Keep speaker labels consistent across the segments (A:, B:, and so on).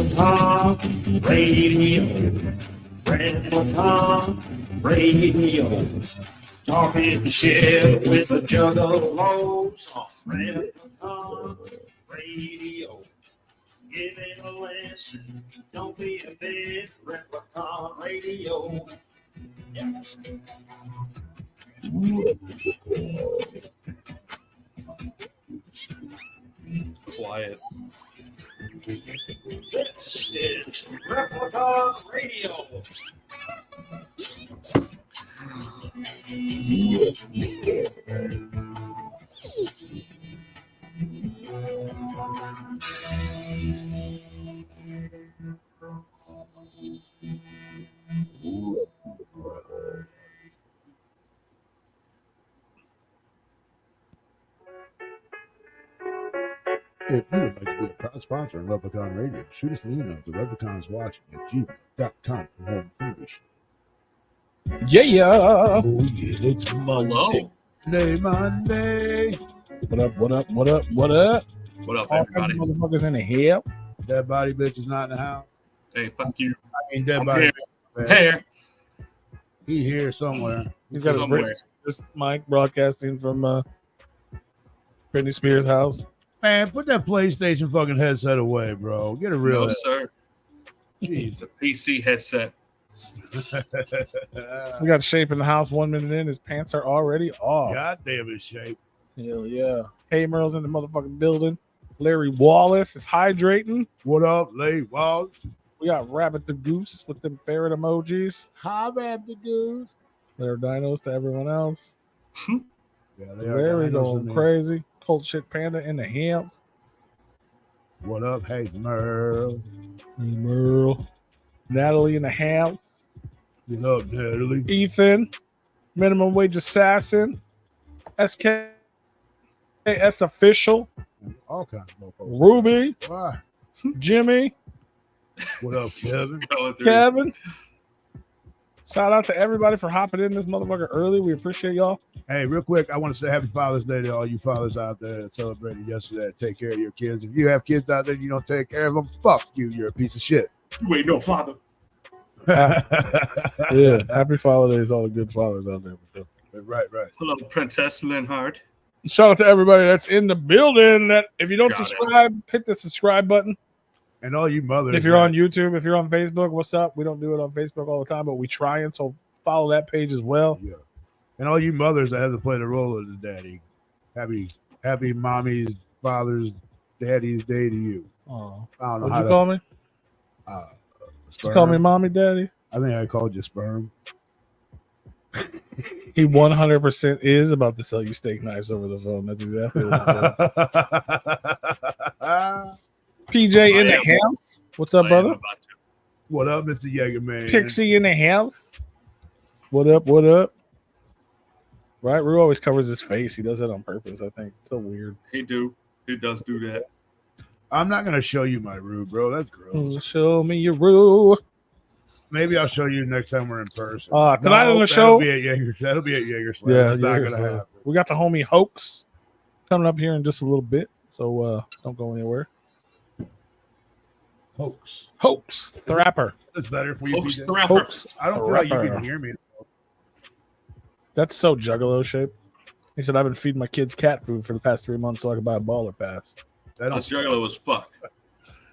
A: Replicon Radio. Replicon Radio. Talking shit with the juggalos on Replicon Radio. Give it a listen. Don't be a bitch. Replicon Radio. Yeah.
B: Quiet.
A: This is Replicon Radio.
C: If you would like to be a proud sponsor of Replicon Radio, shoot us an email to Repliconswatching@gmail.com for more information.
B: Yeah.
C: Oh, yeah, it's Monday.
B: Hello.
C: Monday.
B: What up? What up? What up? What up?
D: What up,
B: All
D: everybody?
B: kinds of motherfuckers in the hell.
C: Dead body bitch is not in the house.
D: Hey, fuck you.
C: I mean, dead
D: I'm
C: body
D: here.
C: bitch.
D: Hey,
C: He here somewhere.
B: He's got
D: Somewhere.
B: his mic broadcasting from Britney Spears' house.
C: Man, put that PlayStation fucking headset away, bro. Get a real
D: no, sir.
C: Jeez.
D: It's a PC headset.
B: We got Shape in the house 1 minute in. His pants are already off.
C: God damn it, Shape.
B: Hell yeah. Hey, Merle's in the motherfucking building. Larry Wallace is hydrating.
C: What up, Lay Walls?
B: We got Rabbit the Goose with them ferret emojis.
C: Hi, Rabbit Goose.
B: They're dinos to everyone else.
C: Yeah, they are
B: Larry
C: dinos
B: going
C: in there.
B: crazy. Cold shit panda in the ham.
C: What up? Hey, Merle.
B: Hey, Merle. Natalie in the house.
C: What up, Natalie?
B: Ethan. Minimum wage assassin. SKS official.
C: All kinds of motherfuckers.
B: Ruby.
C: Why?
B: Jimmy.
C: What up, Kevin?
D: Going through.
B: Kevin. Shout out to everybody for hopping in this motherfucker early. We appreciate y'all.
C: Hey, real quick, I want to say Happy Father's Day to all you fathers out there that celebrated yesterday. Take care of your kids. If you have kids out there and you don't take care of them, fuck you. You're a piece of shit.
D: You ain't no father.
B: Yeah. Happy holidays, all the good fathers out there.
C: Right.
D: Hello, Princess Linhart.
B: Shout out to everybody that's in the building. That if you don't
D: Got it.
B: subscribe, hit the subscribe button.
C: And all you mothers.
B: If you're on YouTube, if you're on Facebook, what's up? We don't do it on Facebook all the time, but we try and so follow that page as well.
C: Yeah. And all you mothers that have to play the role of the daddy. Happy mommy's, father's, daddy's day to you.
B: Oh,
C: I don't know
B: what'd
C: how
B: you call me? You call me mommy, daddy?
C: I think I called you sperm.
B: He 100% is about to sell you steak knives over the phone. That's exactly what he's doing. PJ in the house. What's up,
D: I am
B: brother?
D: about to.
C: What up, Mr. Yeager, man?
B: Pixie in the house. What up? What up? Right, Rue always covers his face. He does that on purpose. I think it's so weird.
D: He does do that.
C: I'm not going to show you my roux, bro. That's gross.
B: Show me your Rue.
C: Maybe I'll show you next time we're in person.
B: Tonight on the show.
C: That'll be at Jaeger Slam.
B: Yeah,
C: That's not
B: yeah,
C: going to happen.
B: we got the homie Hoax coming up here in just a little bit. So don't go anywhere.
C: Hoax.
B: Hoax, the rapper.
C: That's better if we.
D: Hoax
C: be
D: the
C: there.
D: rapper.
B: Hoax.
C: I don't
B: the
C: feel like you
B: rapper.
C: can hear me.
B: That's so juggalo shape. He said, I've been feeding my kids cat food for the past 3 months so I can buy a baller pass.
D: That's juggalo as fuck.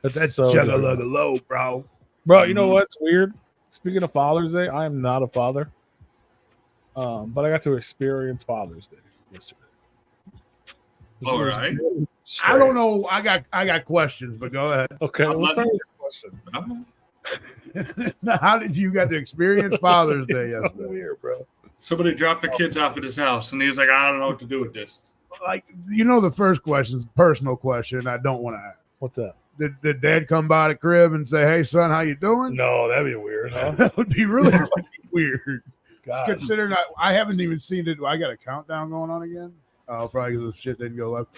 B: That's
C: so
B: juggalo.
C: low, bro.
B: Bro, you know what's weird? Speaking of Father's Day, I am not a father. But I got to experience Father's Day yesterday.
D: All right.
C: I don't know. I got questions, but go ahead.
B: Okay,
D: I'm
B: let's start
D: letting-
B: with your question.
C: Now, how did you get to experience Father's Day
B: So
C: yesterday?
B: weird, bro.
D: Somebody dropped the kids off at his house, and he's like, I don't know what to do with this.
C: Like, the first question is a personal question I don't want to ask.
B: What's that?
C: Did Dad come by the crib and say, "Hey, son, how you doing"?
B: No, that'd be weird, huh?
C: That would be really fucking weird.
B: God.
C: Considering I haven't even seen it. I got a countdown going on again. Oh, probably because the shit didn't go left.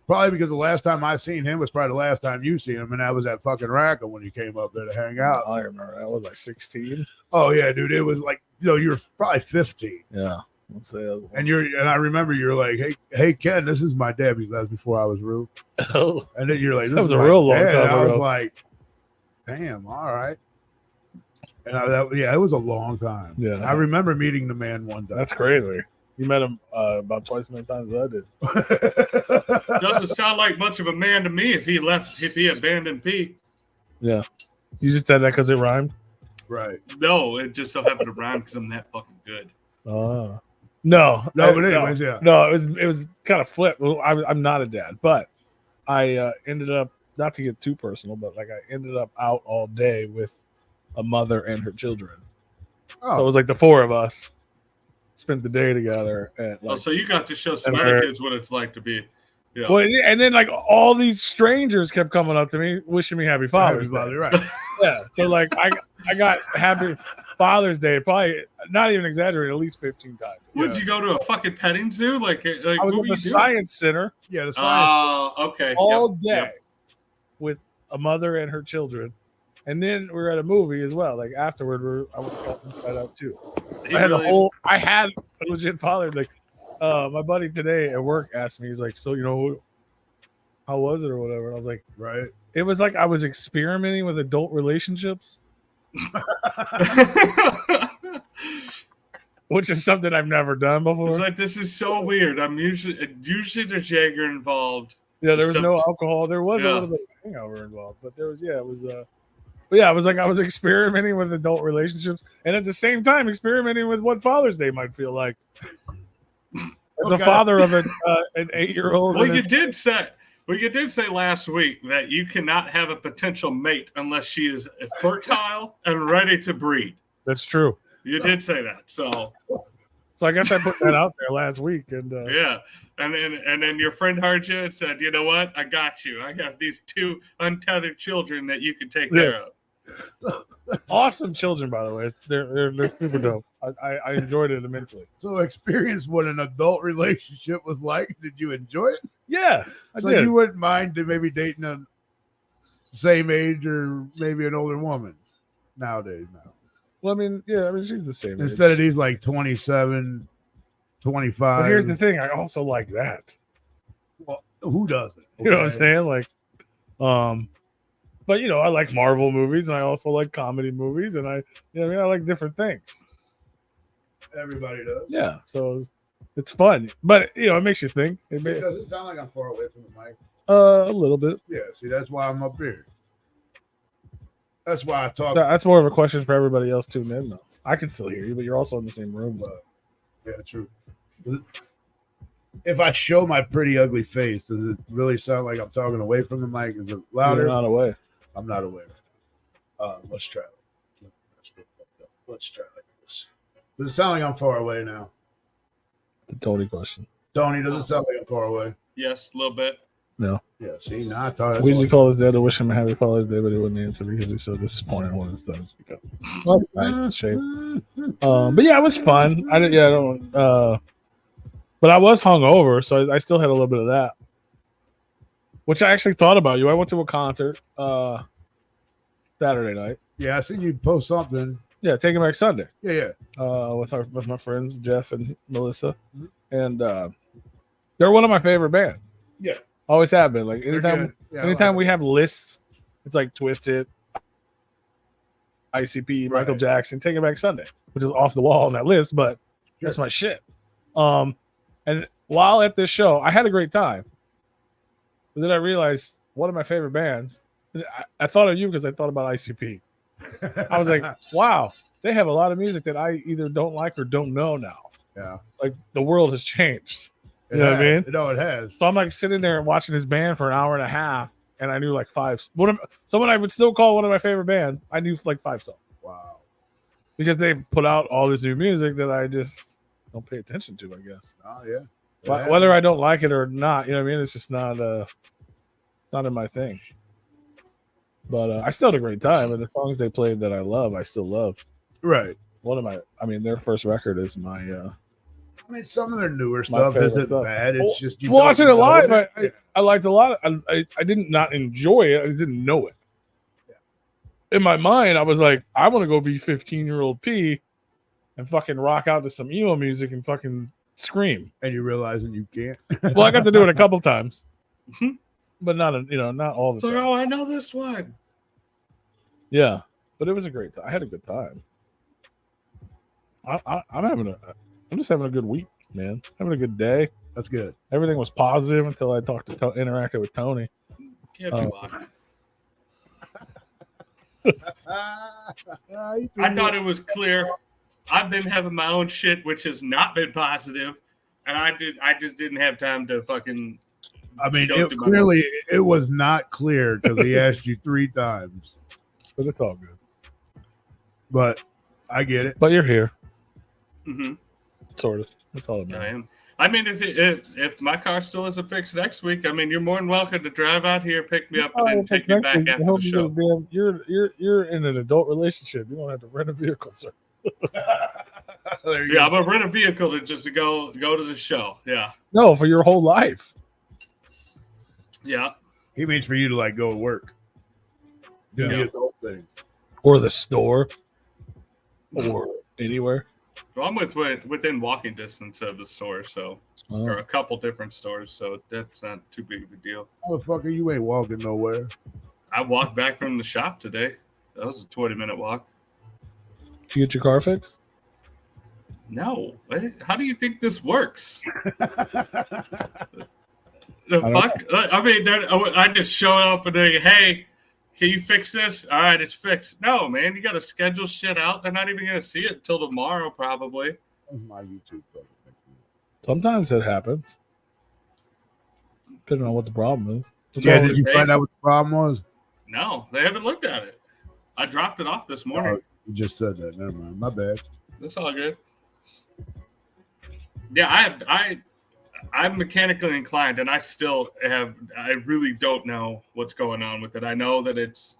C: Probably because the last time I seen him was probably the last time you seen him, and that was at fucking Rackham when he came up there to hang out.
B: I remember that. I was like 16.
C: Oh yeah, dude. It was like, you were probably 15.
B: Yeah. Let's say
C: And I remember you're like, hey Ken, this is my dad, because that was before I was Rue.
B: oh,
C: And then you're like, this
B: That was
C: is
B: a
C: my
B: real long
C: dad.
B: time
C: And I was
B: ago.
C: like, Damn, all right. And it was a long time.
B: Yeah.
C: I remember meeting the man one time.
B: That's crazy. You met him about twice as many times as I did.
D: Doesn't sound like much of a man to me if he abandoned P.
B: Yeah. You just said that because it rhymed?
C: Right.
D: No, it just so happened to rhyme because I'm that fucking good.
B: No,
C: but anyways, yeah.
B: No, it was kind of flipped. Well, I'm not a dad, but I ended up, not to get too personal, but like I ended up out all day with a mother and her children.
C: Oh.
B: So it was like the four of us spent the day together.
D: So you got to show some other kids what it's like to be. Yeah.
B: Well, and then like all these strangers kept coming up to me, wishing me Happy Father's Day.
C: Right.
B: Yeah. So like I got Happy Father's Day, probably not even exaggerating, at least 15 times.
D: Would you go to a fucking petting zoo? Like
B: I was at the science center.
C: Yeah, the science.
D: Okay.
B: All day with a mother and her children. And then we were at a movie as well. Like afterward, I went inside out too. I had a legit father. Like my buddy today at work asked me, he's like, so how was it or whatever? And I was like,
C: right.
B: It was like I was experimenting with adult relationships. Which is something I've never done before.
D: It's like, this is so weird. I'm usually there's Jaeger involved.
B: Yeah, there was no alcohol. There was a little bit of hangover involved, but there was it was it was like I was experimenting with adult relationships and at the same time experimenting with what Father's Day might feel like. As a father of an 8-year-old.
D: Well, you did say last week that you cannot have a potential mate unless she is fertile and ready to breed.
B: That's true.
D: You did say that. So
B: I guess I put that out there last week. And
D: yeah. And then your friend heard you and said, you know what? I got you. I have these 2 untethered children that you can take care of.
B: Awesome children, by the way. They're super dope. I enjoyed it immensely.
C: So experience what an adult relationship was like. Did you enjoy it?
B: Yeah. I did.
C: You wouldn't mind maybe dating a same age or maybe an older woman nowadays now.
B: Well, I mean, she's the same
C: Instead
B: age.
C: of these like 27, 25.
B: But here's the thing, I also like that.
C: Well, who doesn't? Okay.
B: You know what I'm saying? Like, but I like Marvel movies and I also like comedy movies and I like different things.
C: Everybody does.
B: Yeah, so it's fun, but it makes you think.
C: Does it sound like I'm far away from the mic?
B: A little bit.
C: Yeah. See, that's why I'm up here. That's why I talk.
B: That's more of a question for everybody else tuned in, though. I can still hear you, but you're also in the same room. So.
C: Yeah, true. If I show my pretty ugly face, does it really sound like I'm talking away from the mic? Is it louder?
B: You're not away.
C: I'm not aware. Let's try it. Let's try like this. Does it sound like I'm far away now?
B: The Tony question.
C: Tony, does it sound like I'm far away?
D: Yes, a little bit.
B: No.
C: Yeah, see, now I thought
B: We usually call his dad to wish him a happy Father's Day, but he wouldn't answer because he's so disappointed when it doesn't speak up. Well, that's nice shape. But yeah, it was fun. But I was hungover, so I still had a little bit of that. Which I actually thought about you. I went to a concert Saturday night.
C: Yeah, I seen you post something.
B: Yeah, Taking Back Sunday.
C: Yeah.
B: With my friends Jeff and Melissa, and they're one of my favorite bands.
C: Yeah,
B: always have been. Like anytime we have lists, it's like Twisted, ICP, Michael Jackson, Taking Back Sunday, which is off the wall on that list, but that's my shit. And while at this show, I had a great time. But then I realized one of my favorite bands. I thought of you because I thought about ICP. I was like, wow, they have a lot of music that I either don't like or don't know now.
C: Yeah.
B: Like the world has changed. You know what I mean?
C: No, it has.
B: So I'm like sitting there and watching this band for an hour and a half, and I knew like 5. Someone I would still call one of my favorite bands, I knew like 5 songs.
C: Wow.
B: Because they put out all this new music that I just don't pay attention to, I guess.
C: Oh, yeah.
B: Whether I don't like it or not, you know what I mean? It's just not in my thing. But I still had a great time, and the songs they played that I love, I still love.
C: Right.
B: Their first record is my.
C: I mean, some of their newer stuff isn't bad. It's just you
B: watching it live. I liked a lot. I didn't not enjoy it. I just didn't know it. Yeah. In my mind, I was like, I want to go be 15-year-old P and fucking rock out to some emo music and fucking scream.
C: And you realizing you can't.
B: Well, I got to do it a couple times, but not all the time.
D: Oh, I know this one.
B: Yeah, but it was a great time. I had a good time. I'm just having a good week, man. Having a good day.
C: That's good.
B: Everything was positive until I interacted with Tony.
D: Can't be lying.
C: I
D: I thought it was clear. I've been having my own shit, which has not been positive, and I just didn't have time to fucking.
C: I mean,
D: go through my
C: clearly it was not clear because he asked you 3 times.
B: But it's all good.
C: But I get it.
B: But you're here,
D: Mm-hmm.
B: sort of. That's all it
D: I
B: matters.
D: am. I mean, if my car still isn't fixed next week, I mean, you're more than welcome to drive out here, pick me up, and then take me back after the show.
B: You're in an adult relationship. You don't have to rent a vehicle, sir.
C: There you
D: Yeah,
C: go.
D: I'm gonna rent a vehicle to just go to the show. Yeah,
B: No, for your whole life.
D: yeah.
C: He means for you to like go to work. Do
D: Yeah.
C: the adult thing.
B: Or the store. Or anywhere.
D: Well, I'm within walking distance of the store, so or a couple different stores, so that's not too big of a deal.
C: Motherfucker, you ain't walking nowhere.
D: I walked back from the shop today. That was a 20-minute walk.
B: Did you get your car fixed?
D: No, how do you think this works?
B: don't
D: Fuck? I mean, I just show up and they, hey, can you fix this? All right, it's fixed. No, man, you got to schedule shit out. They're not even going to see it until tomorrow, probably.
C: My YouTube fucking
B: Sometimes it happens. Depending on what the problem is. What's
C: Yeah,
B: wrong
C: did
B: with-
C: you find out what the problem was?
D: No, they haven't looked at it. I dropped it off this morning.
C: Oh, you just said that. Never mind. My bad.
D: That's all good. Yeah, I'm mechanically inclined, and I really don't know what's going on with it. I know that it's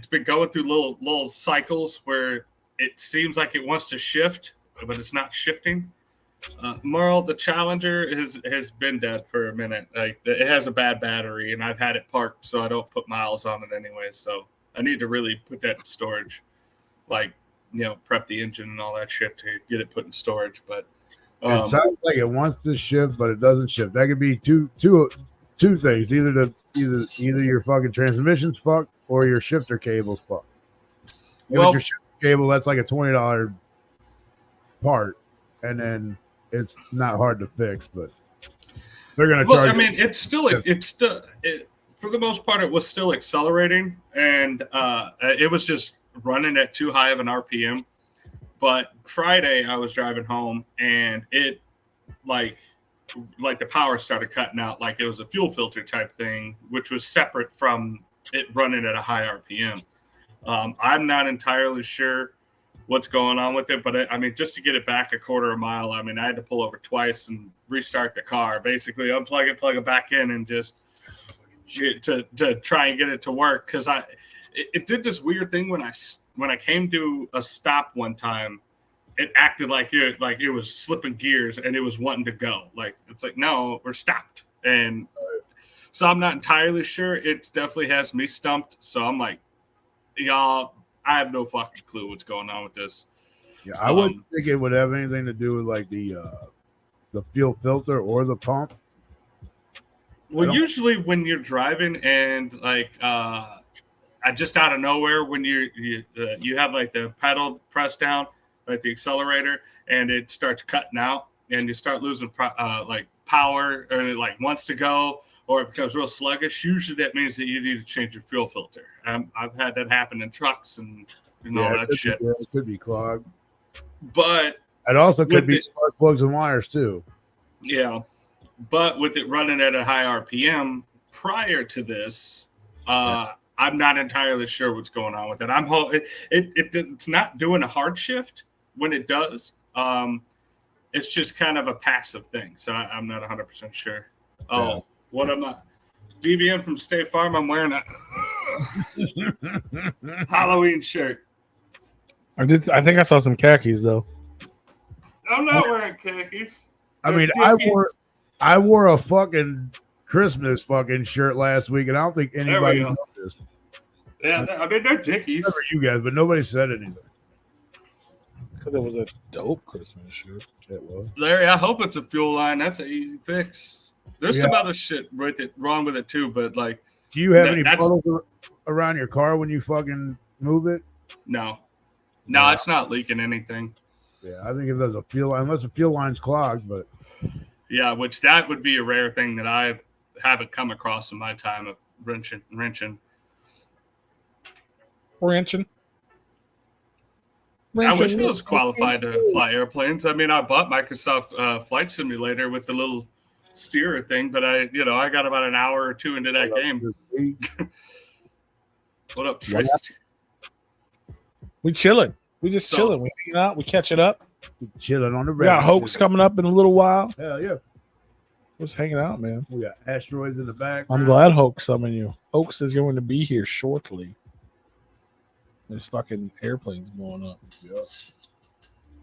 D: been going through little cycles where it seems like it wants to shift, but it's not shifting. Merle, the Challenger has been dead for a minute. Like it has a bad battery, and I've had it parked, so I don't put miles on it anyway. So I need to really put that in storage, like prep the engine and all that shit to get it put in storage. But
C: It sounds like it wants to shift, but it doesn't shift. That could be two things. Either your fucking transmission's fucked or your shifter cable's fucked. Well, your shifter cable, that's like a $20 part, and then it's not hard to fix, but they're gonna charge.
D: I mean, it's for the most part, it was still accelerating, and it was just running at too high of an RPM. But Friday, I was driving home, and it like the power started cutting out, like it was a fuel filter type thing, which was separate from it running at a high RPM. I'm not entirely sure what's going on with it, but I mean, just to get it back a quarter of a mile, I mean, I had to pull over twice and restart the car, basically unplug it, plug it back in, and just to try and get it to work. Because it did this weird thing when I came to a stop one time, it acted like it was slipping gears and it was wanting to go. Like it's like, no, we're stopped. And so I'm not entirely sure. It definitely has me stumped. So I'm like, y'all, I have no fucking clue what's going on with this.
C: Yeah, I wouldn't think it would have anything to do with like the fuel filter or the pump.
D: Well, usually when you're driving and like just out of nowhere, when you have like the pedal pressed down, like the accelerator, and it starts cutting out, and you start losing like power, or it like wants to go, or it becomes real sluggish. Usually that means that you need to change your fuel filter. I've had that happen in trucks and all that shit.
C: It could be clogged,
D: but
C: it also could be spark plugs and wires too.
D: Yeah, but with it running at a high RPM prior to this, I'm not entirely sure what's going on with it. It's not doing a hard shift when it does. It's just kind of a passive thing, so I'm not 100% sure. Oh, yeah. What am I? DBM from State Farm. I'm wearing a Halloween shirt.
B: I think I saw some khakis though.
D: I'm not wearing khakis.
C: I mean, I wore a fucking Christmas fucking shirt last week, and I don't think anybody noticed.
D: Yeah, I mean, they're Dickies.
C: Never you guys, but nobody said anything.
B: Because it was a dope Christmas shirt.
C: It was.
D: Larry, I hope it's a fuel line. That's an easy fix. There's some other shit wrong with it too, but like
C: Do you have any
D: That's-
C: puddles around your car when you fucking move it?
D: No,
C: Yeah.
D: it's not leaking anything.
C: Yeah, I think if there's a fuel line, unless the fuel line's clogged, but
D: Yeah, which that would be a rare thing that I haven't come across in my time of wrenching.
B: Ranching.
D: I wish I was qualified to fly airplanes. I mean, I bought Microsoft Flight Simulator with the little steerer thing, but I got about an hour or two into that game. What up, Trist?
B: We chilling. We just chilling. We hanging out. We catching up.
C: Chilling on the
B: We got Hoax coming up in a little while.
C: Hell yeah.
B: We're just hanging out, man.
C: We got asteroids in the back.
B: I'm glad Hoax summoned you. Hoax is going to be here shortly. There's fucking airplanes blowing up.
C: Yeah.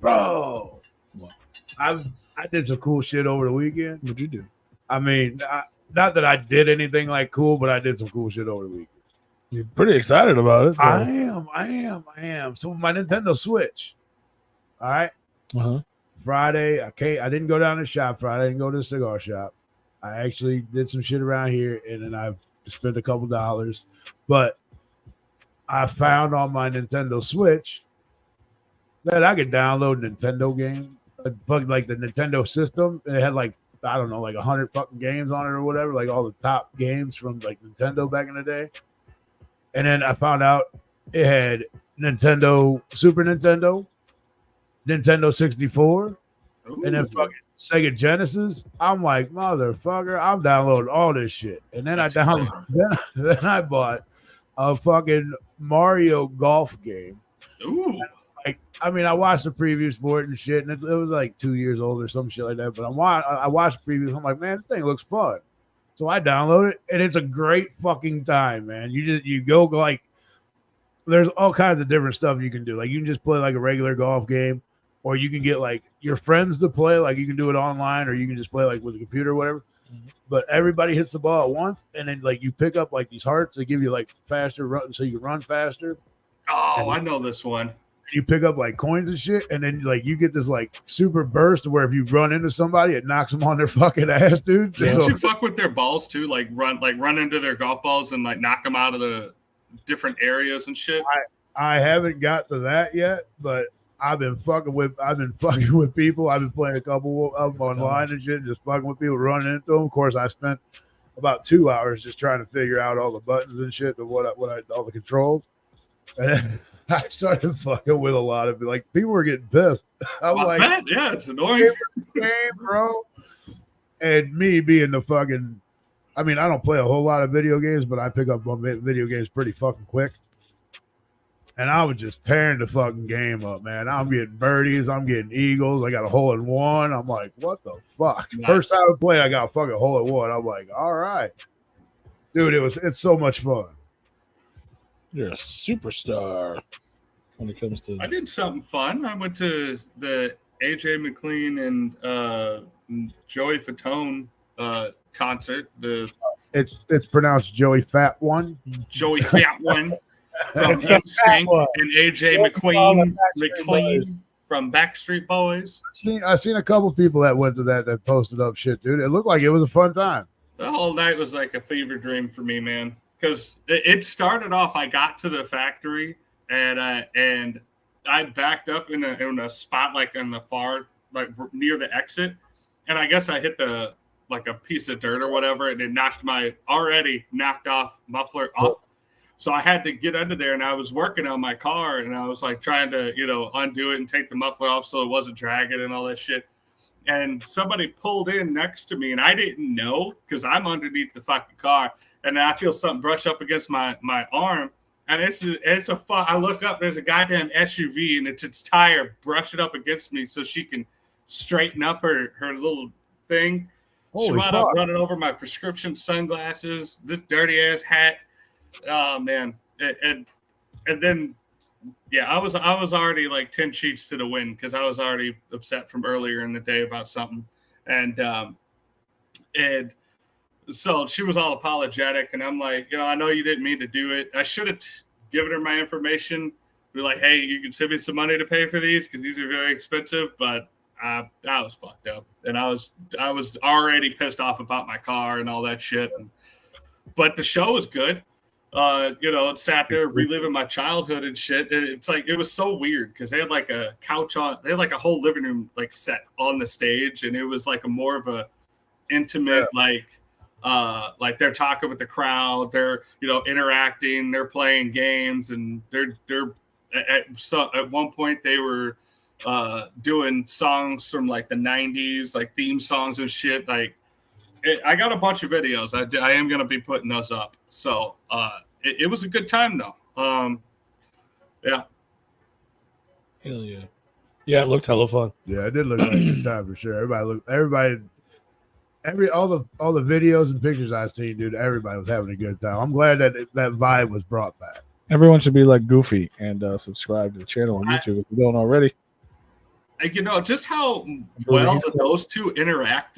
C: Bro.
B: What?
C: I did some cool shit over the weekend.
B: What'd you do?
C: I mean, not that I did anything like cool, but I did some cool shit over the weekend.
B: You're pretty excited about it. So.
C: I am. So my Nintendo Switch. All right.
B: Uh-huh.
C: Friday, I didn't go down to the shop Friday. I didn't go to the cigar shop. I actually did some shit around here, and then I spent a couple dollars. But I found on my Nintendo Switch that I could download Nintendo games, like the Nintendo system, and it had like, I don't know, like 100 fucking games on it or whatever, like all the top games from like Nintendo back in the day. And then I found out it had Nintendo, Super Nintendo, Nintendo 64, and then fucking Sega Genesis. I'm like, motherfucker, I'm downloading all this shit. And then then I bought a fucking Mario golf game.
D: Ooh.
C: Like, I mean, I watched the previews for it and shit, and it was like 2 years old or some shit like that. But I watched the previews. I'm like, man, this thing looks fun. So I download it, and it's a great fucking time, man. You go like, there's all kinds of different stuff you can do. Like, you can just play like a regular golf game, or you can get like your friends to play. Like, you can do it online, or you can just play like with a computer or whatever. Mm-hmm. But everybody hits the ball at once, and then like you pick up like these hearts. They give you like faster run, so you can run faster.
D: Oh, I know this one.
C: You pick up like coins and shit, and then like you get this like super burst where if you run into somebody, it knocks them on their fucking ass, dude.
D: Did you fuck with their balls too? Like run into their golf balls and like knock them out of the different areas and shit.
C: I haven't got to that yet, but I've been fucking with people. I've been playing a couple of them online and shit, just fucking with people, running into them. Of course, I spent about 2 hours just trying to figure out all the buttons and shit, all the controls, and then I started fucking with a lot of it. Like, people were getting pissed. I'm like,
D: yeah, it's annoying,
C: game, bro. And me being the fucking, I mean, I don't play a whole lot of video games, but I pick up on video games pretty fucking quick. And I was just tearing the fucking game up, man. I'm getting birdies. I'm getting eagles. I got a hole in one. I'm like, what the fuck? Nice. First time I play, I got a fucking hole in one. I'm like, all right. Dude, it's so much fun.
B: You're a superstar when it comes to.
D: I did something fun. I went to the AJ McLean and Joey Fatone concert.
C: It's pronounced Joey Fat One.
D: Joey Fat One from NSYNC and AJ McLean from Backstreet Boys.
C: I seen a couple people that went to that posted up shit, dude. It looked like it was a fun time.
D: The whole night was like a fever dream for me, man. Because it started off, I got to the factory and I backed up in a spot like in the far, like near the exit, and I guess I hit a piece of dirt or whatever, and it knocked my already knocked off muffler off. So I had to get under there, and I was working on my car, and I was like trying to undo it and take the muffler off so it wasn't dragging and all that shit. And somebody pulled in next to me, and I didn't know because I'm underneath the fucking car. And I feel something brush up against my arm, and I look up, there's a goddamn SUV, and it's its tire brushing up against me so she can straighten up her little thing. She wound up running over my prescription sunglasses, this dirty ass hat. Oh man, and then yeah, I was already like 10 sheets to the wind because I was already upset from earlier in the day about something, and so she was all apologetic, and I'm like, I know you didn't mean to do it. I should have given her my information. Be like, hey, you can send me some money to pay for these because these are very expensive. But I was fucked up, and I was already pissed off about my car and all that shit. And but the show was good. Sat there reliving my childhood and shit. And it's like, it was so weird because they had like a couch on, they had like a whole living room like set on the stage, and it was like a more of a intimate, like they're talking with the crowd, they're interacting, they're playing games, and they're at one point they were doing songs from like the 90s, like theme songs and shit. Like I got a bunch of videos. I am going to be putting those up. So it was a good time though. Yeah.
B: Hell yeah. Yeah, it looked hella fun.
C: Yeah, it did look like a good time for sure. All the videos and pictures I seen, dude, everybody was having a good time. I'm glad that that vibe was brought back.
B: Everyone should be like Goofy and subscribe to the channel on YouTube if you don't already.
D: Just how well those two interact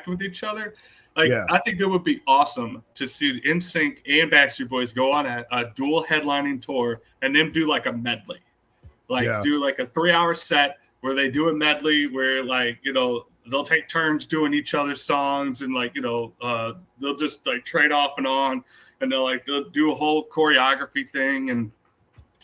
D: with each other. Like, I think it would be awesome to see NSYNC and Backstreet Boys go on a dual headlining tour and then do like a medley. Do like a 3-hour set where they do a medley where they'll take turns doing each other's songs, and they'll just like trade off and on, and they'll do a whole choreography thing. And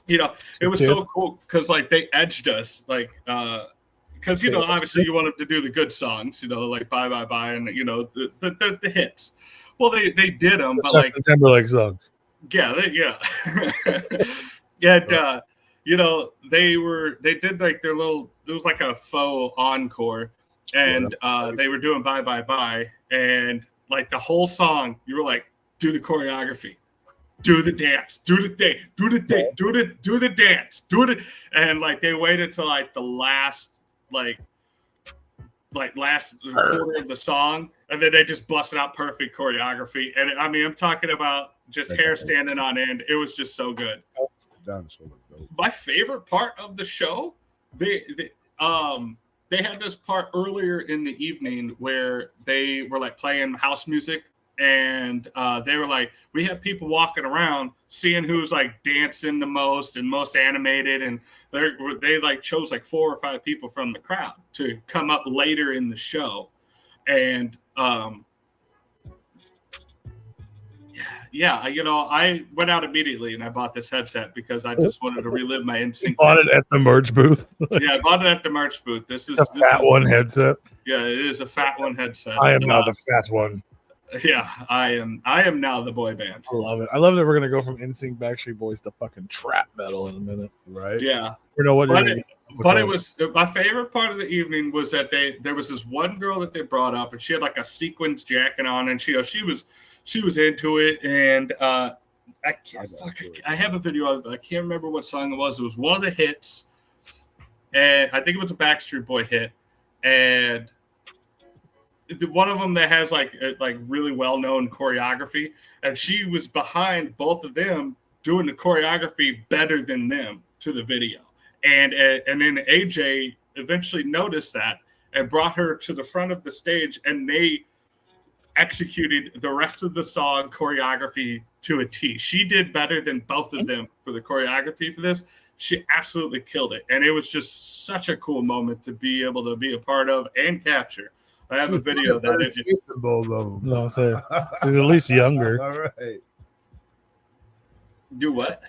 D: it was so cool because like they edged us, because obviously you want them to do the good songs, like Bye Bye Bye, and the hits. Well, they did them, but
B: Justin Timberlake songs.
D: Yeah. And they did like their little, it was like a faux encore, and they were doing Bye Bye Bye, and like the whole song you were like, do the choreography, do the dance, do the thing, do the thing, do the dance, do it. And like they waited till like the last last quarter of the song, and then they just busted out perfect choreography. And I mean, I'm talking about just hair standing on end. It was just so good. My favorite part of the show, they had this part earlier in the evening where they were like playing house music, and they were like, we have people walking around seeing who's like dancing the most and most animated, and they like chose like 4 or 5 people from the crowd to come up later in the show. And I went out immediately and I bought this headset because I just wanted to relive my NSYNC.
B: Bought it at the merch booth.
D: Yeah, I bought it at the merch booth. This is
B: a fat one headset.
D: Yeah, it is a fat one headset.
B: I am now the fat one.
D: Yeah, I am now the boy band.
B: I love it. I love that we're gonna go from NSYNC, Backstreet Boys to fucking trap metal in a minute.
C: Right?
D: Yeah.
B: You know what?
D: But it was my favorite part of the evening was that there was this one girl that they brought up, and she had like a sequins jacket on, and she was into it, and I have a video of it, but I can't remember what song it was. It was one of the hits, and I think it was a Backstreet Boy hit, and one of them that has like really well-known choreography, and she was behind both of them doing the choreography better than them to the video. And then AJ eventually noticed that and brought her to the front of the stage, and they executed the rest of the song choreography to a T. She did better than both of them for the choreography for this. She absolutely killed it. And it was just such a cool moment to be able to be a part of and capture. I have a video of that.
C: Both of them.
B: No, so he's at least younger.
C: All right.
D: Do what?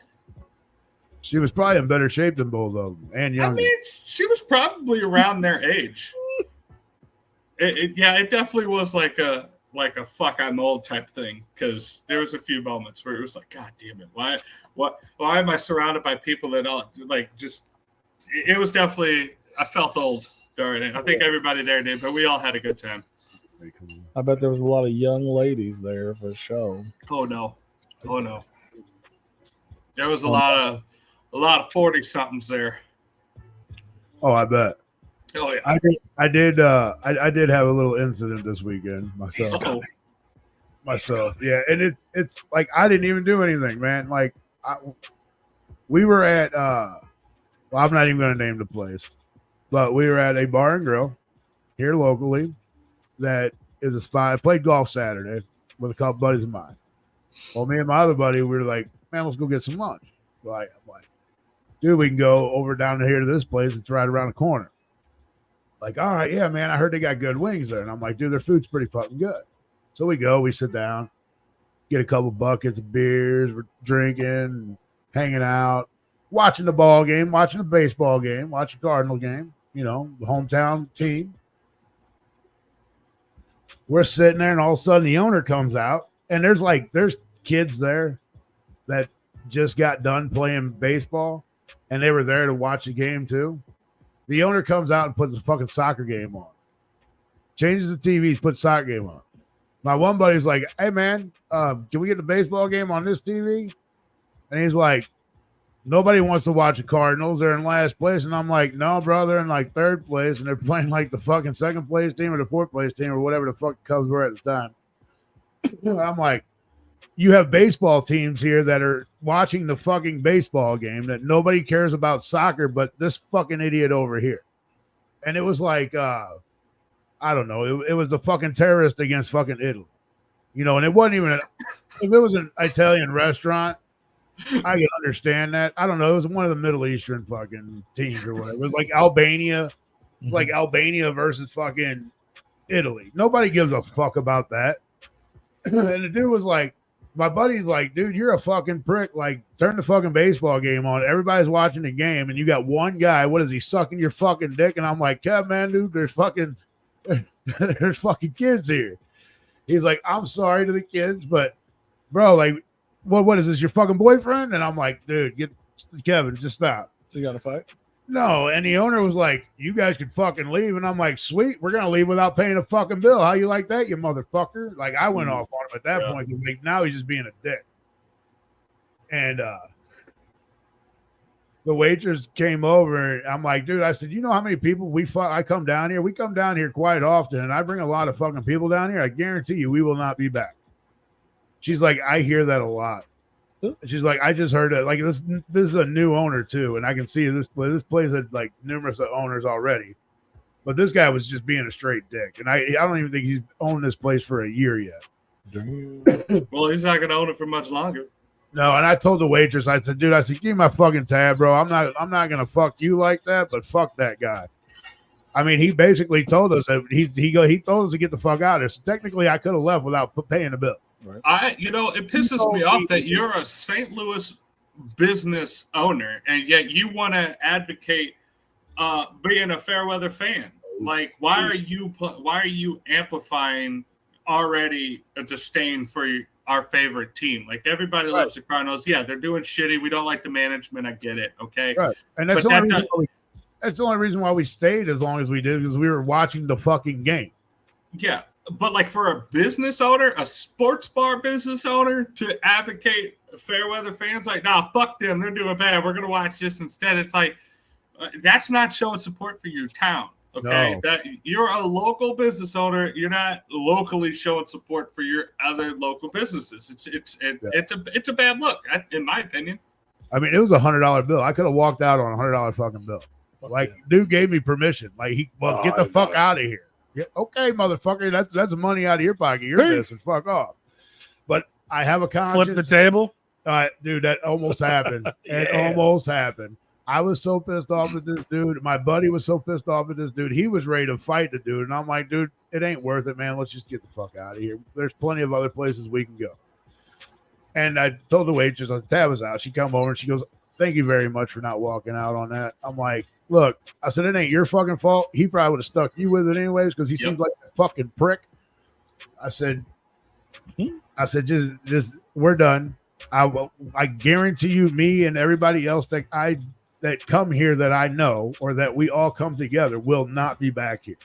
C: She was probably in better shape than both of them, and younger.
D: I mean, she was probably around their age. It definitely was like a fuck I'm old type thing, because there was a few moments where it was like, God damn it, why am I surrounded by people that all like just? It was definitely, I felt old during it. I think everybody there did, but we all had a good time.
B: I bet there was a lot of young ladies there for the show.
D: Oh no. There was a lot of 40-somethings there.
C: Oh, I bet.
D: Oh yeah.
C: I did have a little incident this weekend myself. Yeah, and it's like I didn't even do anything, man. Like we were at well, I'm not even going to name the place, but we were at a bar and grill here locally that is a spot. I played golf Saturday with a couple buddies of mine. Well, me and my other buddy, we were like, man, let's go get some lunch. I'm like, dude, we can go over down here to this place. It's right around the corner. Like, all right, yeah, man, I heard they got good wings there. And I'm like, dude, their food's pretty fucking good. So we go, we sit down, get a couple buckets of beers, we're drinking, hanging out, watching the ball game, watching the baseball game, watching Cardinal game, the hometown team. We're sitting there, and all of a sudden the owner comes out, and there's kids there that just got done playing baseball, and they were there to watch the game too. The owner comes out and puts the fucking soccer game on. Changes the TVs, puts soccer game on. My one buddy's like, hey, man, can we get the baseball game on this TV? And he's like, nobody wants to watch the Cardinals. They're in last place. And I'm like, no, bro, they're in like third place, and they're playing like the fucking second place team or the fourth place team or whatever the fuck the Cubs were at the time. I'm like, you have baseball teams here that are watching the fucking baseball game that nobody cares about soccer but this fucking idiot over here. And it was like, I don't know. It was the fucking terrorist against fucking Italy. And it wasn't even if it was an Italian restaurant, I could understand that. I don't know. It was one of the Middle Eastern fucking teams or whatever. It was like Albania, like Albania versus fucking Italy. Nobody gives a fuck about that. And the dude was like, my buddy's like, dude, you're a fucking prick. Like, turn the fucking baseball game on. Everybody's watching the game, and you got one guy. What is he, sucking your fucking dick? And I'm like, Kev, man, dude, there's fucking kids here. He's like, I'm sorry to the kids, but bro, like, what is this, your fucking boyfriend? And I'm like, dude, Kevin, just stop.
B: So you got to fight?
C: No. And the owner was like, you guys can fucking leave. And I'm like, sweet, we're gonna leave without paying a fucking bill. How you like that, you motherfucker? Like, I went off on him at that point. Like, now he's just being a dick. And the waitress came over, and I'm like, dude, I said, you know how many people I come down here? We come down here quite often, and I bring a lot of fucking people down here. I guarantee you we will not be back. She's like, I hear that a lot. She's like, I just heard it. Like, this is a new owner too, and I can see this place had like numerous owners already. But this guy was just being a straight dick. And I don't even think he's owned this place for a year yet.
D: Well, he's not gonna own it for much longer.
C: No, and I told the waitress, I said, dude, give me my fucking tab, bro. I'm not gonna fuck you like that, but fuck that guy. I mean, he basically told us that he told us to get the fuck out of there. So technically, I could have left without paying the bill.
D: Right. It pisses me off that you're a St. Louis business owner, and yet you want to advocate being a fair weather fan. Like, why are you amplifying already a disdain for our favorite team? Like, everybody loves the Cardinals. Yeah, they're doing shitty. We don't like the management. I get it. Okay.
C: Right. And that's the only reason why we stayed as long as we did, because we were watching the fucking game.
D: Yeah. But like, for a business owner, a sports bar business owner, to advocate fair weather fans, like, nah, fuck them. They're doing bad. We're going to watch this instead. It's like, that's not showing support for your town. Okay. No. That you're a local business owner. You're not locally showing support for your other local businesses. It's a bad look, in my opinion.
C: I mean, it was $100 bill. I could have walked out on a $100 fucking bill. Like, dude gave me permission. Like, get the fuck out of here. Yeah, okay, motherfucker. That's money out of your pocket. You're pissed. Fuck off. But I have a conscience.
B: Flip the table,
C: dude. That almost happened. It almost happened. I was so pissed off at this dude. My buddy was so pissed off at this dude. He was ready to fight the dude, and I'm like, dude, it ain't worth it, man. Let's just get the fuck out of here. There's plenty of other places we can go. And I told the waitress, the tab was out. She come over and she goes, thank you very much for not walking out on that. I'm like, look, I said, it ain't your fucking fault. He probably would have stuck you with it anyways, because he seems like a fucking prick. I said, just we're done. I guarantee you, me and everybody else that come here that I know, or that we all come together, will not be back here.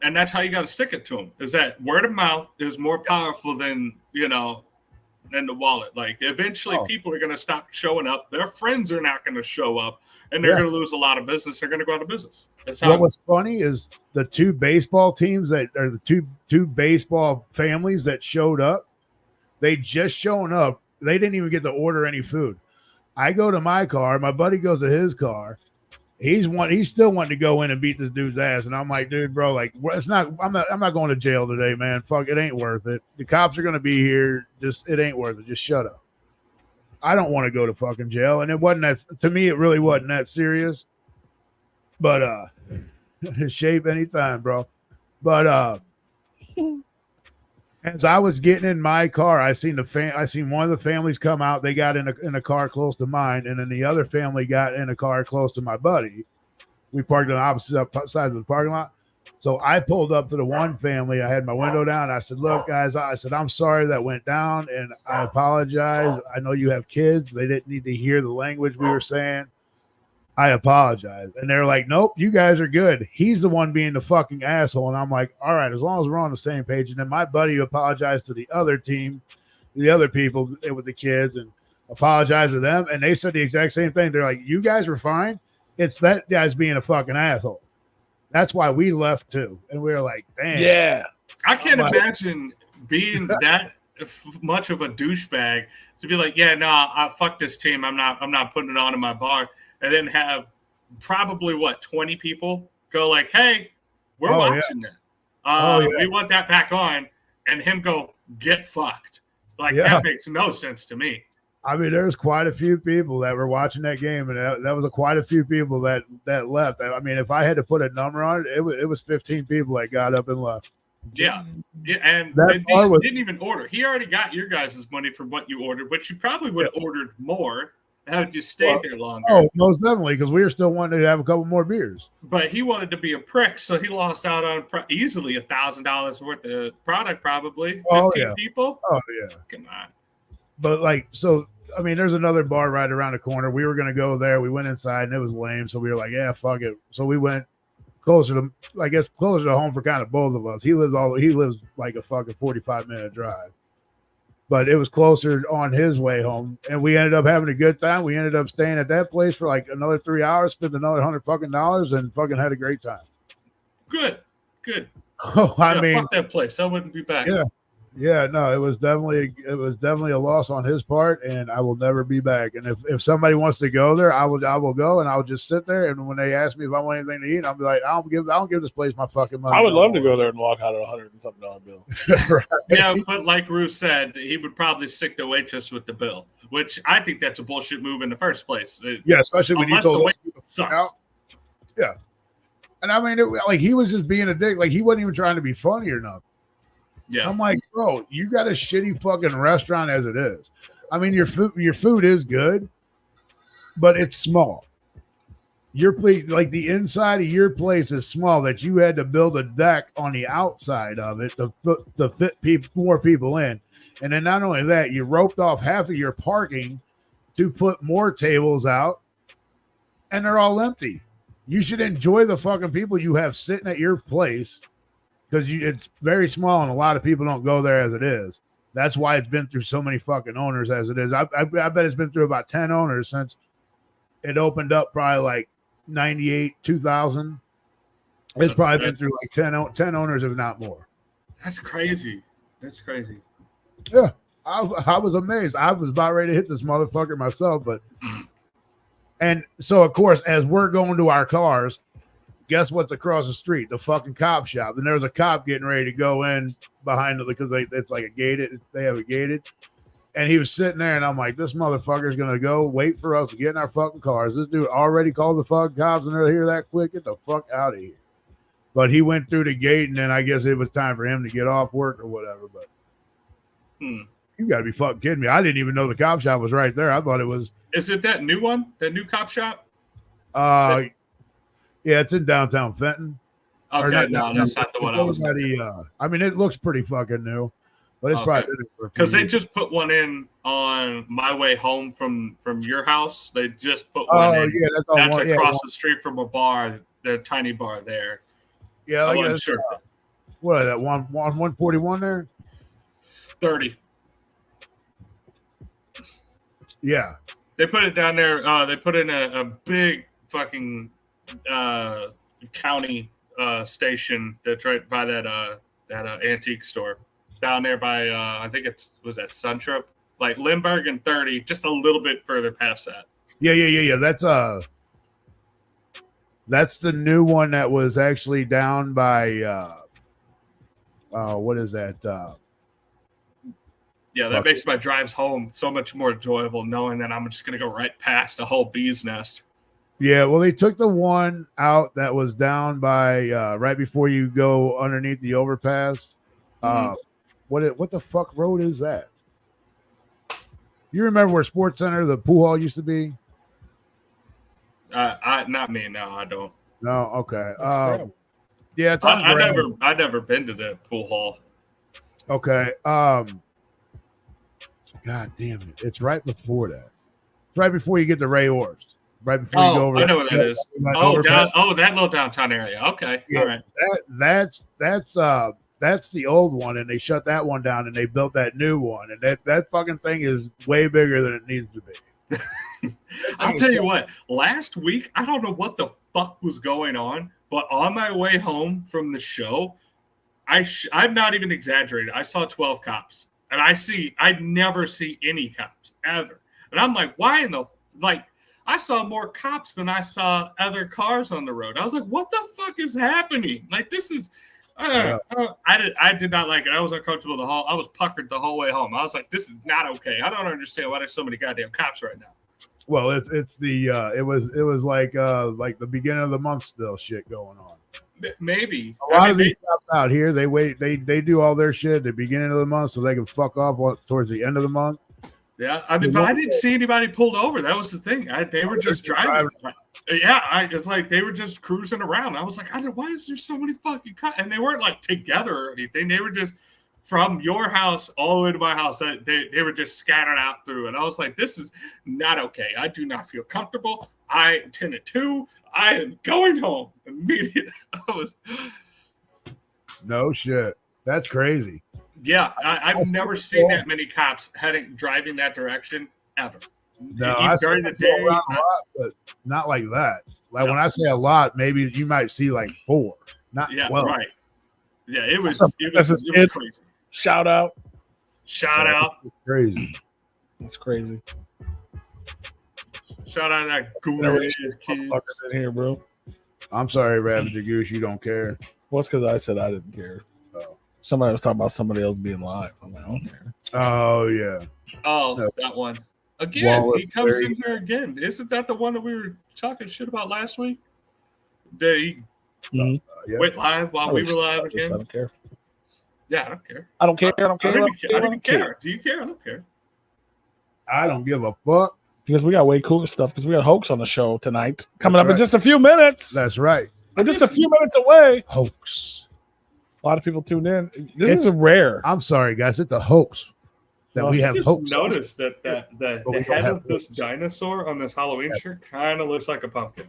D: And that's how you got to stick it to them, is that word of mouth is more powerful than the wallet. Like, eventually people are going to stop showing up. Their friends are not going to show up, and they're going to lose a lot of business. They're going to go out of business. That's how.
C: What was funny is the two baseball teams that are the two baseball families that showed up. They just showing up. They didn't even get to order any food. I go to my car. My buddy goes to his car. He's still wanting to go in and beat this dude's ass, and I'm like, dude, bro, like, it's not. I'm not going to jail today, man. Fuck, it ain't worth it. The cops are gonna be here. It ain't worth it. Just shut up. I don't want to go to fucking jail, and it wasn't that. To me, it really wasn't that serious. But shape anytime, bro. But As I was getting in my car, I seen one of the families come out. They got in a car close to mine, and then the other family got in a car close to my buddy. We parked on the opposite sides of the parking lot. So I pulled up to the one family. I had my window down. I said, "Look, guys," I said, "I'm sorry that went down, and I apologize. I know you have kids. They didn't need to hear the language we were saying. I apologize." And they're like, "Nope, you guys are good. He's the one being the fucking asshole." And I'm like, "All right, as long as we're on the same page." And then my buddy apologized to the other team, the other people with the kids, and apologized to them. And they said the exact same thing. They're like, "You guys were fine. It's that guy's being a fucking asshole." That's why we left too. And we were like, "Damn."
B: Yeah.
D: I can't imagine being that much of a douchebag to be like, "Yeah, no, fuck this team. I'm not putting it on in my bar." And then have probably 20 people go like, "Hey, we're watching that. We want that back on," and him go, "Get fucked." Like that makes no sense to me.
C: I mean, there's quite a few people that were watching that game, and that was quite a few people that left. I mean, if I had to put a number on it, it was 15 people that got up and left.
D: Yeah, and they didn't even order. He already got your guys' money for what you ordered, but you probably would have ordered more had you stayed there longer.
C: Oh, most definitely, because we were still wanting to have a couple more beers.
D: But he wanted to be a prick, so he lost out on easily $1,000 worth of product, probably. 15 people?
C: Oh, yeah.
D: Come on.
C: But, I mean, there's another bar right around the corner. We were going to go there. We went inside, and it was lame, so we were like, yeah, fuck it. So we went closer to home for kind of both of us. He lives like a fucking 45-minute drive. But it was closer on his way home, and we ended up having a good time. We ended up staying at that place for like another 3 hours, spent another $100 and fucking had a great time.
D: Good.
C: Oh, I mean,
D: fuck that place. I wouldn't be back.
C: Yeah, no, it was definitely a loss on his part, and I will never be back. And if somebody wants to go there, I will go, and I'll just sit there. And when they ask me if I want anything to eat, I'll be like, I don't give this place my fucking money.
B: I would love to go there and walk out at $100 and something bill.
C: Right.
D: Yeah, but like Ruth said, he would probably stick the waitress with the bill, which I think that's a bullshit move in the first place.
C: Yeah, especially when you told
D: the sucks.
C: Yeah, and I mean, he was just being a dick. Like he wasn't even trying to be funny or nothing.
D: Yeah,
C: I'm like, bro, you got a shitty fucking restaurant as it is. I mean, your food is good, but it's small. Your place, like the inside of your place, is small that you had to build a deck on the outside of it to fit more people in. And then not only that, you roped off half of your parking to put more tables out, and they're all empty. You should enjoy the fucking people you have sitting at your place. Because it's very small and a lot of people don't go there as it is. That's why it's been through so many fucking owners as it is. I bet it's been through about 10 owners since it opened up, probably like 98, 2000. It's probably been through like 10 owners, if not more.
D: That's crazy.
C: Yeah, I was amazed. I was about ready to hit this motherfucker myself. And so, of course, as we're going to our cars, guess what's across the street? The fucking cop shop. And there was a cop getting ready to go in behind it because it's like a gated. They have it gated. And he was sitting there, and I'm like, this motherfucker's going to go wait for us to get in our fucking cars. This dude already called the fucking cops, and they're here that quick. Get the fuck out of here. But he went through the gate, and then I guess it was time for him to get off work or whatever. But you got to be fucking kidding me. I didn't even know the cop shop was right there. I thought it was.
D: Is it that new one? That new cop shop?
C: Yeah, it's in downtown Fenton.
D: Okay, no, that's not the one I was thinking.
C: I mean, it looks pretty fucking new, but it's probably
D: because they just put one in on my way home from your house. They just put one in.
C: Yeah,
D: that's across the street from a bar, the tiny bar there.
C: Yeah, I wasn't sure. What is that? 141 there?
D: 30.
C: Yeah,
D: they put it down there. They put in a big fucking county station that's right by that antique store down there by I think was that Suntrip, like Lindbergh and 30, just a little bit further past that.
C: Yeah. That's the new one that was actually down by what is that?
D: Yeah, that makes my drives home so much more enjoyable knowing that I'm just gonna go right past a whole bee's nest.
C: Yeah, well, they took the one out that was down by right before you go underneath the overpass. What the fuck road is that? You remember where Sports Center, the pool hall used to be?
D: Not me. No, I don't.
C: No, okay.
B: Graham.
C: Yeah, it's on Graham.
D: I've never been to the pool hall.
C: Okay. God damn it! It's right before that. It's right before you get to Ray Orr's. Right before you go over.
D: I know where that is. That little downtown area. Okay,
C: yeah,
D: all right.
C: That's the old one, and they shut that one down, and they built that new one, and that fucking thing is way bigger than it needs to be.
D: I'll tell you what. Last week, I don't know what the fuck was going on, but on my way home from the show, I'm not even exaggerating. I saw 12 cops, and I never see any cops ever, and I'm like, why in the I saw more cops than I saw other cars on the road. I was like, what the fuck is happening? Like, this is, I did not like it. I was uncomfortable I was puckered the whole way home. I was like, this is not okay. I don't understand why there's so many goddamn cops right now.
C: Well, it was like the beginning of the month still shit going on.
D: Maybe.
C: A lot of these cops out here, they do all their shit at the beginning of the month so they can fuck off towards the end of the month.
D: Yeah, I mean, but I didn't see anybody pulled over. That was the thing. They were just driving. Yeah, it's like they were just cruising around. I was like, why is there so many fucking cops? And they weren't like together or anything. They were just from your house all the way to my house. They were just scattered out through. And I was like, this is not okay. I do not feel comfortable. I 10-2. I am going home immediately.
C: No shit. That's crazy.
D: Yeah, I've never seen that many cops driving that direction ever.
C: No, I during the day, a lot, but not like that. Like when I say a lot, maybe you might see like 4, not 12.
D: Right. Yeah, it was crazy.
B: Shout out.
C: It's crazy.
B: It's crazy.
D: Shout out that goofy kid.
B: Fuckers in here, bro.
C: I'm sorry, Rabbit the Goose, you don't care.
B: Well, it's because I said I didn't care. Somebody was talking about somebody else being live. I'm like, I don't care.
C: Oh, yeah.
D: Oh, no. That one. Again, he comes in here again. Isn't that the one that we were talking shit about last week? That he went live while we were live again?
B: I don't care.
D: Yeah, I don't care.
B: I don't care. I don't care.
D: I don't even care. Do you care? I don't care.
C: I don't give a fuck.
B: Because we got way cooler stuff. Because we got Hoax on the show tonight. Coming up in just a few minutes.
C: That's right.
B: We're just a few minutes away.
C: Hoax.
B: A lot of people tuned in. This is rare.
C: I'm sorry, guys. It's a hoax that we have. Hoax.
D: Noticed that the head of this dinosaur on this Halloween shirt kind of looks like a pumpkin.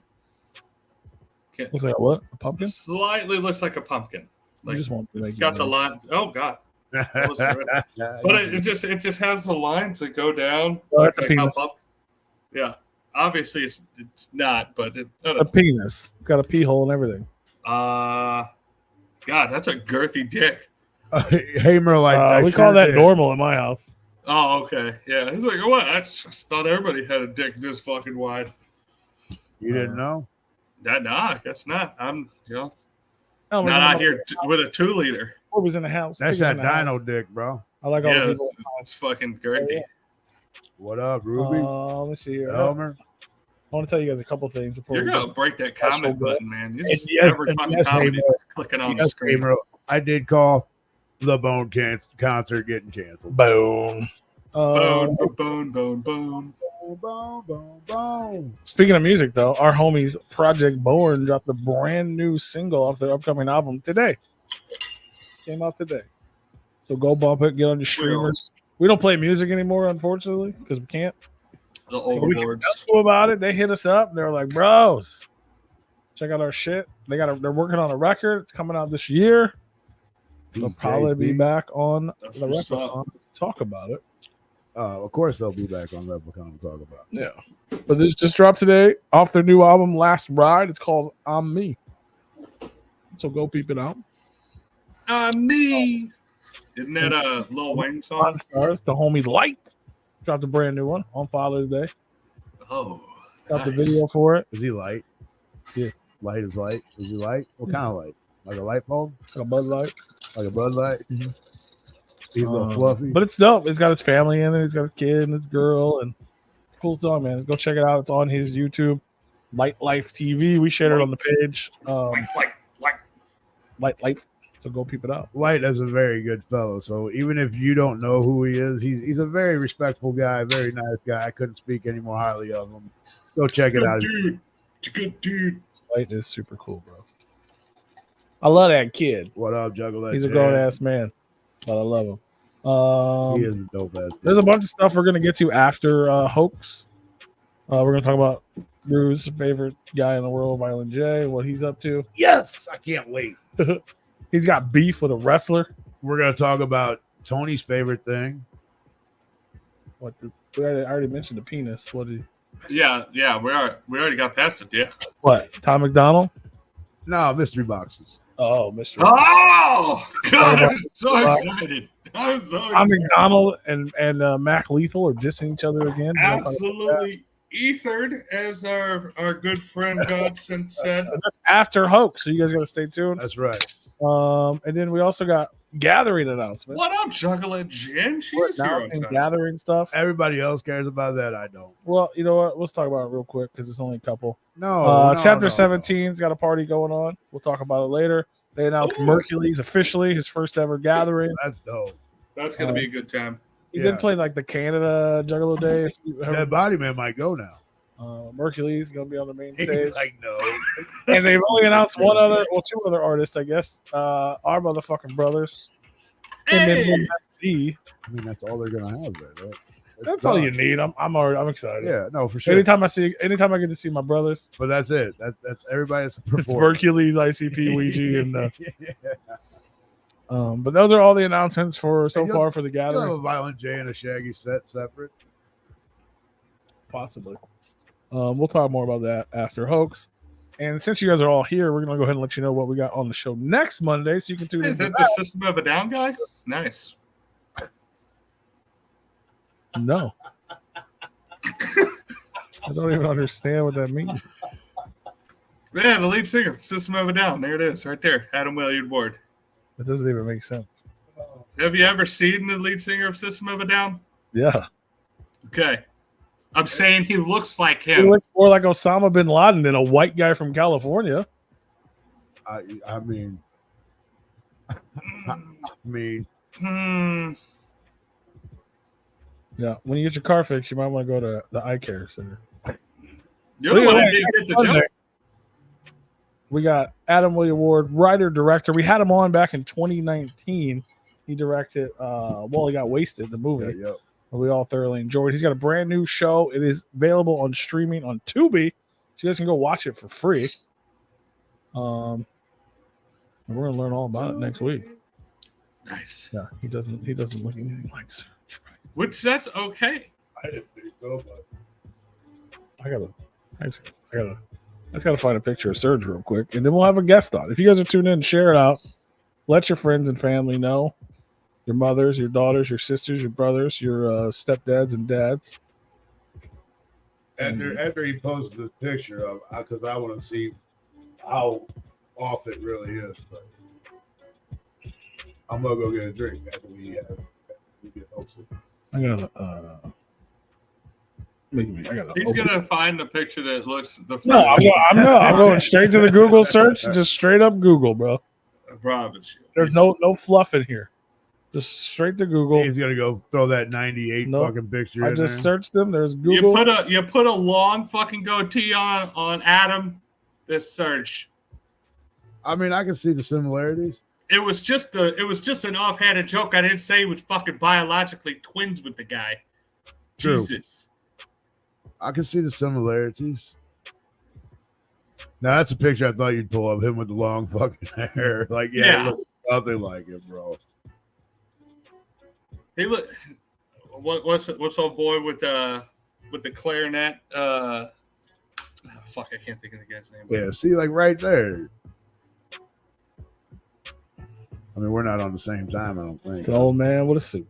B: Looks like what? A pumpkin?
D: Slightly looks like a pumpkin. Like,
B: just want to
D: it's got the lines. Oh God! But it just has the lines that go down.
B: Oh, that's a penis.
D: Yeah, obviously it's not, but
B: it's a penis. It's got a pee hole and everything.
D: God, that's a girthy dick.
C: Hamer like
B: we call that normal in my house.
D: Oh, okay. Yeah. He's like, what? I just thought everybody had a dick this fucking wide.
C: You didn't know?
D: Nah, I guess not. I'm, not
B: out
D: here with a 2-liter.
B: What was in the house?
C: That's that dino dick, bro.
B: I like all the people.
D: It's fucking girthy.
B: Yeah.
C: What up, Ruby?
B: Let me see here.
C: Elmer?
B: I want to tell you guys a couple things before
D: you're gonna break that comment button, man. You just every fucking comment clicking on the screen.
C: I did call the Bone concert getting canceled.
B: Boom.
D: Boom.
B: Speaking of music, though, our homies Project Born dropped a brand new single off their upcoming album today. Came out today. So go bump it, get on your streamers. We don't play music anymore, unfortunately, because we can't.
D: The overboards.
B: About it, they hit us up. They're like, "Bros, check out our shit." They're working on a record. It's coming out this year. They'll probably be back on the Replicon to talk about it.
C: Of course, they'll be back on Replicon to talk about it.
B: Yeah, but this just dropped today off their new album, Last Ride. It's called "I'm Me." So go peep it out.
D: I'm me. Isn't that a Lil Wayne song?
B: Stars, the homie Light dropped a brand new one on Father's Day.
D: Oh,
B: got the video for it.
C: Is he light?
B: Yeah,
C: light is light. Is he light? What kind of light? Like a light bulb?
B: Like a Bud Light.
C: Like a Bud Light.
B: Mm-hmm.
C: He's a little fluffy,
B: but it's dope. He's got his family in it. He's got a kid and his girl, and cool song, man. Go check it out. It's on his YouTube, Light Life TV. We shared it on the page. Light. So go peep it out.
C: White is a very good fellow. So even if you don't know who he is, he's a very respectful guy, very nice guy. I couldn't speak any more highly of him. Go check it out.
D: Dude. It's a good dude.
B: White is super cool, bro. I love that kid.
C: What up, Juggle?
B: He's a grown ass man, but I love him.
C: He is a dope ass.
B: There's a bunch of stuff we're gonna get to after Hoax. We're gonna talk about Drew's favorite guy in the world, Violent J, what he's up to.
C: Yes, I can't wait.
B: He's got beef with a wrestler.
C: We're gonna talk about Tony's favorite thing.
B: What? I already mentioned the penis. What did?
D: Yeah. We already got past it. Yeah.
B: What? Tom McDonald?
C: No, mystery boxes.
B: Oh, Mr.
D: Oh, God, I'm so excited. I'm so
B: Tom
D: excited.
B: McDonald and Mac Lethal are dissing each other again.
D: Absolutely ethered, as our good friend Gotj said.
B: That's after Hoax, so you guys got to stay tuned.
C: That's right.
B: And then we also got gathering announcements.
D: What up, Juggler Jen?
B: We're
D: She's here on
B: announcing
D: time.
B: gathering stuff.
C: Everybody else cares about that. I don't.
B: Well, you know what? Let's talk about it real quick because it's only a couple.
C: No.
B: Chapter
C: no.
B: 17's got a party going on. We'll talk about it later. They announced
D: Ooh.
B: Mercules officially, his first ever gathering.
C: That's dope.
D: That's gonna be a good time.
B: He
C: Yeah.
B: did play like the Canada Juggalo Day.
C: That body man might go now.
B: Mercules is going to be on the main
C: He's
B: stage.
C: like, no.
B: And they've only announced two other artists, I guess. Our motherfucking brothers. And
D: Hey!
B: then G.
C: I mean, that's all they're gonna have there, right?
B: That's all you need. I'm excited.
C: Yeah, no, for sure.
B: Anytime I get to see my brothers,
C: But that's it. That's everybody's
B: it's
C: performing.
B: Hercules, ICP, Ouija, and
C: Yeah.
B: but those are all the announcements for so
C: You'll-
B: far for the
C: You'll have
B: gathering.
C: a Violent J and a Shaggy set separate.
B: Possibly. We'll talk more about that after Hoax. And since you guys are all here, we're gonna go ahead and let you know what we got on the show next Monday, so you can tune in.
D: Is
B: for
D: that the System of a Down guy? Nice.
B: that. No. I don't even understand what that means.
D: Yeah, the lead singer, System of a Down. There it is, right there. Adam Williard Ward.
B: It doesn't even make sense.
D: Have you ever seen the lead singer of System of a Down?
B: Yeah.
D: Okay. I'm saying he looks like
B: He
D: him.
B: looks more like Osama bin Laden than a white guy from California.
C: I mean,
D: Hmm.
B: Yeah. When you get your car fixed, you might want to go to the eye care center.
D: You're the one that didn't get the joke.
B: We got Adam Williard Ward, writer, director. We had him on back in 2019. He directed He Got Wasted, the movie.
C: yeah.
B: We all thoroughly enjoyed. He's got a brand new show. It is available on streaming on Tubi, so you guys can go watch it for free. And we're gonna learn all about it next week.
D: Nice.
B: Yeah, he doesn't look anything like Serge.
D: Which that's okay.
C: I didn't think so, but
B: I just gotta find a picture of Serge real quick, and then we'll have a guest on. If you guys are tuned in, share it out. Let your friends and family know. Your mothers, your daughters, your sisters, your brothers, your stepdads and dads.
C: after he posted this picture of, because I want to see how off it really is, but I'm gonna go get a drink after we get hosted.
B: I gotta
D: He's gonna find the picture that looks the.
B: No, I'm going straight to the Google search, just straight up Google, bro.
D: Promise.
B: There's no fluff in here. Just straight to Google.
C: He's gonna go throw that 98
B: Nope.
C: fucking picture.
B: I
C: in
B: just
C: there.
B: searched them. There's
D: You
B: Google.
D: put a long fucking goatee on Adam. This search.
C: I mean, I can see the similarities.
D: It was just an offhanded joke. I didn't say he was fucking biologically twins with the guy.
C: True.
D: Jesus.
C: I can see the similarities. Now that's a picture I thought you'd pull of him with the long fucking hair. Like, yeah. It looks nothing like it, bro.
D: He look. What's old boy with the clarinet? Fuck, I can't think of the guy's name.
C: Yeah, see, like right there. I mean, we're not on the same time, I don't think.
B: It's an old man with a suit.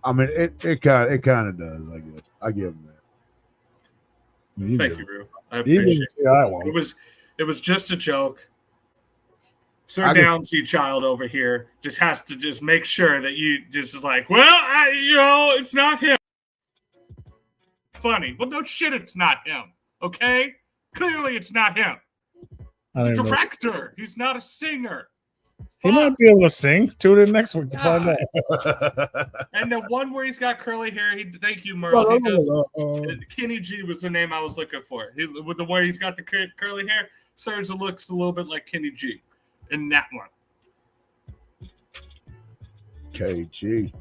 C: I mean, it kind of does. I guess I give him that.
D: Thank you, bro. I
B: You
D: appreciate
B: didn't
D: it.
B: see I won't.
D: It was just a joke. Sir
C: I can-
D: Downsy child over here just has to just make sure that you just is like, well, it's not him. Funny. Well, no shit, it's not him. Okay? Clearly, it's not him. He's a
B: don't know.
D: director. He's not a singer.
B: He might be able to sing. Tune in next week to find out.
D: And the one where he's got curly hair, thank you, Merle. He does. Kenny G was the name I was looking for. With the way he's got the curly hair, Serge looks a little bit like Kenny G in that one.
C: KG.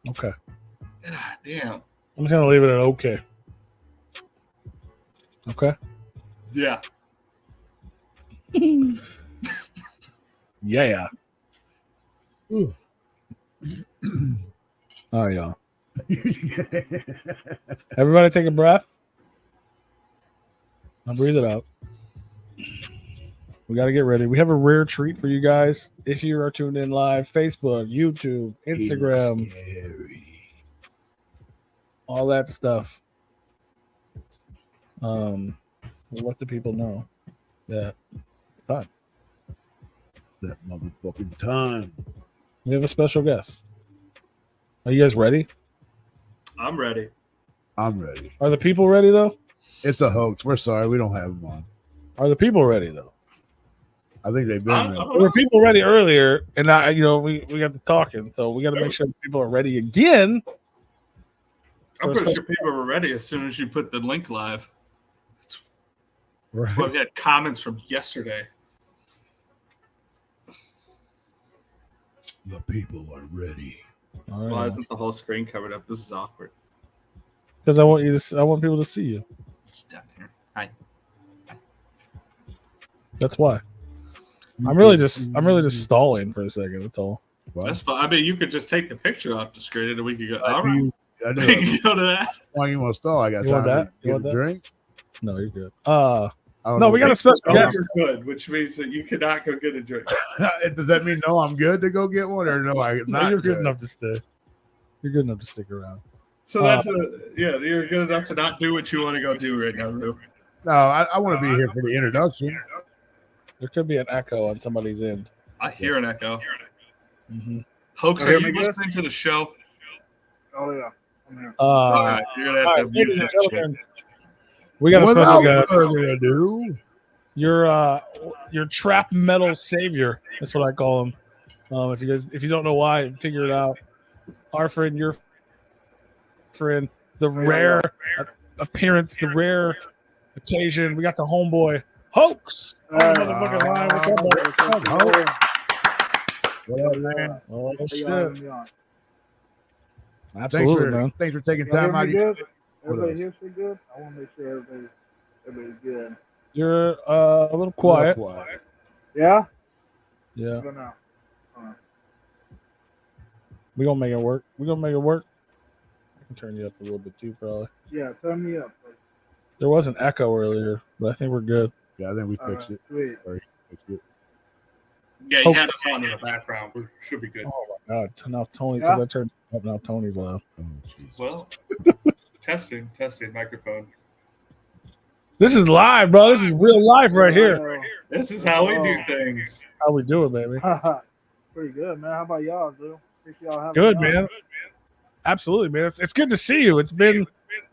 B: Okay.
D: God damn.
B: I'm just gonna leave it at okay. Okay.
D: Yeah.
B: Yeah. All right, y'all. Everybody take a breath. Now breathe it out. We got to get ready. We have a rare treat for you guys. If you are tuned in live, Facebook, YouTube, Instagram, all that stuff. We'll let the people know that it's time.
C: That motherfucking time.
B: We have a special guest. Are you guys ready?
D: I'm ready.
C: I'm ready.
B: Are the people ready, though?
C: It's a hoax. We're sorry. We don't have them on.
B: Are the people ready, though?
C: I think they've been there.
B: There were people ready earlier, and now, we got to talking, so we got to make sure people are ready again.
D: I'm pretty sure people were ready as soon as you put the link live.
C: Right.
D: Well, we had comments from yesterday.
C: The people are ready.
D: Why isn't the whole screen covered up? This is awkward.
B: Because I want people to see you.
D: It's down here. Hi.
B: That's why. I'm really just stalling for a second. That's all.
C: What?
D: That's fine. I mean, you could just take the picture off the screen and we could go. All
C: I
D: right.
C: do.
D: We can go to that.
C: Why you want to stall? I got
B: You want
C: time
B: that?
C: to
B: You
C: get
B: want
C: a
B: that?
C: drink.
B: No, you're good.
C: I don't
B: No,
C: know.
B: we got a special guest.
D: You're good, which means that you cannot go get a drink.
C: Does that mean no? I'm good to go get one, or no? I'm
B: No,
C: not.
B: you're good enough to stay. You're good enough to stick around.
D: So that's you're good enough to not do what you want to go do right now, Rue.
C: No, I want to be here for the introduction.
B: There could be an echo on somebody's end.
D: I hear an echo.
B: Mm-hmm.
D: Hoax, are you listening to the show?
A: Oh, yeah. I'm here.
D: All right, you're gonna have to mute
B: ladies and
D: that shit.
B: gentlemen, we got a special guest.
C: further ado,
B: Your trap metal savior. That's what I call him. If you don't know why, figure it out. Our friend, your friend, the rare appearance, the rare occasion. We got the homeboy Hoax. Motherfucking line. What's up, man? Oh shit! Absolutely, man.
C: thanks for taking time out of your
A: Everybody here so good? I want to make sure everybody's good.
B: You're a little quiet.
A: Yeah?
B: Yeah,
A: I don't know.
B: we gonna make it work. I can turn you up a little bit too, probably.
A: Yeah, turn me up.
B: There was an echo earlier, but I think we're good.
C: Yeah, I think we fixed it.
A: Sweet.
C: Fixed it.
D: Yeah, you had us on in the background. We should be good.
B: Oh my god! Now Tony, because I turned up. Now Tony's loud.
C: Oh, jeez.
D: Well, testing microphone.
B: This is live, bro. This is real life right here.
D: This is how we do things.
B: How we do it, baby?
A: Pretty good, man. How about y'all, dude? Appreciate y'all having
B: Good,
A: me on.
B: man. Absolutely, man. It's good to see you. It's been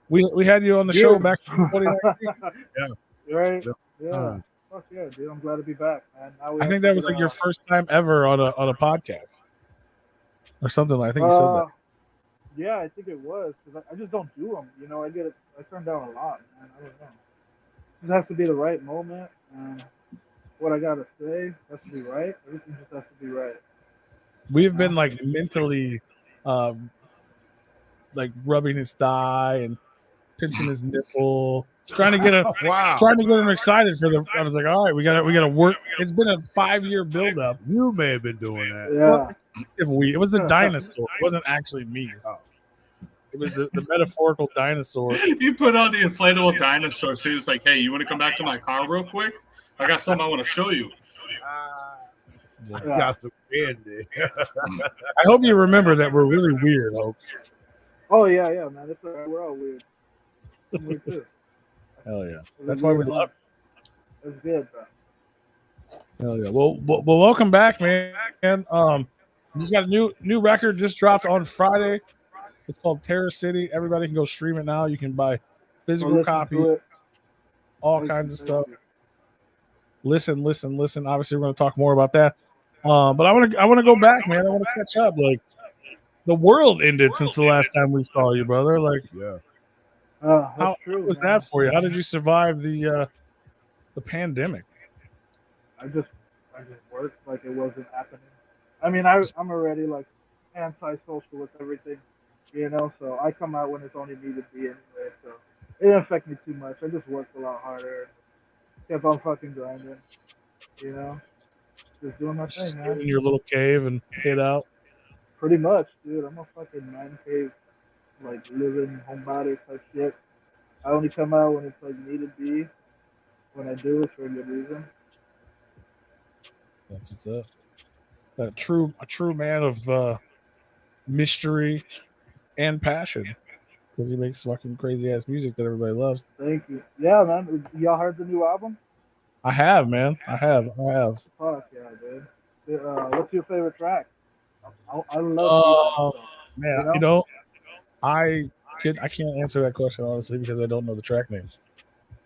B: we had you on the show back in 2019.
A: Right? Yeah.
C: Uh,
A: Fuck yeah, dude. I'm glad to be back, man. Now we
B: I
A: have
B: think
A: to
B: that was
A: get,
B: like your first time ever on a podcast or something. I think you said that.
A: Yeah, I think it was because I just don't do them. You know, I turn down a lot, man. I don't know. It has to be the right moment, and what I gotta say has to be right. Everything just has to be right.
B: We've been like mentally, like rubbing his thigh and pinching his nipple, trying to get him excited for the. I was like, all right, we gotta work. It's been a 5-year buildup.
C: you may have been doing that.
A: Yeah.
B: It was the dinosaur. It wasn't actually me.
C: Oh.
B: It was the metaphorical dinosaur.
D: You put on the inflatable dinosaur, so he was like, "Hey, you want to come back to my car real quick? I got something I want to show you."
C: I got some candy.
B: I hope you remember that we're really weird, Hopes.
A: Oh yeah, man. That's all right. We're all weird. I'm weird too.
B: Hell yeah. That's why we love it.
A: That's good, bro.
B: Hell yeah. Well, welcome back, man. We just got a new record just dropped on Friday. It's called Terror City. Everybody can go stream it now. You can buy physical copies, all kinds of stuff. listen. Obviously, we're going to talk more about that. But I want to go back, man. I want to catch up. Like, the world ended since the last time we saw you, brother. Like,
C: Yeah.
B: how was that for you? How did you survive the pandemic?
A: I just worked like it wasn't happening. I mean, I'm already like anti-social with everything, you know. So I come out when it's only needed to be anyway. So it didn't affect me too much. I just worked a lot harder, kept on fucking grinding, you know, just doing my
B: Just
A: thing,
B: stay
A: man.
B: in your little cave and hid out.
A: Pretty much, dude. I'm a fucking man cave, like living homebody type shit. I only come out when it's like needed to be. When I do, it's for a good reason.
B: That's what's up. A true man of mystery and passion, because he makes fucking crazy ass music that everybody loves.
A: Thank you. Yeah, man. Y'all heard the new album?
B: I have, man. I have.
A: Fuck yeah, dude. What's your favorite track? I love
B: Man,
A: you know?
B: I can't answer that question honestly because I don't know the track names.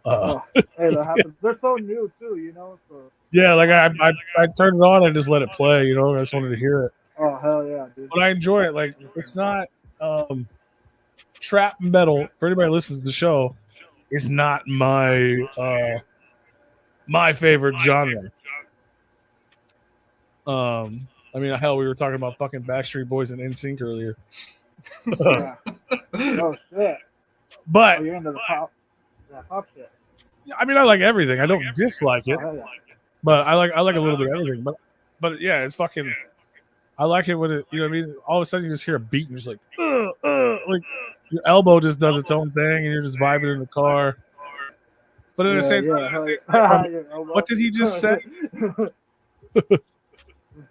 A: Hey, that happens. They're so new too, you know. So
B: yeah, like I turned it on and just let it play. You know, I just wanted to hear it.
A: oh hell yeah, dude.
B: But I enjoy it. Like, it's not trap metal. For anybody who listens to the show, it's not my my favorite genre. I mean, hell, we were talking about fucking Backstreet Boys and NSYNC earlier.
A: Yeah. Oh shit.
B: But
A: you're into the pop shit.
B: I mean, I like everything. I don't dislike it,
A: Oh, yeah.
B: but I like a little bit of everything. But yeah, it's fucking. I like it when it, you know what I mean. All of a sudden, you just hear a beat and you're just like your elbow just does its own thing, and you're just vibing in the car. But at the same time, what did he just say?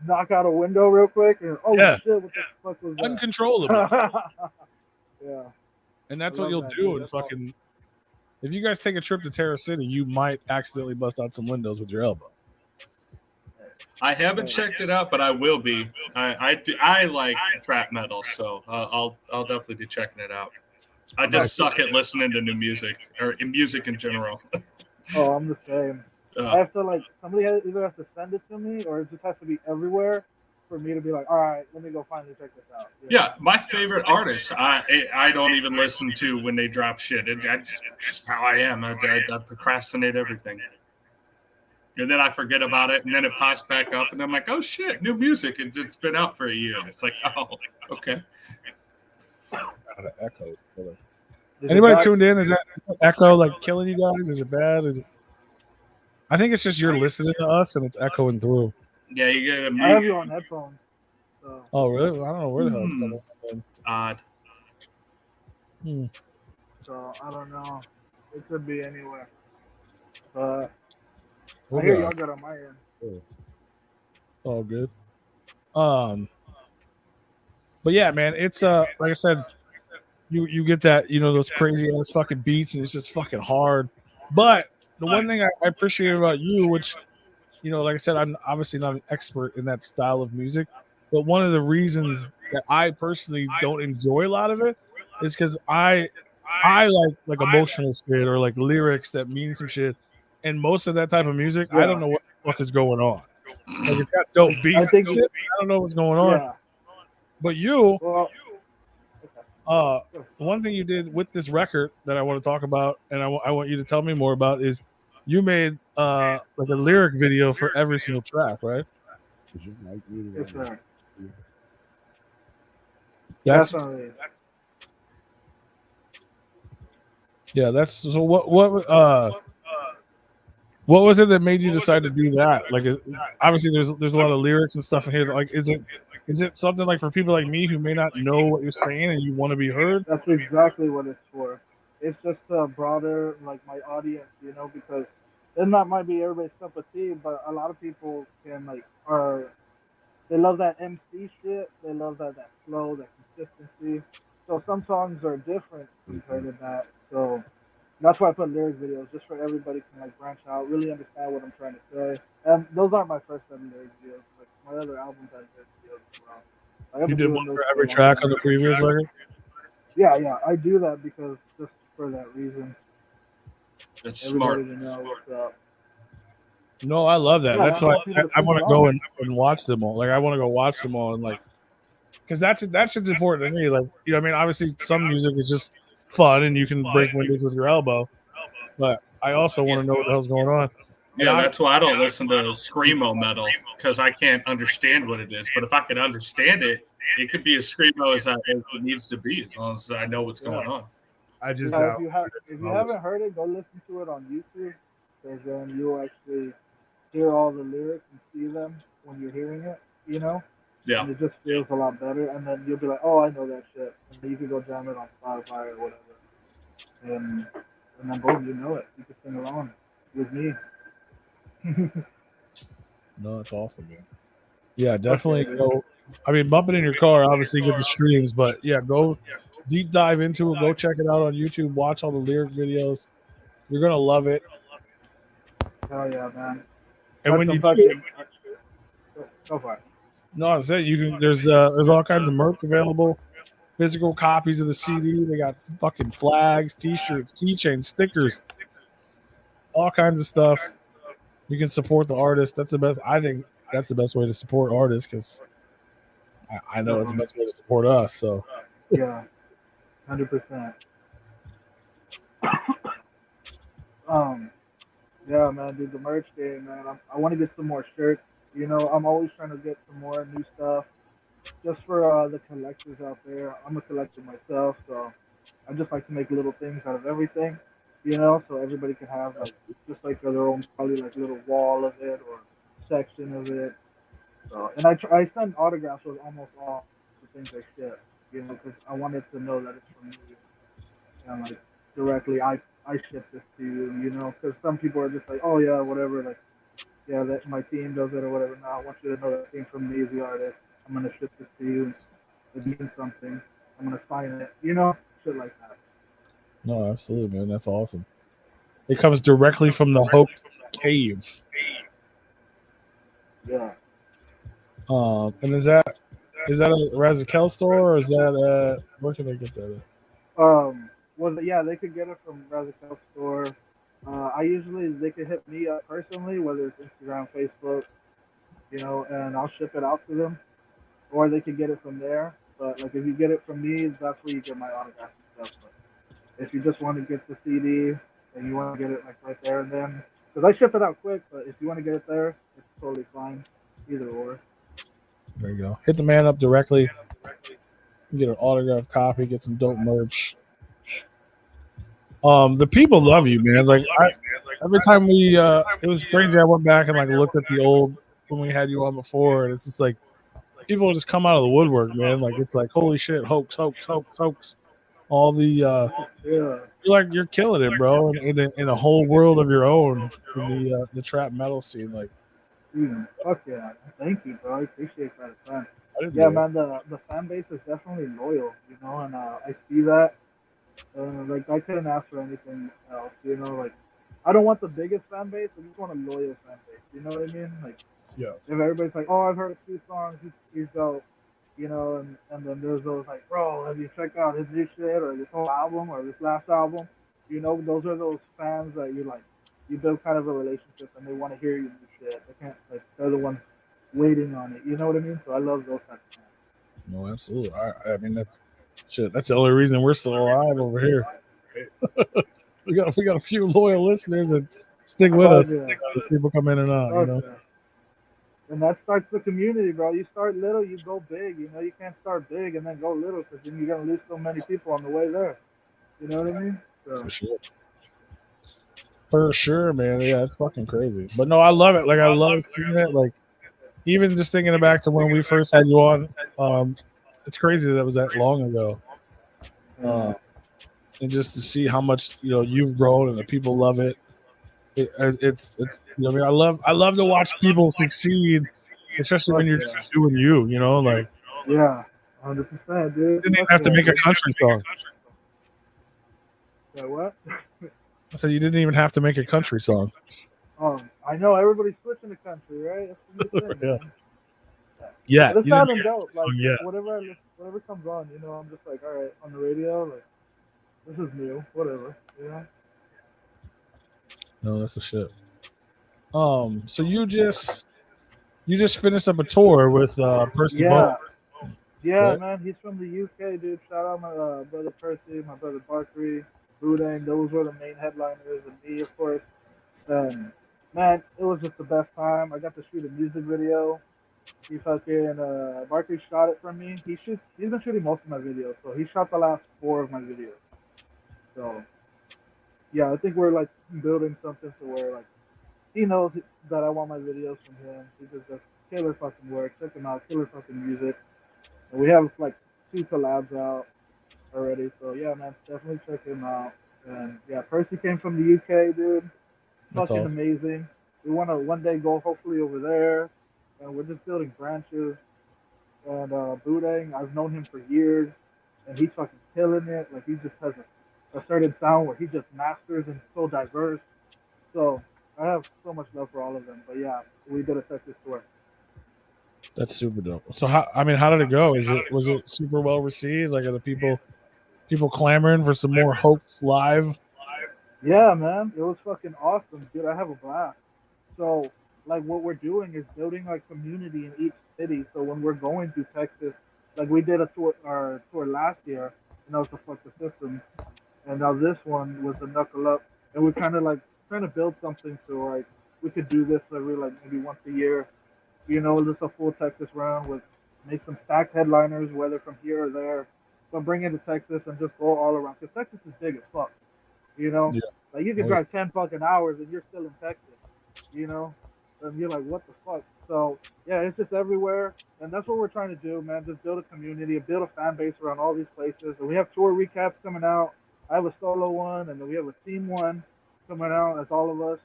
A: Knock out a window real quick, and
B: yeah.
A: Shit, what the fuck was that?
B: Uncontrollably.
A: Yeah.
B: And that's what you'll do. And fucking, if you guys take a trip to Terra City, you might accidentally bust out some windows with your elbow.
D: I haven't checked it out, but I will be. I like trap metal, so I'll definitely be checking it out. I just suck at listening to new music or in music in general.
A: Oh, I'm the same. I have to somebody either has to send it to me or it just has to be everywhere for me to be like, all right, let me go finally check this out.
D: Yeah, my favorite artists, I don't even listen to when they drop shit. That's just how I am. I procrastinate everything. And then I forget about it, and then it pops back up, and I'm like, oh, shit, new music. It's been out for a year. It's like, oh, okay.
B: Echoes. Anybody tuned in? Is that echo like killing you guys? Is it bad? Is it? I think it's just you're listening to us, and it's echoing through.
D: Yeah, you get
A: I have you on headphones. So.
B: Oh, really? I don't know where the hell it's coming from.
D: Odd.
A: So, I don't know. It could be anywhere. But I hear y'all got on my end.
B: All good. But yeah, man, it's like I said, you get that, you know, those crazy ass fucking beats, and it's just fucking hard. But the one thing I appreciate about you, which, you know, like I said, I'm obviously not an expert in that style of music, but one of the reasons that I personally don't enjoy a lot of it is because I like emotional shit or like lyrics that mean some shit, and most of that type of music, I don't know what the fuck is going on. Like, it's got dope beats and shit. I don't know what's going on.
A: Yeah.
B: But you, one thing you did with this record that I want to talk about, and I want you to tell me more about, is you made like a lyric video for every single track, right?
A: Yes, sir.
B: That's so. What was it that made you decide to do that? Like, obviously, there's a lot of lyrics and stuff in here. Like, is it something like for people like me who may not know what you're saying and you want to be heard?
A: That's exactly what it's for. It's just a broader, like, my audience, you know, because it might be everybody's cup of tea, but a lot of people can they love that MC shit. They love that flow, that consistency. So some songs are different compared to that. So that's why I put lyric videos, just for everybody can like branch out, really understand what I'm trying to say. And those aren't my first ever lyric videos. Like my other albums, I did videos as well. Like,
B: you did one for every track on the previous record?
A: Yeah, I do that because just for that reason.
D: It's
A: everybody
D: smart.
A: To know what's up.
B: No, I love that.
A: Yeah,
B: That's
A: I
B: why
A: want people to
B: I
A: sing
B: want to
A: along.
B: go and watch them all. Like I want to go watch them all and like, because that shit's important to me. Like, you know, what I mean, obviously some music is just fun and you can break windows with your elbow, but I also want to know what the hell's going on.
D: Yeah, that's why I don't listen to screamo metal because I can't understand what it is. But if I could understand it, it could be as screamo as it needs to be, as long as I know what's going on.
C: I just
A: Yeah,
C: doubt.
A: if you haven't heard it, go listen to it on YouTube, because then you'll actually hear all the lyrics and see them when you're hearing it. You know,
D: Yeah.
A: and it just feels a lot better. And then you'll be like, oh, I know that shit, and then you can go jam it on Spotify or whatever, and then boom, you know it. You can sing along with me.
B: No, that's awesome, man. Yeah, definitely go. I mean, bump it in your car, obviously get the streams, but yeah, go deep dive into it. Go check it out on YouTube. Watch all the lyric videos. You're gonna love it.
A: Hell yeah, man.
B: And when you do,
A: Go for it.
B: no, I said you can. There's all kinds of merch available. Physical copies of the CD. They got fucking flags, T-shirts, keychains, stickers, all kinds of stuff. You can support the artist. That's the best. I think that's the best way to support artists because I know it's the best way to support us. So
A: yeah, 100%. Yeah, man, dude, the merch game, man. I want to get some more shirts. You know, I'm always trying to get some more new stuff, just for the collectors out there. I'm a collector myself, so I just like to make little things out of everything. You know, so everybody can have like just like their own probably like little wall of it or section of it. So, and I send autographs with almost all the things I ship. You know, because I wanted to know that it's from me. And like directly, I ship this to you. You know, because some people are just like, oh yeah, whatever. Like, yeah, that my team does it or whatever. No, I want you to know that it came from me, the artist. I'm gonna ship this to you. It means something. I'm gonna sign it. You know, shit like that.
B: no, absolutely, man. That's awesome. It comes directly from the HOAX cave.
A: Yeah.
B: And is that a Razakel store or is that where can they get that at?
A: Well, yeah, they could get it from Replicon store. I usually they could hit me up personally, whether it's Instagram, Facebook, you know, and I'll ship it out to them, or they could get it from there. But like if you get it from me, that's where you get my autograph and stuff. But if you just want to get the CD and you want to get it like right there and then, because I ship it out quick, but if you want to get it there, it's totally fine, either or.
B: There you go. Hit the man up directly. Get an autographed copy. Get some dope merch. The people love you, man. Like every time we, it was crazy. I went back and like looked at the old when we had you on before, and it's just like people just come out of the woodwork, man. Like it's like holy shit, hoax, hoax, hoax, hoax. All the you're killing it, bro, in a whole world of your own in the trap metal scene. Like,
A: Fuck yeah, thank you, bro. I appreciate that, man.
B: Yeah,
A: man, the fan base is definitely loyal, you know, and I see that. Like I couldn't ask for anything else, you know. Like I don't want the biggest fan base. I just want a loyal fan base. You know what I mean? Like
C: Yeah.
A: if everybody's like, oh, I've heard a few songs, he's dope, you know, and then there's those like, bro, have you checked out his new shit or this whole album or this last album? You know, those are those fans that you like. You build kind of a relationship and they want to hear your new shit. They can't like they're the ones waiting on it. You know what I mean? So I love those types of fans.
B: No, absolutely. I mean that's shit. That's the only reason we're still alive over here. we got a few loyal listeners that stick with us.
A: Yeah.
B: People come in and out, you know.
A: And that starts the community, bro. You start little, you go big. You know, you can't start big and then go little because then you're gonna lose so many people on the way there. You know what I mean? So.
B: For sure, man. Yeah, it's fucking crazy. But no, I love it. Like I love seeing it. Like even just thinking back to when we first had you on, it's crazy that was that long ago. And just to see how much you've grown and the people love it. It's I mean I love to watch people succeed, especially when you're just doing you. You know, like
A: 100%, dude.
B: You didn't even have to make a country song.
A: Yeah, what?
B: I said you didn't even have to make a country song.
A: I know everybody's switching to country, right? That's the new thing,
B: yeah.
A: But it's sounding dope. Like whatever comes on, you know, I'm just like, all right, on the radio, like this is new, whatever, you know.
B: No, that's the shit. So you just finished up a tour with Percy Bowe.
A: Yeah,
B: right?
A: man, he's from the UK, dude. Shout out my brother Percy, my brother Barkley, Budang. Those were the main headliners, and me, of course. And man, it was just the best time. I got to shoot a music video. He fucking Barkley shot it for me. He's been shooting most of my videos, so he shot the last 4 of my videos. So yeah, I think we're like building something to where like he knows that I want my videos from him. He just does killer fucking work. Check him out, killer fucking music. And we have like 2 collabs out already. So yeah, man, definitely check him out. And yeah, Percy came from the UK, dude.
B: That's
A: Fucking
B: awesome.
A: amazing. We want to one day go hopefully over there. And we're just building branches. And Budang, I've known him for years, and he's fucking killing it. Like he just has a certain sound where he just masters and so diverse. So I have so much love for all of them. But yeah, we did a Texas tour.
B: That's super dope. So how did it go? Was it super well received? Like are the people clamoring for some more Hoax live?
A: Yeah, man, it was fucking awesome, dude. I have a blast. So like what we're doing is building like community in each city. So when we're going to Texas, like we did our tour last year, and that was the fuck the system. And now this one was the knuckle up, and we're kind of like trying to build something so like we could do this every like maybe once a year. You know, just a full Texas round with make some stacked headliners, whether from here or there. But bring it to Texas and just go all around. Because Texas is big as fuck. You know,
B: Yeah.
A: like you can drive 10 fucking hours and you're still in Texas. You know, and you're like, what the fuck? So yeah, it's just everywhere, and that's what we're trying to do, man. Just build a community, build a fan base around all these places. And we have tour recaps coming out. I have a solo one, and then we have a team one coming out. That's all of us.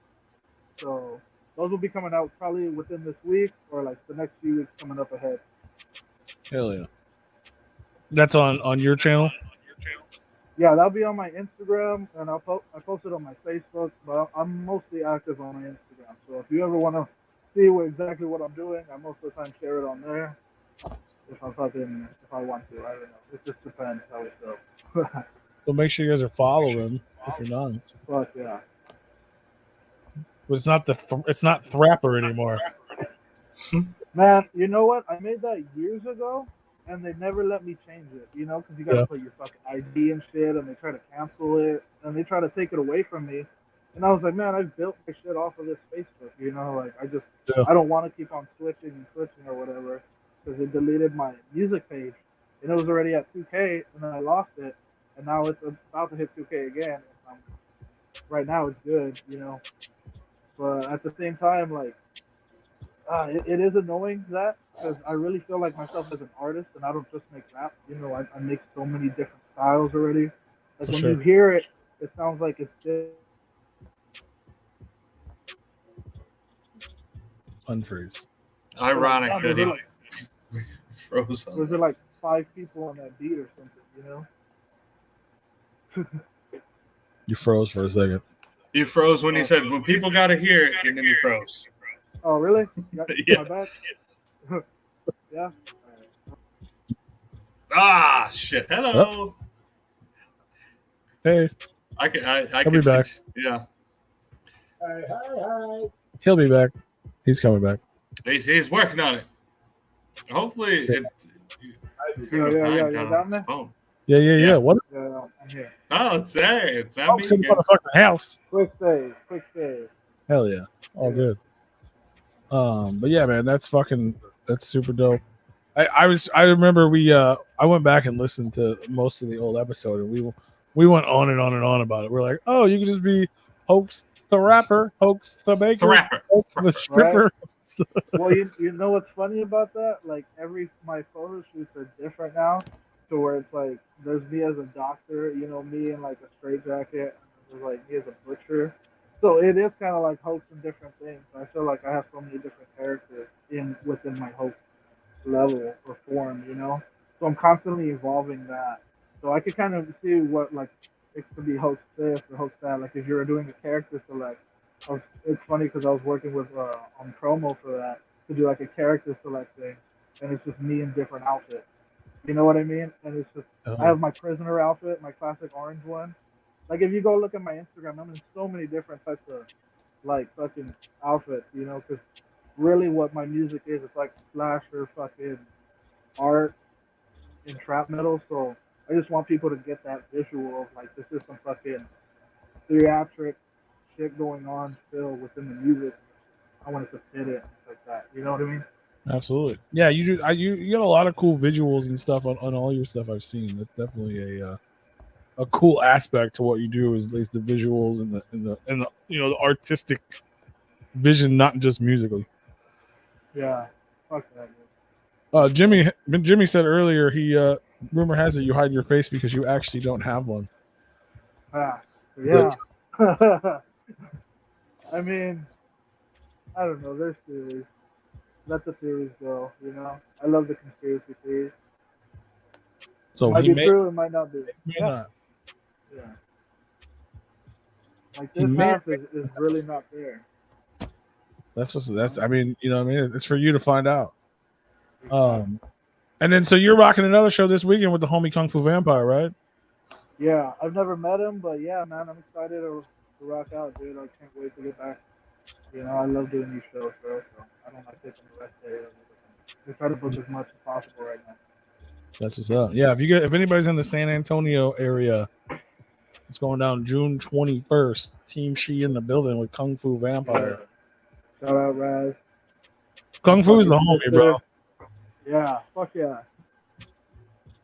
A: So those will be coming out probably within this week or like the next few weeks coming up ahead.
B: Hell yeah. That's on your channel?
A: Yeah, that'll be on my Instagram, and I post it on my Facebook, but I'm mostly active on my Instagram. So if you ever want to see exactly what I'm doing, I most of the time share it on there. If I want to, I don't know. It just depends how it goes.
B: So make sure you guys are following if you're not.
A: But yeah.
B: But it's not Thrapper anymore.
A: Man, you know what? I made that years ago, and they never let me change it. You know, because you gotta put your fucking ID and shit, and they try to cancel it, and they try to take it away from me. And I was like, man, I've built my shit off of this Facebook. You know, like I don't want to keep on switching or whatever, because it deleted my music page, and it was already at 2K, and then I lost it, and now it's about to hit 2K again. Right now it's good, you know, but at the same time, like. It is annoying that because I really feel like myself as an artist, and I don't just make rap. You know, I make so many different styles already. Like when you hear it, it sounds like it's just
B: unfreeze.
D: Ironic that he froze.
A: Was there like 5 people on that beat or something? You know.
B: You froze for a second.
D: You froze when he said, "When people gotta hear it," and then you froze.
A: Oh, really?
D: Yeah.
A: My bad. Yeah.
D: Ah, shit. Hello.
B: Hey.
D: I
B: He'll be back.
D: Yeah.
C: Hi.
B: He'll be back. He's coming back.
D: He's working on it. Hopefully it.
A: Yeah.
B: What?
A: Yeah, I'm here.
D: Oh, it's there. It's
B: in the motherfucking house.
A: Quick save.
B: Hell yeah. All good. But yeah, man, that's super dope. I remember I went back and listened to most of the old episode, and we went on and on and on about it. We're like, oh, you can just be Hoax the rapper, Hoax the baker, Hoax the stripper.
A: Right? Well, you know what's funny about that? Like my photo shoots are different now, to where it's like there's me as a doctor, you know, me in like a straitjacket, and there's like me as a butcher. So it is kind of like Hoax and different things. I feel like I have so many different characters within my Hoax level or form, you know. So I'm constantly evolving that. So I could kind of see what like it could be Hoax this or Hoax that. Like if you're doing a character select, it's funny because I was working with on promo for that to do like a character select thing, and it's just me in different outfits. You know what I mean? And it's just I have my prisoner outfit, my classic orange one. Like if you go look at my Instagram, I'm in so many different types of like fucking outfits, you know, because really what my music is, it's like slasher fucking art and trap metal. So I just want people to get that visual of like this is some fucking theatric shit going on still within the music. I want it to fit it like that. You know what I mean?
B: Absolutely. Yeah, you do. You got a lot of cool visuals and stuff on all your stuff I've seen. That's definitely a cool aspect to what you do is at least the visuals and the you know the artistic vision, not just musically.
A: Yeah. Fuck that.
B: Jimmy said earlier he rumor has it you hide your face because you actually don't have one.
A: Ah,
B: Is that
A: yeah. I mean, I don't know. There's theories. Let the theories go. You know, I love the conspiracy theories. It
B: so
A: might
B: he
A: be
B: may,
A: true. It might not be.
B: may
A: Yeah.
B: not.
A: Yeah. Like
B: He
A: this
B: may.
A: half is really not there.
B: That's. I mean, you know, what I mean, it's for you to find out.
A: Exactly.
B: And then so you're rocking another show this weekend with the homie Kung Fu Vampire, right?
A: Yeah, I've never met him, but yeah, man, I'm excited to rock out, dude. I can't wait to get back. You know, I love doing these shows, bro. So I don't like taking the rest day. We try to book as much as possible right now.
B: That's what's up. Yeah, if anybody's in the San Antonio area, it's going down June 21st. Team She in the building with Kung Fu Vampire.
A: Yeah. Shout out Raz.
B: Kung Fu's the
A: Fucking
B: homie, bro.
A: sister. Yeah, fuck yeah.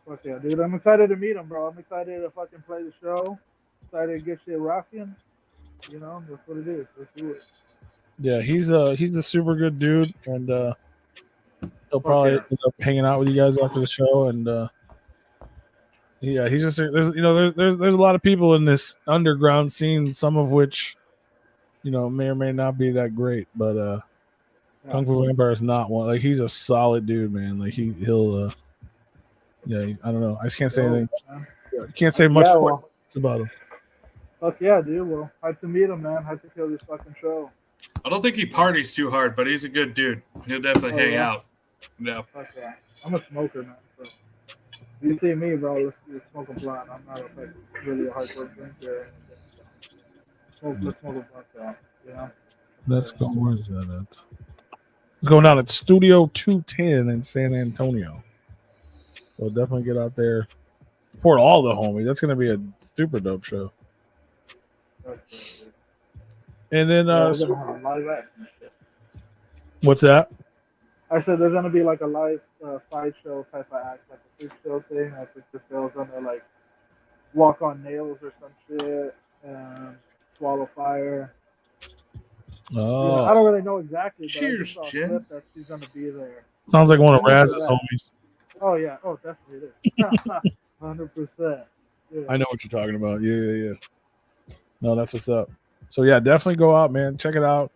A: Fuck yeah, dude. I'm excited to meet him, bro. I'm excited to fucking play the show. Excited to get shit rocking. You know, that's what it is. Let's do it.
B: Yeah, he's a super good dude, and he'll
A: Fuck
B: probably
A: yeah.
B: end up hanging out with you guys after the show. And yeah, he's just there's you know there's a lot of people in this underground scene, some of which you know may or may not be that great, but
A: Yeah.
B: Kung Fu Vampire is not one. Like he's a solid dude, man. Like he'll yeah, I don't know. I just can't say anything.
A: Man.
B: Can't say much
A: Yeah, well,
B: about him.
A: fuck yeah, dude. Well, hype to meet him, man. Hype to kill this fucking show.
D: I don't think he parties too hard, but he's a good dude. He'll definitely
A: Oh,
D: hang
A: yeah?
D: out. Yeah.
A: Fuck yeah. I'm a smoker, man. So you see me, bro. Let's smoke a blunt. I'm not like really a hardcore drinker or anything. So let's smoke a blunt, though. You know.
B: Let's go. Where is that at? It's going down at Studio 210 in San Antonio. So definitely get out there. Support all the homies. That's going to be a super dope show.
A: That's
B: And then,
A: we're gonna have a live act and shit.
B: what's that?
A: I said there's gonna be like a live sideshow type of act, like a freak show thing. I think the show's gonna like walk on nails or some shit, and swallow fire.
B: Oh,
A: You know, I don't really know exactly, but
D: Cheers,
A: I just saw a
D: Jen.
A: clip that she's gonna be there.
B: sounds like one of
A: Yeah,
B: Raz's
A: yeah.
B: homies.
A: Oh yeah, oh definitely it is. 100%.
B: I know what you're talking about. Yeah. No, that's what's up. So yeah, definitely go out, man. Check it out.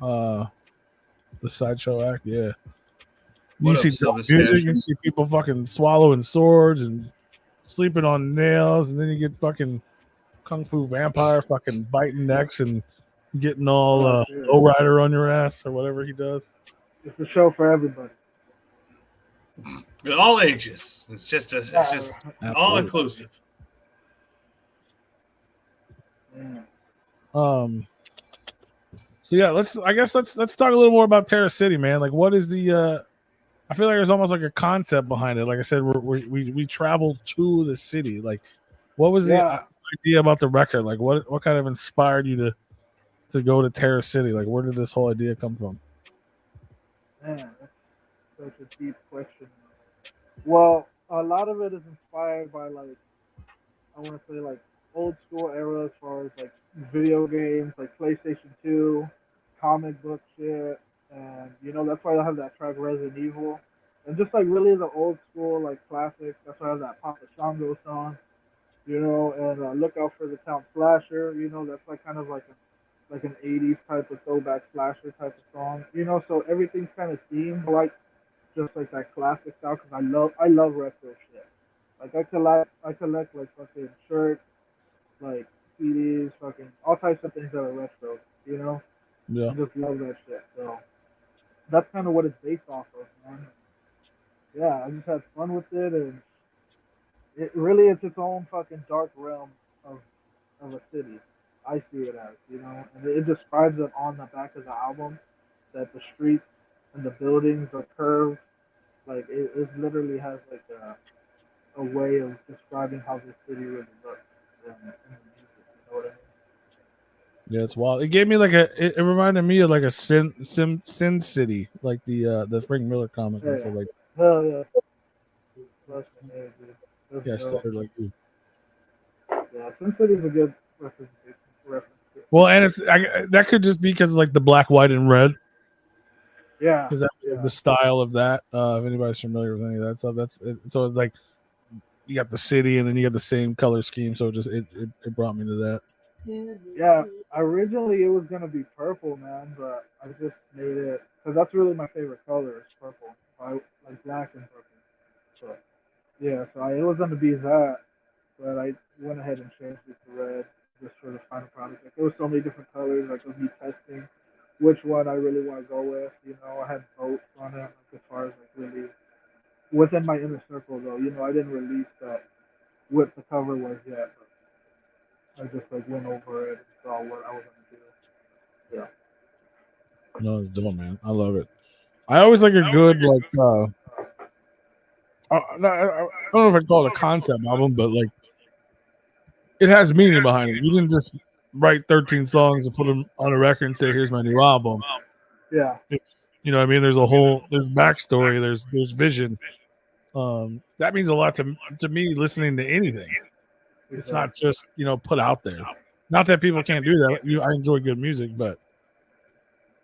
B: The sideshow act, yeah. You
D: What
B: see
D: up,
B: dope
D: Silver
B: music,
D: Stash?
B: you see people fucking swallowing swords and sleeping on nails, and then you get fucking Kung Fu Vampire fucking biting necks and getting all
A: Dude.
B: lowrider on your ass or whatever he does.
A: It's a show for everybody.
D: All ages. It's just all
B: Absolutely.
D: inclusive.
A: Yeah.
B: So yeah, let's talk a little more about Terra City, man. Like, what is the? I feel like there's almost like a concept behind it. Like I said, we traveled to the city. Like, what was the idea about the record? Like, what kind of inspired you to go to Terra City? Like, where did this whole idea come from?
A: Man, that's such a deep question. Well, a lot of it is inspired by like I want to say like old school era as far as like video games, like PlayStation 2, comic book shit, and you know that's why I have that track Resident Evil, and just like really the old school like classics. That's why I have that Papa Shango song, you know, and Look Out for the Town Slasher. You know, that's like kind of like an '80s type of throwback slasher type of song. You know, so everything's kind of themed like just like that classic style because I love retro shit. Like I collect like fucking shirts, like CDs, fucking all types of things that are retro. You know,
B: Yeah,
A: I just love that shit. So that's kind of what it's based off of, man. Yeah, I just had fun with it, and it really is its own fucking dark realm of a city. I see it as, and it describes it on the back of the album that the streets and the buildings are curved. Like it literally has like a way of describing how the city really looks in the music. You know what I mean?
B: Yeah, it's wild. It gave me like it reminded me of like a Sin City, like the Frank Miller comic and stuff like.
A: Hell yeah. That's amazing. That's
B: Yeah,
A: dope.
B: started like you.
A: Yeah, Sin City's a good reference.
B: Well, and that could just be because like the black, white, and red.
A: Yeah,
B: Because that's like the style of that. If anybody's familiar with any of that stuff, that's it. So it's like you got the city, and then you got the same color scheme. So it brought me to that.
A: Yeah, originally it was gonna be purple, man, but I just made it because that's really my favorite color is purple. I like black and purple. So yeah, so it was gonna be that, but I went ahead and changed it to red just for the final product. Like, there were so many different colors. Like, of me testing which one I really want to go with. I had votes on it, like, as far as like really within my inner circle, though. I didn't release that what the cover was yet. But I just like went over it and saw what I was gonna do. Yeah.
B: No, it's dope, man. I love it. I always like a good like. I don't know if I call it a concept album, but like it has meaning behind it. You didn't just write 13 songs and put them on a record and say, "Here's my new album."
A: Yeah.
B: It's what I mean. There's backstory. There's vision. That means a lot to me. Listening to anything, it's not just put out there. Not that people can't do that. I enjoy good music, but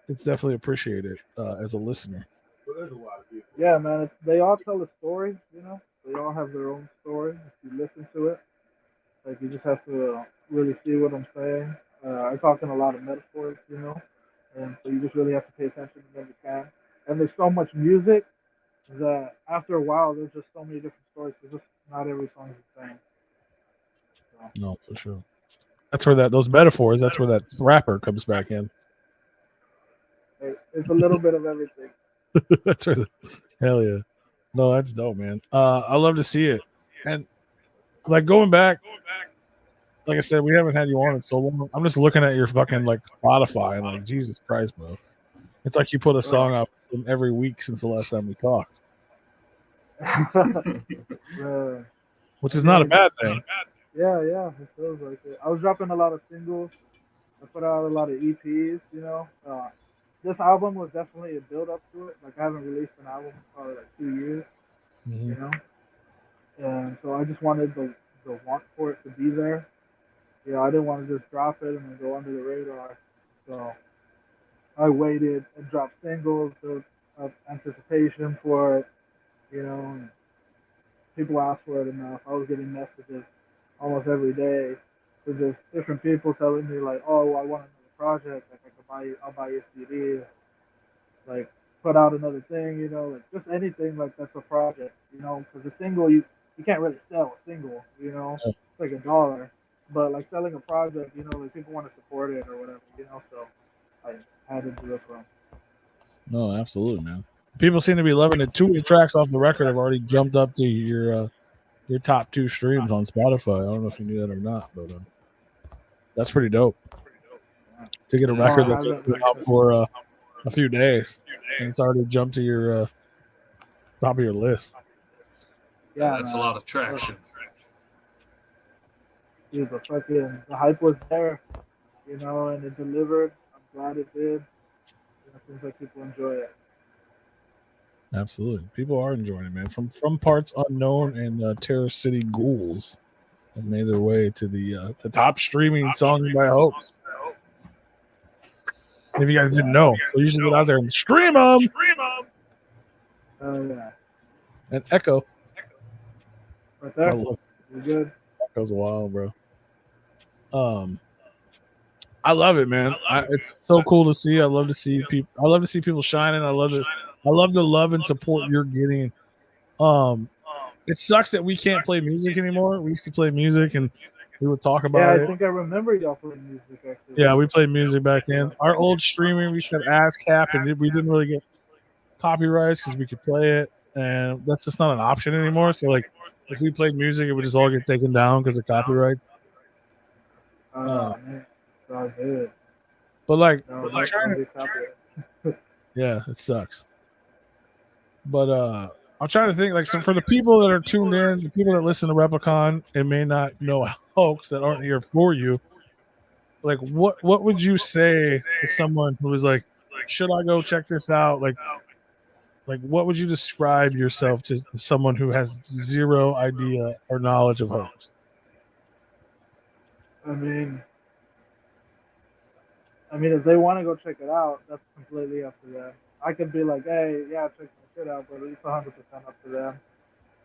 B: it's definitely appreciated as a listener.
A: Yeah, man. They all tell a story. They all have their own story. If you listen to it, like you just have to really see what I'm saying. I talk in a lot of metaphors, and so you just really have to pay attention to understand. And there's so much music that after a while, there's just so many different stories. Because just not every song is the same. So.
B: No, for sure. That's where those metaphors. That's where that rapper comes back in.
A: It's a little bit of everything.
B: That's where hell yeah. No, that's dope, man. I love to see it. And like going back, like I said, we haven't had you on in so long. I'm just looking at your fucking like Spotify and like Jesus Christ, bro. It's like you put a song out every week since the last time we talked. Which is not a bad thing.
A: Yeah, it feels like it. I was dropping a lot of singles. I put out a lot of EPs, this album was definitely a build up to it. Like I haven't released an album in probably like 2 years, and so I just wanted the want for it to be there. I didn't want to just drop it and then go under the radar. So I waited and dropped singles of anticipation for it, and people asked for it enough. I was getting messages almost every day from just different people telling me like, "Oh, I want another project. Like I'll buy you a CD. Like put out another thing, like just anything like that's a project, because a single you can't really sell a single, it's like $1, but like selling a project, like people want to support it or whatever, so I had to do it from.
B: No, absolutely, man. People seem to be loving it. 2 of the tracks off the record have already jumped up to your top 2 streams on Spotify. I don't know if you knew that or not, but that's pretty dope. To get a record that's been out for a few days and it's already jumped to your top of your list.
D: Yeah, that's a lot of traction.
A: Dude, the hype was there, and it delivered. I'm glad it did. It seems like people enjoy it.
B: Absolutely, people are enjoying it, man. From Parts Unknown and Terror City Ghouls have made their way to the top streaming songs by HOAX. If you guys didn't know, so you should get out there and stream them.
A: Oh yeah.
B: And Echo.
A: Right there. You're good.
B: Echo's a while, bro. I love it, man. It's so cool to see. I love to see people. I love to see people shining. I love the love and support you're getting. It sucks that we can't play music anymore. We used to play music and we would talk about it.
A: Yeah, I think I remember y'all playing music actually.
B: Yeah, we played music back then. Our old streaming, we used to have ASCAP, and we didn't really get copyrights because we could play it, and that's just not an option anymore. So, like, if we played music, it would just all get taken down because of copyright.
A: all good.
B: But like,
A: No,
B: I'm trying to, yeah, it sucks. But I'm trying to think, like, so for the people that are tuned in, the people that listen to Replicon and may not know hoax that aren't here for you, like, what would you say to someone who is like, should I go check this out? Like what would you describe yourself to someone who has zero idea or knowledge of hoax?
A: I mean, if they want to go check it out, that's completely up to them. I could be like, hey, yeah, check my shit out, but it's 100% up to them.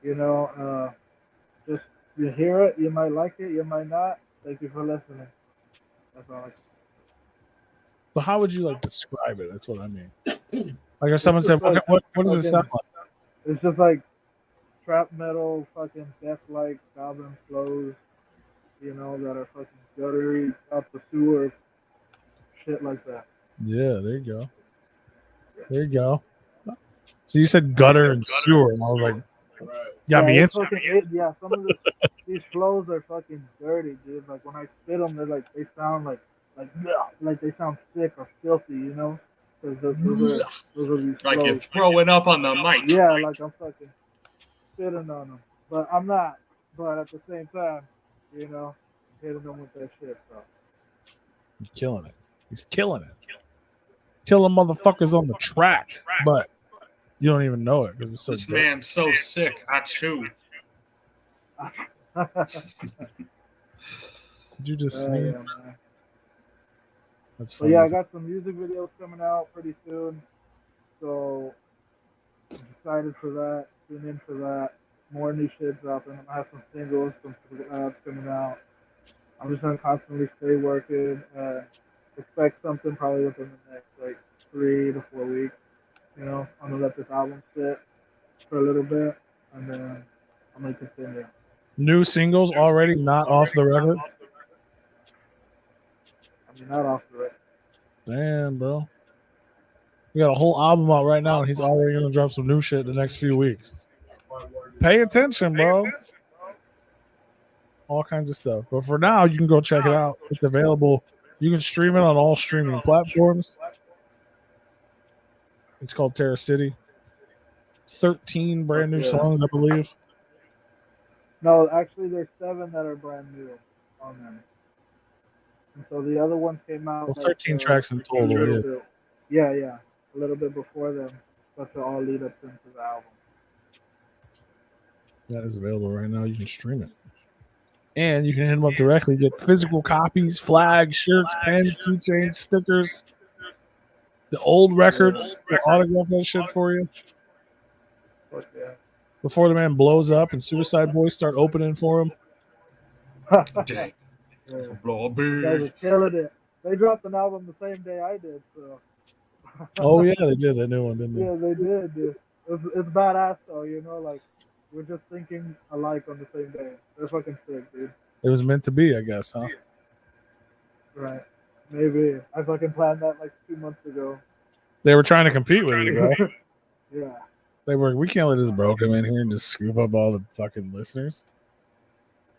A: You know, just you hear it, you might like it, you might not. Thank you for listening. That's all.
B: So how would you like describe it? That's what I mean. Like if someone
A: It's
B: said,
A: just like
B: what does it
A: fucking-
B: sound like?
A: It's just like trap metal, fucking death-like goblin flows, you know, that are fucking guttery, up the sewer, shit like that.
B: Yeah, there you go. There you go. So you said gutter and sewer, and I was like, got me in.
A: It's fucking, yeah, some of these flows are fucking dirty, dude. Like when I spit them, they sound like they sound sick or filthy, you know? Because those are these
D: Like
A: flows.
D: you're throwing up on the mic.
A: Yeah, like I'm fucking spitting on them, but I'm not. But at the same time, you know, hitting them with that shit. So.
B: He's killing it. He's killing it. Killing motherfuckers on the track, but you don't even know it because it's so.
D: This man's so sick. I chew.
B: Did you just sneeze?
A: Yeah, man.
B: That's
A: But
B: funny.
A: yeah, I got some music videos coming out pretty soon, so I'm excited for that. Tune in for that. More new shit dropping. I have some singles, some collabs coming out. I'm just gonna constantly stay working. Expect something probably within the next like 3 to 4 weeks. You know, I'm gonna let this album sit for a little bit, and then I'm gonna continue.
B: New singles already not off the record.
A: I mean, not off the record.
B: Damn, bro. We got a whole album out right now, and he's already gonna drop some new shit the next few weeks. Pay attention, bro. All kinds of stuff. But for now, you can go check it out. It's available. You can stream it on all streaming platforms. It's called Terror City. 13 brand new songs, I believe.
A: No, actually, there's 7 that are brand new on them. And so the other ones came out.
B: Well, 13 tracks in total.
A: Yeah, a little bit before them, but to all lead up into the album.
B: That is available right now. You can stream it. And you can hit them up directly. Get physical copies, flags, shirts, pens, keychains, stickers, the old records. They'll autograph that shit for you.
A: Yeah.
B: Before the man blows up and Suicide Boys start opening for him.
D: Dang.
A: Yeah.
D: Blow a
A: You guys are
D: big.
A: killing it. They dropped an album the same day I did, so.
B: Oh, yeah, they did that new one, didn't they?
A: Yeah, they did, dude. It's badass, though, you know, like, we're just thinking alike on the same day. They're fucking sick, dude.
B: It was meant to be, I guess, huh?
A: Right. Maybe. I fucking planned that like 2 months ago.
B: They were trying to compete with you, bro.
A: Yeah.
B: They were, we can't let this bro come in here and just scoop up all the fucking listeners.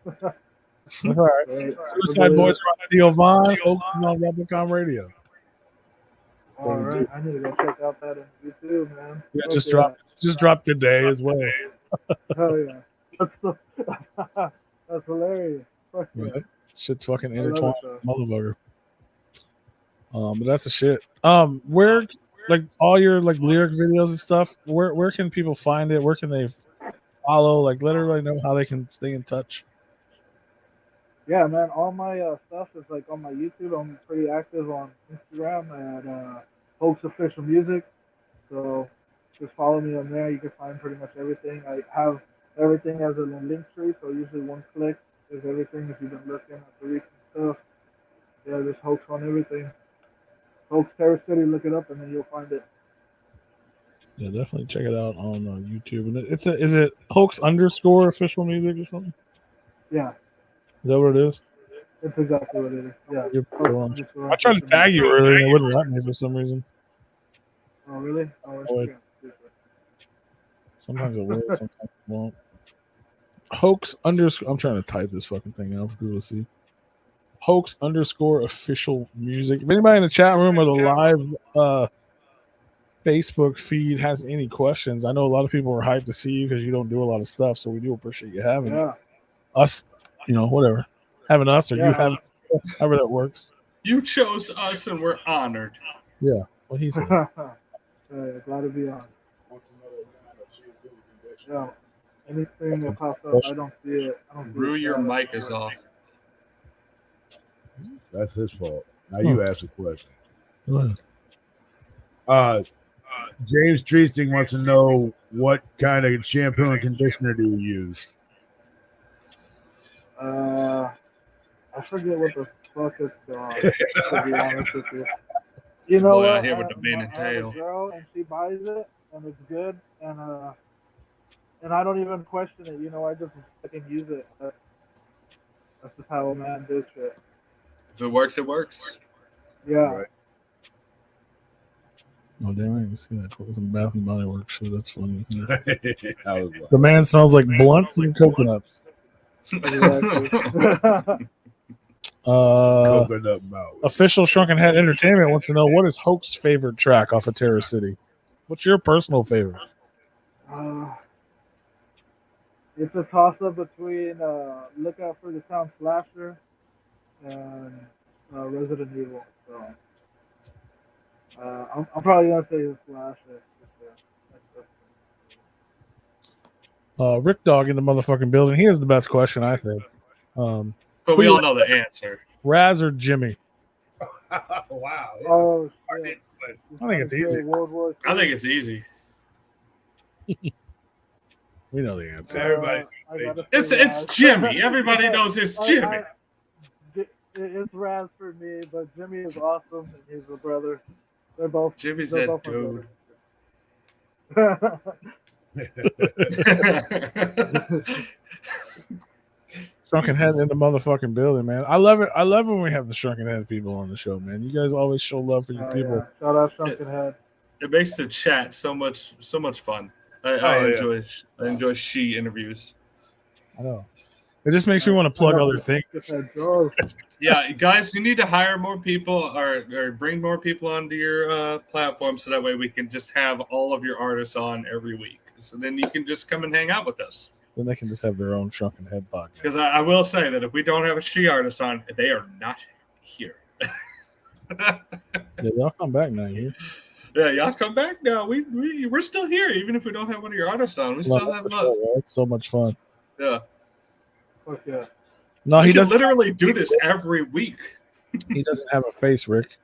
B: That's all right. Suicide Boys are on Radio Vaughn, Oakland on Replicon Radio.
A: All right. I need to go check out that on YouTube, man.
B: Yeah, just dropped today as well.
A: Hell yeah. That's hilarious. Fuck yeah.
B: Right? Shit's fucking
A: I love
B: intertwined,
A: it,
B: motherfucker. But that's the shit. Where, like, all your like lyric videos and stuff, where can people find it? Where can they follow? Like, let everybody know how they can stay in touch.
A: Yeah, man. All my stuff is like on my YouTube. I'm pretty active on Instagram at HOAX Official Music. So just follow me on there. You can find pretty much everything. I have everything as a link tree, so usually one click is everything. If you've been looking at the recent stuff, yeah, there's HOAX on everything. HOAX Terror City, look it up, and then you'll find it.
B: Yeah, definitely check it out on YouTube. And is it HOAX_ official music or something?
A: Yeah.
B: Is that what it is?
A: That's exactly what it is. Yeah.
B: I tried to tag you earlier and it wouldn't let me for some reason.
A: Oh, really?
B: Sometimes it will, sometimes it won't. HOAX_ I'm trying to type this fucking thing out for Google to see. @hoax_official music. If anybody in the chat room or the live Facebook feed has any questions, I know a lot of people are hyped to see you because you don't do a lot of stuff, so we do appreciate you having us, whatever. Having us or you having, however that works.
D: You chose us and we're honored.
B: Yeah, what he said.
A: Glad to be on. Yeah, anything that pops up, I don't see it.
D: Rue, your mic is off.
C: That's his fault. Now you ask a question. James Treesting wants to know what kind of shampoo and conditioner do you use?
A: I forget what the fuck it's called, to be honest with you. You know what?
D: Out here with the mane and
A: I have
D: tail.
A: a girl and she buys it and it's good and I don't even question it. I just fucking use it. That's just how a man does shit.
D: If it works, it works.
A: Yeah.
C: Right.
B: Oh damn! I can see that. Put some Bath and Body Works shit. That's funny. Isn't it?
C: I was
B: The man smells like blunts and coconuts.
A: Exactly.
C: coconut mouth.
B: Official Shrunken Head Entertainment wants to know what is Hoax's favorite track off of Terror City. What's your personal favorite?
A: It's a toss-up between Look Out for the Town Slasher and Resident Evil. So I'm probably gonna say the Slasher.
B: Rick Dog in the motherfucking building. He has the best question, I think.
D: But we all know the answer.
B: Raz or Jimmy?
C: Wow. Yeah.
A: Oh shit!
B: I think it's easy.
D: I think it's easy.
B: We know the answer.
C: Everybody.
D: It's Jimmy. Everybody knows it's Jimmy.
A: It's Raz for me, but Jimmy is awesome and he's a brother. They're both.
D: Jimmy's
A: they're
D: that
A: both my
D: dude.
B: Shrunken Head in the motherfucking building, man. I love it. I love when we have the Shrunken Head people on the show, man. You guys always show love for your people.
A: Yeah. Shout out Shrunken Head.
D: It makes the chat so much fun. I enjoy she interviews.
B: I know. It just makes me want to plug other things.
D: Yeah, guys, you need to hire more people or bring more people onto your platform so that way we can just have all of your artists on every week. So then you can just come and hang out with us.
B: Then they can just have their own Shrunken Head podcast.
D: Because I will say that if we don't have a she artist on, they are not here.
B: Yeah, y'all come back now.
D: Yeah, y'all come back now. We're still here, even if we don't have one of your artists on. We still have love.
B: It's so much fun.
D: Yeah.
A: Fuck yeah.
B: No, he doesn't
D: literally do this every week.
B: He doesn't have a face, Rick.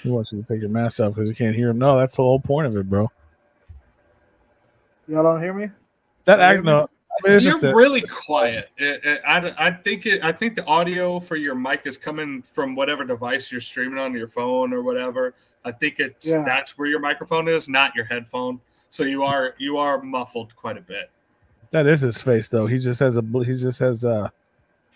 B: He wants you to take your mask off because you can't hear him. No, that's the whole point of it, bro.
A: Y'all don't hear me?
B: No. I mean,
D: you're really quiet. I think the audio for your mic is coming from whatever device you're streaming on your phone or whatever. I think that's where your microphone is, not your headphone. So you are muffled quite a bit.
B: That is his face, though. He just has
D: Yeah,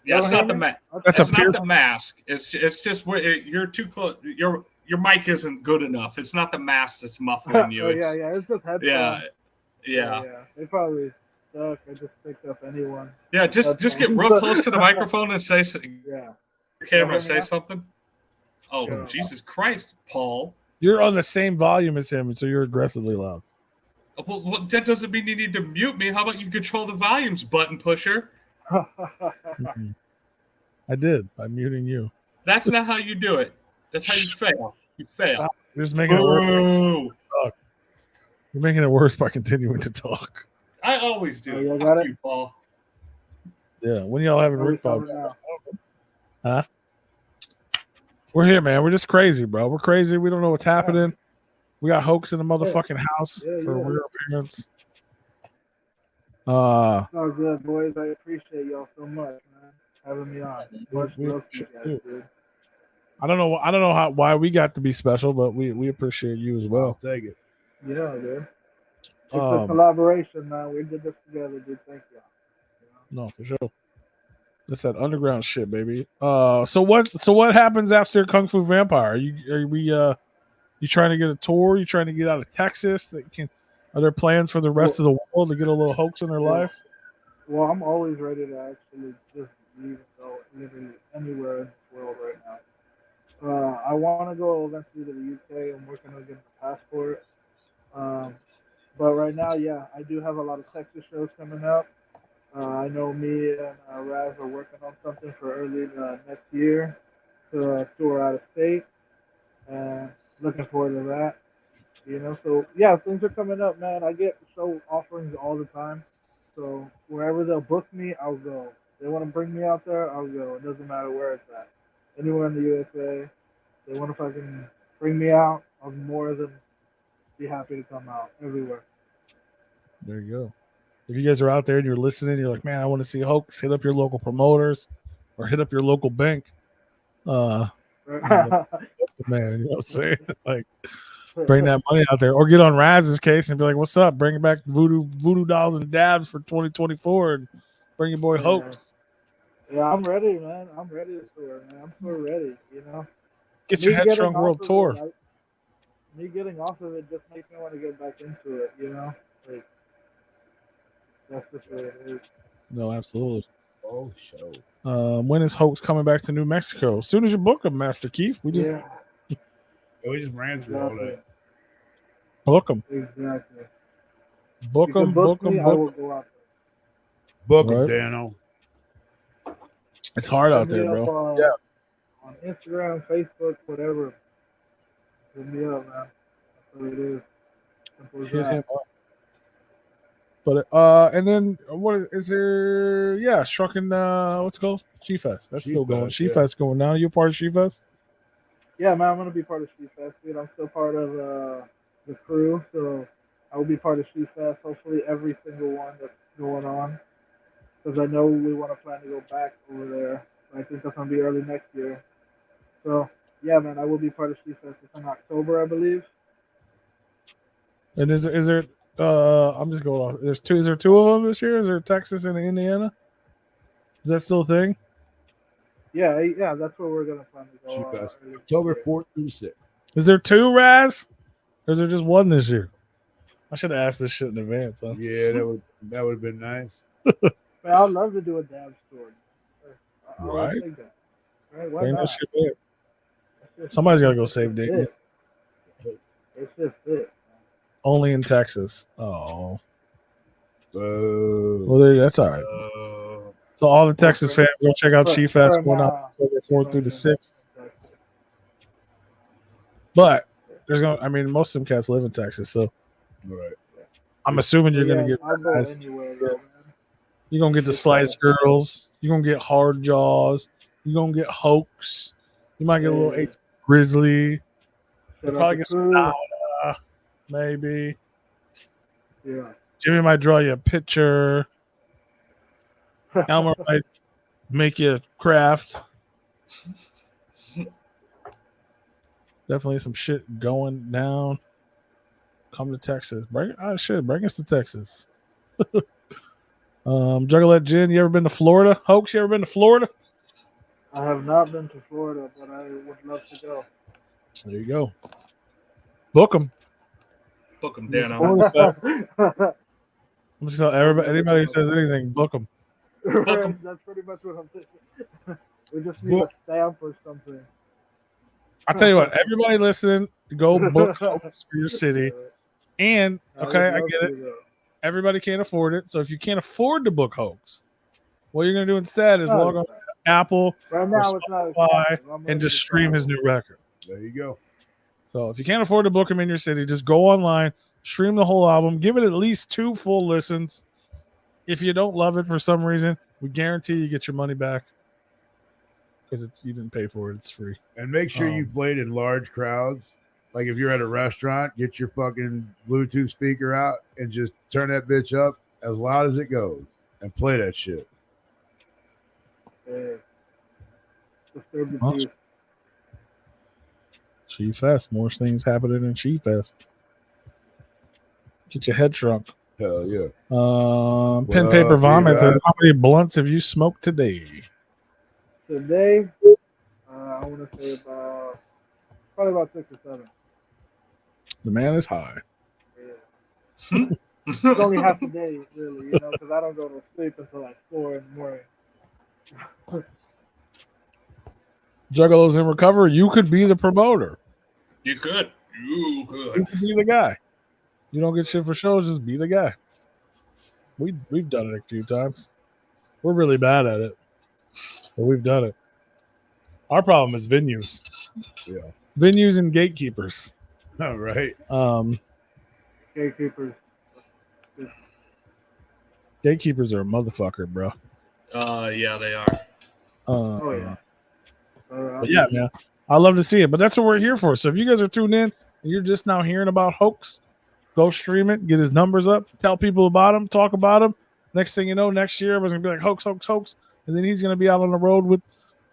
D: it's not the mask. It's not the mask. It's just where you're too close. Your mic isn't good enough. It's not the mask that's muffling you.
A: Yeah. It's just headphones.
D: Yeah.
A: They probably suck. I just picked up anyone.
D: Yeah, just get real close to the microphone and say.
A: Yeah.
D: Camera, say something. Oh, Jesus Christ, Paul!
B: You're on the same volume as him, so you're aggressively loud.
D: Well, that doesn't mean you need to mute me. How about you control the volumes, button pusher?
B: I did by muting you.
D: That's not how you do it. That's how you fail. You fail.
B: You're just making it worse. You're making it worse by continuing to talk.
D: I always do.
A: Oh,
D: Fuck you, Paul.
B: Yeah, when y'all having Rick podcast? Huh? We're here, man. We're just crazy, bro. We're crazy. We don't know what's happening. We got Hoax in the motherfucking house for a real appearance.
A: Oh, good, boys. I appreciate y'all so much, man. Having me on.
B: I don't know why we got to be special, but we appreciate you as well.
C: I'll take it.
A: Yeah, dude. It's a collaboration, man. We did this together, dude. Thank y'all.
B: No, for sure. That's that underground shit, baby. So what happens after Kung Fu Vampire? You trying to get a tour? You trying to get out of Texas? Are there plans for the rest of the world to get a little Hoax in their life?
A: Well, I'm always ready to actually just you can go literally anywhere in this world right now. I want to go eventually to the UK. I'm working on getting a passport. Um, but right now, yeah, I do have a lot of Texas shows coming up. I know me and Raz are working on something for early next year to tour out of state, and looking forward to that. So yeah, things are coming up, man. I get show offerings all the time. So wherever they'll book me, I'll go. They want to bring me out there, I'll go. It doesn't matter where it's at. Anywhere in the USA, they want to fucking bring me out. I'll more than be happy to come out everywhere.
B: There you go. If you guys are out there and you're listening, you're like, man, I want to see Hoax, hit up your local promoters or hit up your local bank. Man, you know what I'm saying? Like, bring that money out there, or get on Raz's case and be like, "What's up? Bring back voodoo dolls and dabs for 2024, and bring your boy Hoax."
A: Yeah, I'm ready, man. I'm ready to tour, man. I'm so ready.
B: Get your Headstrong World Tour.
A: Me getting off of it just makes me want to get back into it. Like that's just what it is.
B: No, absolutely.
C: Oh, show.
B: When is Hoax coming back to New Mexico? As soon as you book him, Master Keith. We just
C: we just ran through all that.
B: Book him.
A: Exactly.
B: Book him. Book him.
A: I will go out there.
C: Book him, Dano.
B: It's hard out there, bro.
A: Yeah. On Instagram, Facebook, whatever. Hit me up, man. That's what it is. Simple as that.
B: But and then what is there? Yeah, Shrunken. What's it called? She-Fest. That's still going. She-Fest going now. You part of She-Fest?
A: Yeah, man. I'm gonna be part of She-Fest, dude. I'm still part of the crew, so I will be part of She-Fest. Hopefully, every single one that's going on, because I know we want to plan to go back over there. I think that's gonna be early next year. So yeah, man, I will be part of She-Fest. It's in October, I believe.
B: And is there? I'm just going off. There's two. Is there two of them this year? Is there Texas and Indiana? Is that still a thing?
A: Yeah, that's where we're gonna plan to go.
C: October 4th through 6th.
B: Is there two, Raz? Or is there just one this year? I should have asked this shit in advance. Huh?
C: Yeah, that would have been nice.
A: Man, I'd love to do a dab store.
B: Right.
A: Right? Why not?
B: Somebody's gotta go save Dayton.
A: It's just it.
B: Only in Texas. Oh. Well, that's all right. So all the Texas fans, go check out She-Fest going on October 4th through the 6th. But most of them cats live in Texas, so I'm assuming you're gonna get guys. You're gonna get the Slice Girls. You're gonna get Hard Jaws. You're gonna get Hoax. You might get a little Grizzly. You'll probably get some Nada, maybe.
A: Yeah.
B: Jimmy might draw you a picture. Elmer might make you a craft. Definitely some shit going down. Come to Texas. Bring us to Texas. Juggalette Gin, you ever been to Florida? Hoax, you ever been to Florida?
A: I have not been to Florida, but I would love to go.
B: There you go. Book them.
D: Book them, Dan.
B: I'm just telling everybody, anybody who says anything, book them.
A: That's pretty much what I'm thinking. We just need a stamp or something.
B: I'll tell you what, everybody listening, go book Hoax for your city. And, okay, I get it. Everybody can't afford it. So if you can't afford to book Hoax, what you're going to do instead is log on to Apple or Spotify and just stream his new record.
C: There you go.
B: So if you can't afford to book him in your city, just go online, stream the whole album, give it at least 2 full listens. If you don't love it for some reason, we guarantee you get your money back because you didn't pay for it. It's free.
C: And make sure you played in large crowds. Like if you're at a restaurant, get your fucking Bluetooth speaker out and just turn that bitch up as loud as it goes and play that shit.
B: She-Fest. More things happening in She-Fest. Get your head shrunk.
C: Hell yeah.
B: Pen, paper, vomit. How many blunts have you smoked today?
A: Today, I want to say probably about 6 or 7.
B: The man is high.
A: Yeah. It's only half a day, really, because I don't go to sleep until like 4 in the morning.
B: Juggalos in Recovery, you could be the promoter.
D: You could. You
B: You
D: could.
B: could be the guy. You don't get shit for shows, just be the guy. We've done it a few times. We're really bad at it, but we've done it. Our problem is venues.
C: Yeah.
B: Venues and gatekeepers.
C: All right.
A: Gatekeepers.
B: Gatekeepers are a motherfucker, bro.
D: Yeah, they are.
A: Oh yeah.
B: But yeah, man, I love to see it. But that's what we're here for. So if you guys are tuned in and you're just now hearing about HOAX, go stream it, get his numbers up, tell people about him, talk about him. Next thing you know, next year everyone's gonna be like HOAX, HOAX, HOAX, and then he's gonna be out on the road with,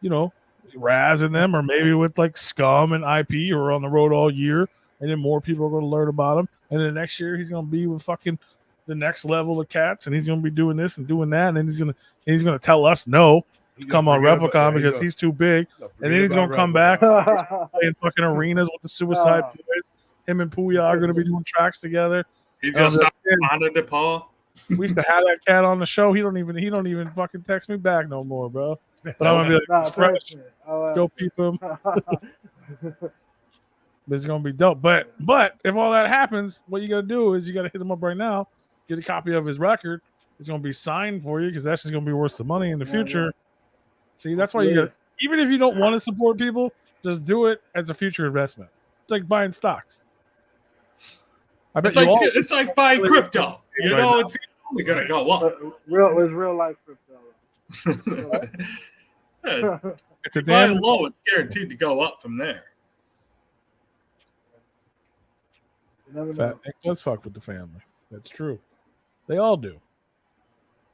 B: you know, Raz and them, or maybe with like Scum and IP, or on the road all year, and then more people are gonna learn about him. And then next year he's gonna be with fucking the next level of cats, and he's gonna be doing this and doing that, and then he's gonna tell us no. Come on Replicon because he's too big, and then he's gonna come back playing fucking arenas with the Suicide Boys. Him and Puya are gonna be doing tracks together.
D: He's gonna stop Honda DePaul.
B: We used to have that cat on the show. He don't even fucking text me back no more, bro. But I'm gonna be like, it's fresh. Go peep him. This is gonna be dope. But if all that happens, what you gotta do is you gotta hit him up right now, get a copy of his record. It's gonna be signed for you because that's just gonna be worth some money in the future. Yeah. See, that's why you got, even if you don't want to support people, just do it as a future investment. It's like buying stocks. I bet
D: it's like buying crypto. You know, it's only gonna go up.
A: Real life
D: crypto.
B: It's a
D: damn low. It's guaranteed to go up from there.
B: Fat Nick does fuck with the family. That's true. They all do.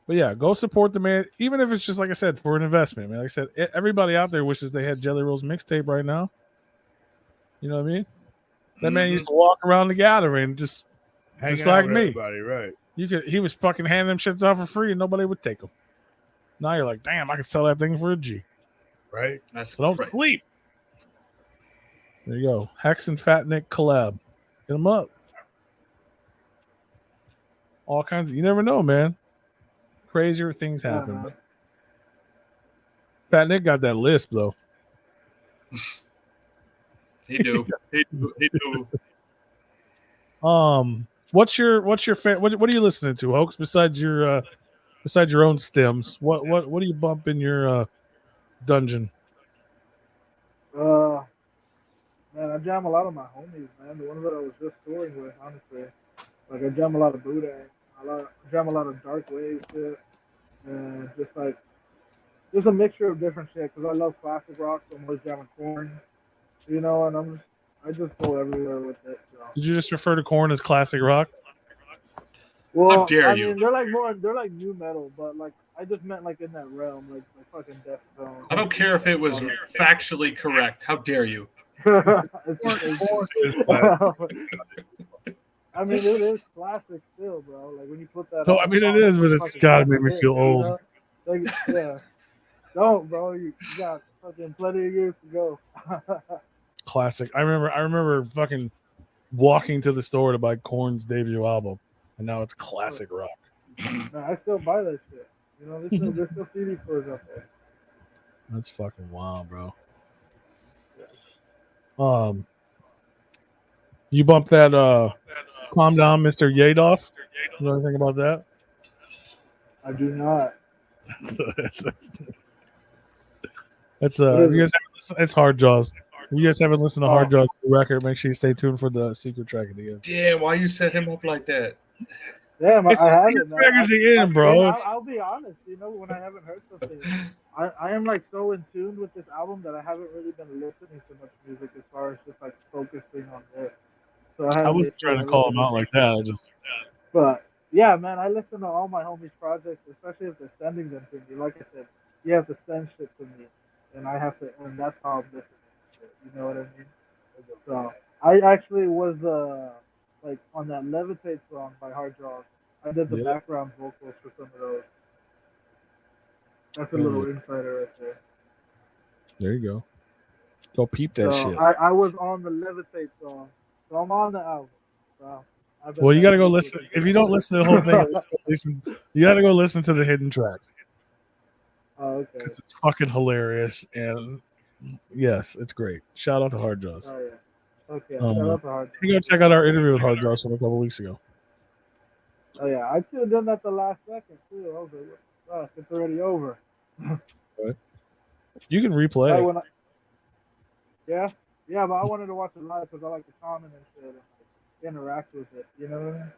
B: But yeah, go support the man, even if it's just, like I said, for an investment, man. Like I said, everybody out there wishes they had Jelly Roll's mixtape right now. You know what I mean? That man used to walk around the gathering just like me.
C: Right.
B: He was fucking handing them shits out for free and nobody would take them. Now you're like, damn, I could sell that thing for a G.
C: Right.
B: So don't sleep. There you go. Hex and Fat Nick collab. Get them up. All kinds of, you never know, man. Crazier things happen. But Fat Nick got that lisp though.
D: He do.
B: What's your what are you listening to, HOAX? Besides your own stems, what do you bump in your dungeon?
A: Man, I jam a lot of my homies, man. The ones that I was just touring with, honestly. Like I jam a lot of Buddha. I jam a lot of dark wave shit, and just a mixture of different shit. Because I love classic rock, so I'm always jamming Korn, you know. And I just go everywhere with it. So.
B: Did you just refer to Korn as classic rock?
A: Well,
D: how dare you?
A: I mean, they're like new metal, but like I just meant like in that realm, like fucking Deftones.
D: I don't care if it was factually correct. How dare you?
A: I mean, it is classic still, bro. Like when you put that.
B: So I mean, it is, but it's gotta make me feel old.
A: You know? Like, yeah. Don't, bro. You got fucking plenty of years to go.
B: Classic. I remember fucking walking to the store to buy Korn's debut album, and now it's classic rock.
A: Man, I still buy that shit. You know, there's still CD stores out there.
B: That's fucking wild, bro. You bump that Calm Down, Mr. Yadoff. You know anything about that?
A: I do not.
B: That's you guys it's Hard Jaws. If you guys haven't listened to Hard Jaws record, make sure you stay tuned for the secret track at the end.
D: Damn, why you set him up like that?
A: Damn, I haven't.
B: At the end, bro.
A: I'll be honest. You know, when I haven't heard something, I am like so in tune with this album that I haven't really been listening to much music as far as just like focusing on this. So I
B: wasn't trying to call him out like that.
A: But yeah, man, I listen to all my homies' projects, especially if they're sending them to me. Like I said, you have to send shit to me, and I have to, and that's how I'm listening to shit. You know what I mean? So I actually was like on that Levitate song by Hard Jaws. I did the background vocals for some of those. That's a little insider right there.
B: There you go. Go peep that shit.
A: I was on the Levitate song, so I'm on the album. So
B: well, you got to go listen. If you don't listen to the whole thing, you got to go listen to the hidden track.
A: Oh, okay.
B: because it's fucking hilarious. And yes, it's great. Shout out to Hard Jaws.
A: Oh yeah. Okay.
B: Um,
A: Shout out to Hard.
B: You go check out our interview with Hard Jaws from a couple weeks ago.
A: Oh yeah, I should have done that the last second too. I was like, "Oh, it's already over."
B: You can replay.
A: Right when yeah, but I wanted to watch it live because I like to comment and shit and like, interact with it. You know what I mean?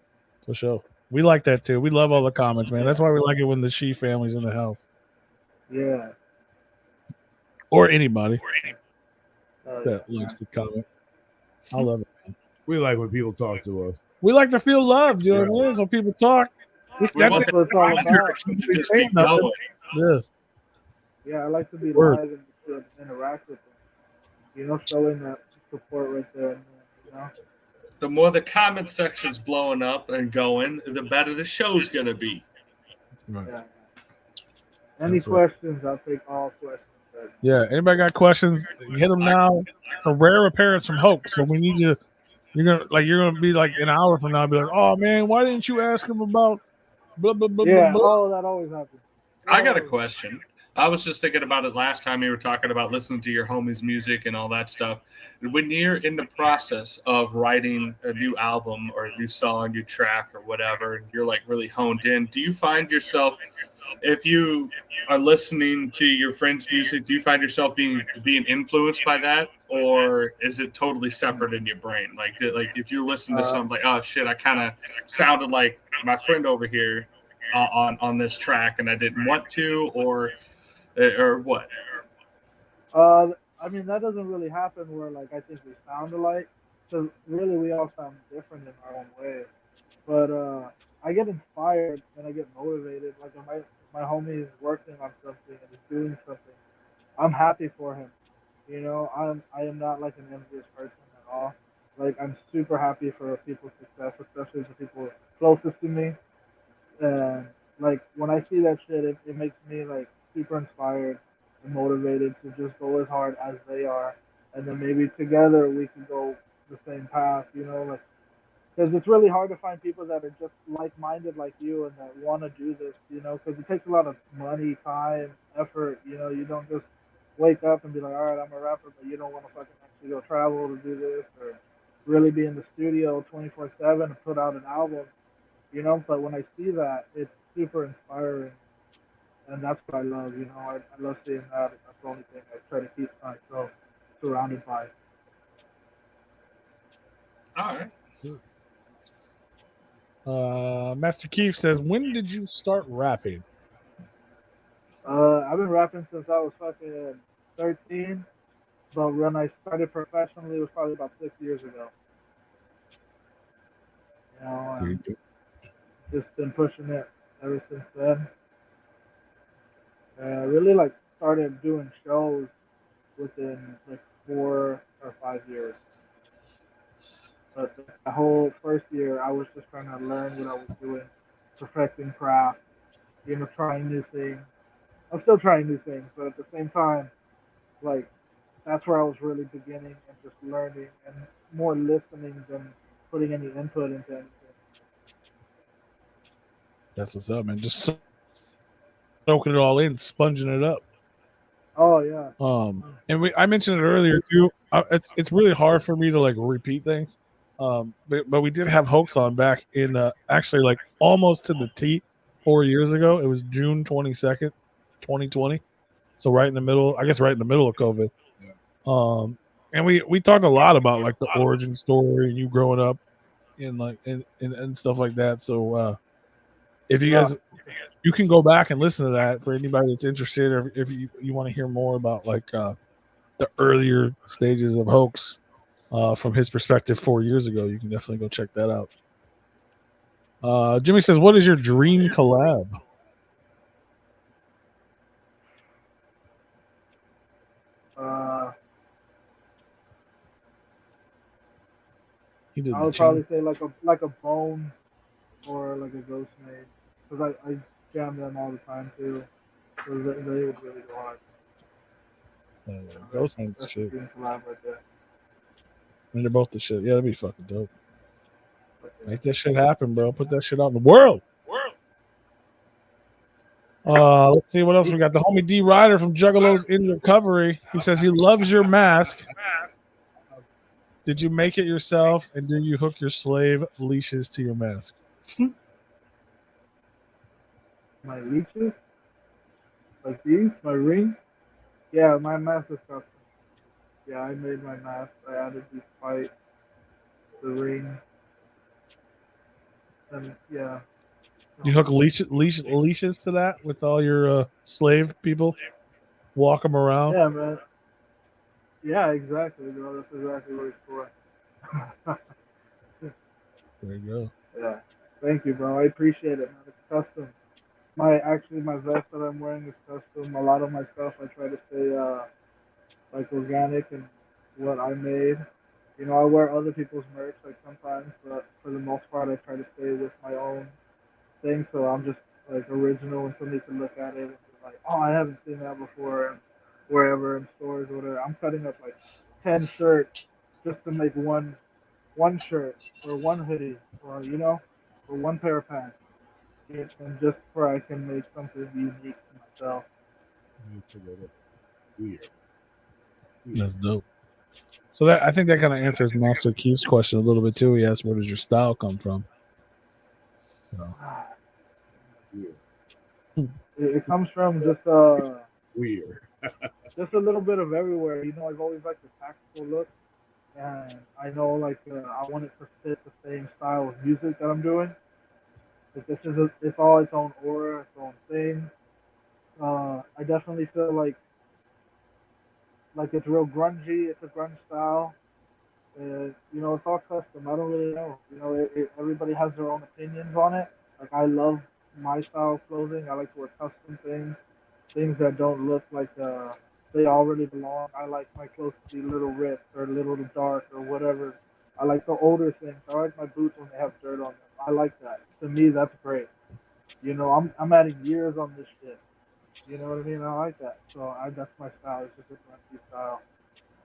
B: For sure. We like that too. We love all the comments, man. That's why we like it when the s.h.e family's in the house.
A: Yeah.
B: Or anybody
A: Oh,
B: that likes to comment. I love it, man.
C: We like when people talk to us.
B: We like to feel loved, you know what I mean? So people talk.
D: We want
A: That's what it's all about.
D: to just be going.
B: Yeah.
A: Yeah, I like to be
B: Word.
A: live and just interact with them. You know, showing that support right there. You know.
D: The more the comment section's blowing up and going, the better the show's gonna be.
B: Right.
A: Yeah. Any questions? I'll take all questions.
B: Yeah. Anybody got questions? Hit them now. It's a rare appearance from HOAX, so we need you. You're gonna be like an hour from now. Be like, oh man, why didn't you ask him about blah blah blah
A: Yeah.
B: blah?
A: Oh, that always happens.
D: I got a question. I was just thinking about it last time you were talking about listening to your homies' music and all that stuff. When you're in the process of writing a new album or a new song, new track or whatever, and you're like really honed in, do you find yourself, if you are listening to your friends' music, do you find yourself being influenced by that, or is it totally separate in your brain? Like if you're listening to something like, oh shit, I kind of sounded like my friend over here on this track, and I didn't want to, or what?
A: I mean, that doesn't really happen where like I think we sound alike. So really, we all sound different in our own way. But I get inspired and I get motivated. Like when my homie is working on something and is doing something, I'm happy for him. You know, I am not like an envious person at all. Like I'm super happy for people's success, especially the people closest to me. And like when I see that shit, it makes me like super inspired and motivated to just go as hard as they are, and then maybe together we can go the same path. You know, like because it's really hard to find people that are just like-minded like you and that want to do this. You know, because it takes a lot of money, time, effort. You know, you don't just wake up and be like, all right, I'm a rapper, but you don't want to fucking actually go travel to do this or really be in the studio 24/7 and put out an album. You know, but when I see that, it's super inspiring, and that's what I love. You know, I love seeing that. That's the only thing I try to keep myself surrounded by.
D: All
B: right. Master Keith says, when did you start rapping?
A: I've been rapping since I was fucking 13, but when I started professionally, it was probably about 6 years ago. You know, just been pushing it ever since then. I really like started doing shows within like 4 or 5 years. But the whole first year, I was just trying to learn what I was doing, perfecting craft, you know, trying new things. I'm still trying new things, but at the same time, like that's where I was really beginning and just learning and more listening than putting any input into anything.
B: That's what's up, man. Just soaking it all in, sponging it up.
A: Oh yeah.
B: And I mentioned it earlier too. It's really hard for me to like repeat things. But we did have HOAX on back in actually like almost to the T 4 years ago. It was June 22nd, 2020. So right in the middle, I guess right in the middle of COVID. Yeah. And we talked a lot about like the origin story and you growing up and like and stuff like that. So if you guys, you can go back and listen to that for anybody that's interested, or if you want to hear more about like the earlier stages of HOAX from his perspective 4 years ago, you can definitely go check that out. Jimmy says, what is your dream collab?
A: I would probably say like a Bone or like a Ghost Made, because I jam them all the time too. So they would really go hard.
B: Ghost Made's the shit.
A: Collab right there.
B: I mean, they're both the shit. Yeah, that'd be fucking dope. Make that shit happen, bro. Put that shit out in the world. Let's see what else we got. The homie D Ryder from Juggalos in Recovery. He says he loves your mask. Did you make it yourself, and do you hook your slave leashes to your mask?
A: My leeches? Like these? My ring? Yeah, my mask is custom. Yeah, I made my mask. I added these spikes, the ring, and yeah.
B: You hook leashes to that with all your slave people? Walk them around?
A: Yeah, man. Yeah, exactly, bro. That's exactly what it's for.
B: There you go.
A: Yeah. Thank you, bro. I appreciate it, man. It's custom. My vest that I'm wearing is custom. A lot of my stuff I try to stay like organic and what I made. You know, I wear other people's merch like sometimes, but for the most part, I try to stay with my own thing. So I'm just like original, and somebody can look at it and be like, "Oh, I haven't seen that before." And wherever in stores or whatever, I'm cutting up like 10 shirts just to make one shirt or one hoodie or or one pair of pants, and just for I can make something unique to myself.
C: Weird.
B: That's dope. So that I think that kind of answers Master Keith's question a little bit too. He asked, "Where does your style come from?" So.
A: It comes from just
C: Weird.
A: just a little bit of everywhere. You know, I've always liked the tactical look, and I know like I want it to fit the same style of music that I'm doing. But it's all its own aura, its own thing. I definitely feel like it's real grungy. It's a grunge style. You know, it's all custom. I don't really know. You know, everybody has their own opinions on it. Like I love my style of clothing. I like to wear custom things that don't look like they already belong. I like my clothes to be a little ripped or a little dark or whatever. I like the older things. I like my boots when they have dirt on them. I like that. To me, that's great. You know, I'm adding years on this shit. You know what I mean? I like that. So that's my style. It's just a grungy style.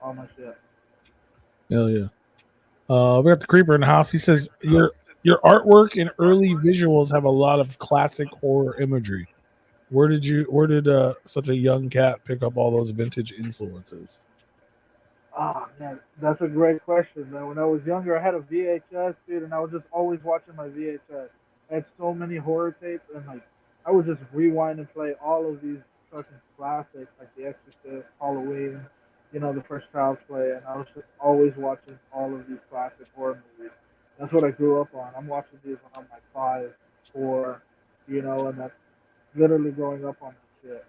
A: All my shit.
B: Hell yeah. We got the creeper in the house. He says your artwork and early visuals have a lot of classic horror imagery. Where did such a young cat pick up all those vintage influences?
A: Ah, man, that's a great question, man. When I was younger, I had a VHS, dude, and I was just always watching my VHS. I had so many horror tapes, and like, I would just rewind and play all of these fucking classics, like The Exorcist, Halloween, you know, the first Child's Play, and I was just always watching all of these classic horror movies. That's what I grew up on. I'm watching these when I'm like 5, 4, you know, and that's literally growing up on that shit.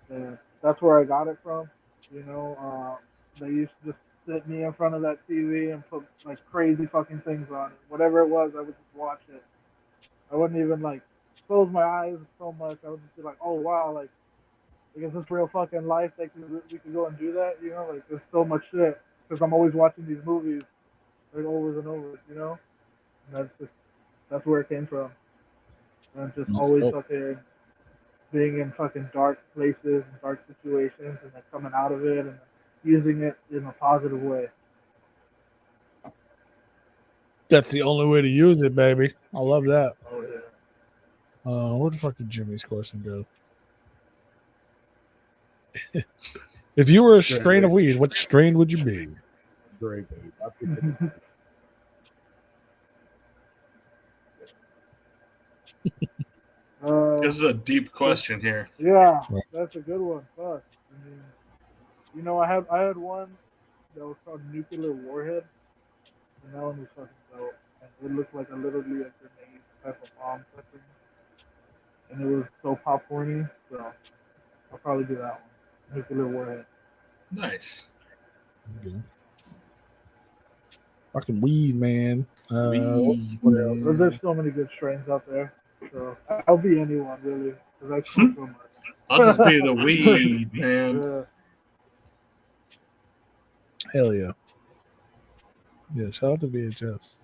A: And that's where I got it from, you know. They used to just sit me in front of that TV and put like crazy fucking things on it. Whatever it was, I would just watch it. I wouldn't even like close my eyes so much. I would just be like, oh wow, like is this real fucking life? Like we could go and do that, you know? Like there's so much shit because I'm always watching these movies like over and over, you know. And that's where it came from. And just
B: That's
A: always
B: dope.
A: fucking being in fucking dark places and dark situations and then coming out of it and using it in a positive way.
B: That's the only way to use it, baby. I love that.
A: Oh yeah.
B: Where the fuck did Jimmy's question go? If you were a strain of weed, what strain would you be?
C: Great,
D: This is a deep question here.
A: Yeah, that's a good one. Fuck. I mean, you know, I had one that was called Nuclear Warhead, and that one was fucking dope. And it looked like a literally a grenade type of bomb thing, and it was so popcorny. So I'll probably do that one. Nuclear Warhead.
D: Nice.
B: Okay. Fucking weed, man.
D: Weed,
B: what else?
A: But there's so many good strains out there. So I'll be anyone really, because I smoke so much.
D: I'll just be the weed, man.
A: Yeah.
B: Hell yeah. Yeah, shout out to VHS.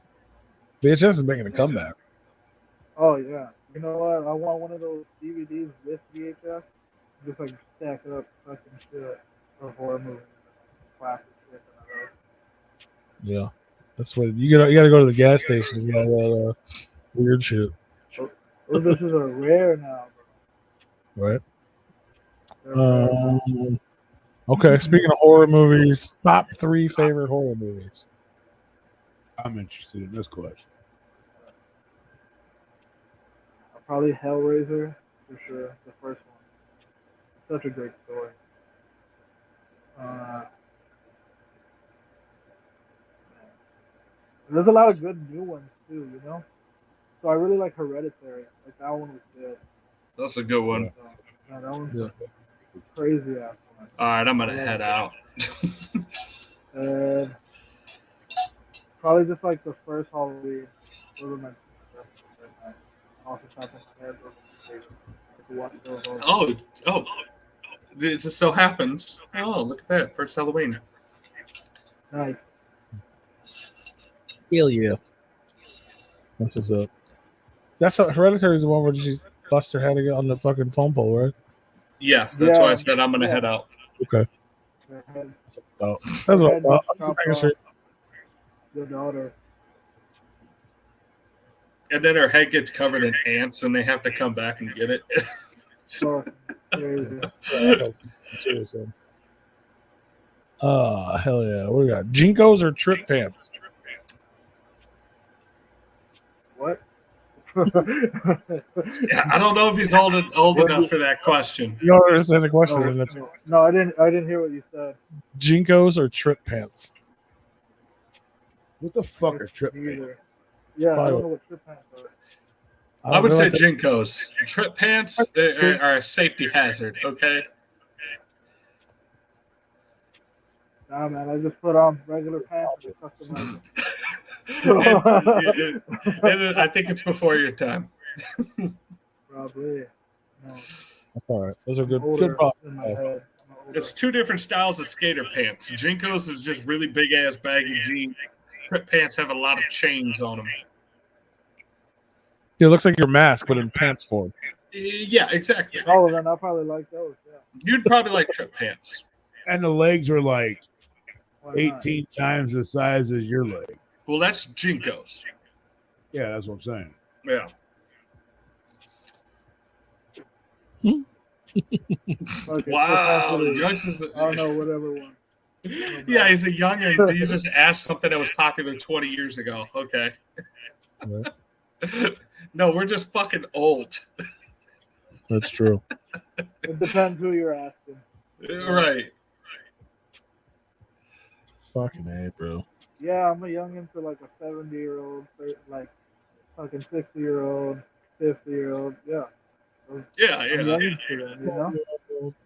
B: VHS is making a comeback.
A: Oh yeah. You know what? I want one of those DVDs with VHS. Just like stack up fucking shit of horror movies, classic shit.
B: Yeah. That's what you gotta go to the gas station and get all that weird shit.
A: Those bitches are rare now,
B: Right. Okay. Speaking of horror movies, top 3 favorite horror movies.
C: I'm interested in this question.
A: Probably Hellraiser for sure. The first one. Such a great story. There's a lot of good new ones too, you know. So I really like Hereditary. Like that one was good.
D: That's a good one.
A: So, yeah, that one's crazy ass one.
D: All right, I'm gonna head out.
A: And probably just like the first Halloween. Those are my off the top of my head.
D: Oh, it just so happens. Oh, look at that. First Halloween.
A: Nice.
B: Hell yeah. That's what's up. That's Hereditary is the one where she's bust her head again on the fucking phone pole, right?
D: Yeah, that's why I said I'm gonna head out.
B: Okay. That's what I thought. I'm just making sure.
A: Your daughter.
D: And then her head gets covered in ants, and they have to come back and get it.
A: Oh, crazy.
B: Hell yeah. What do we got? Jinkos or trip pants?
A: What?
D: Yeah, I don't know if he's old enough for that question.
B: You don't understand the question.
A: No, I didn't hear what you said.
B: Jinkos or trip pants?
C: What the fuck are trip pants?
A: Yeah, I don't know what trip pants are.
D: I would say Jinkos. Trip pants are a safety hazard, okay?
A: Nah, man, I just put on regular pants and customize
D: and I think it's before your time.
A: Probably. No.
B: That's all right. Those are good.
D: It's two different styles of skater pants. Jinkos is just really big ass baggy jeans. Trip pants have a lot of chains on them.
B: It looks like your mask, but in pants form.
D: Yeah, exactly.
A: Oh, then I'll probably like those. Yeah.
D: You'd probably like trip pants.
C: And the legs are like 18 times the size as your leg.
D: Well, that's Jinkos.
C: Yeah, that's what I'm saying.
D: Yeah.
A: Okay,
D: wow.
A: I don't know, whatever one.
D: Yeah, he's a youngin'. You just asked something that was popular 20 years ago. Okay. No, we're just fucking old.
B: That's true.
A: It depends who you're asking.
D: Right.
B: Fucking A, bro.
A: Yeah, I'm a youngin' to like a 70-year-old, like fucking 60-year-old, 50-year-old. Yeah.
D: Yeah.
A: I'm youngin' to them, you know?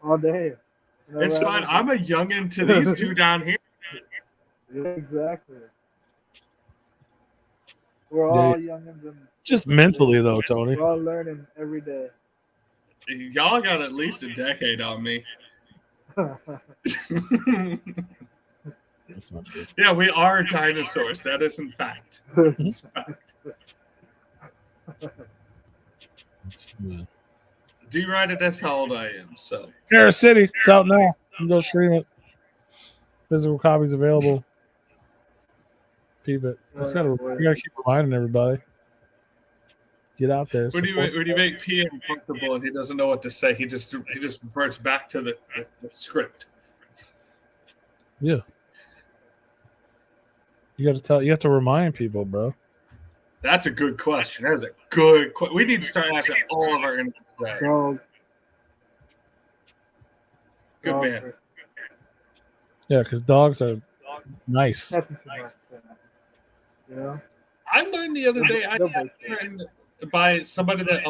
A: All day.
D: It's fine. I'm a youngin' to these two down here.
A: Yeah, exactly. We're all youngins.
B: Just mentally, though, Tony.
A: We're all learning every day.
D: Y'all got at least a decade on me.
B: That's not true.
D: Yeah, we are dinosaurs. That is in fact. D-Rider, that's how old I am. So
B: Terror City, it's out now. You can go stream it. Physical copies available. Peep it. You gotta keep reminding everybody. Get out there.
D: When you make PM comfortable and he doesn't know what to say, he just reverts back to the script.
B: Yeah. You have to remind people, bro.
D: That's a good question. That is a good question. We need to start asking all of our interviews. Good man.
B: Yeah, because dogs are nice.
A: Yeah.
D: I learned the other day. I learned by somebody that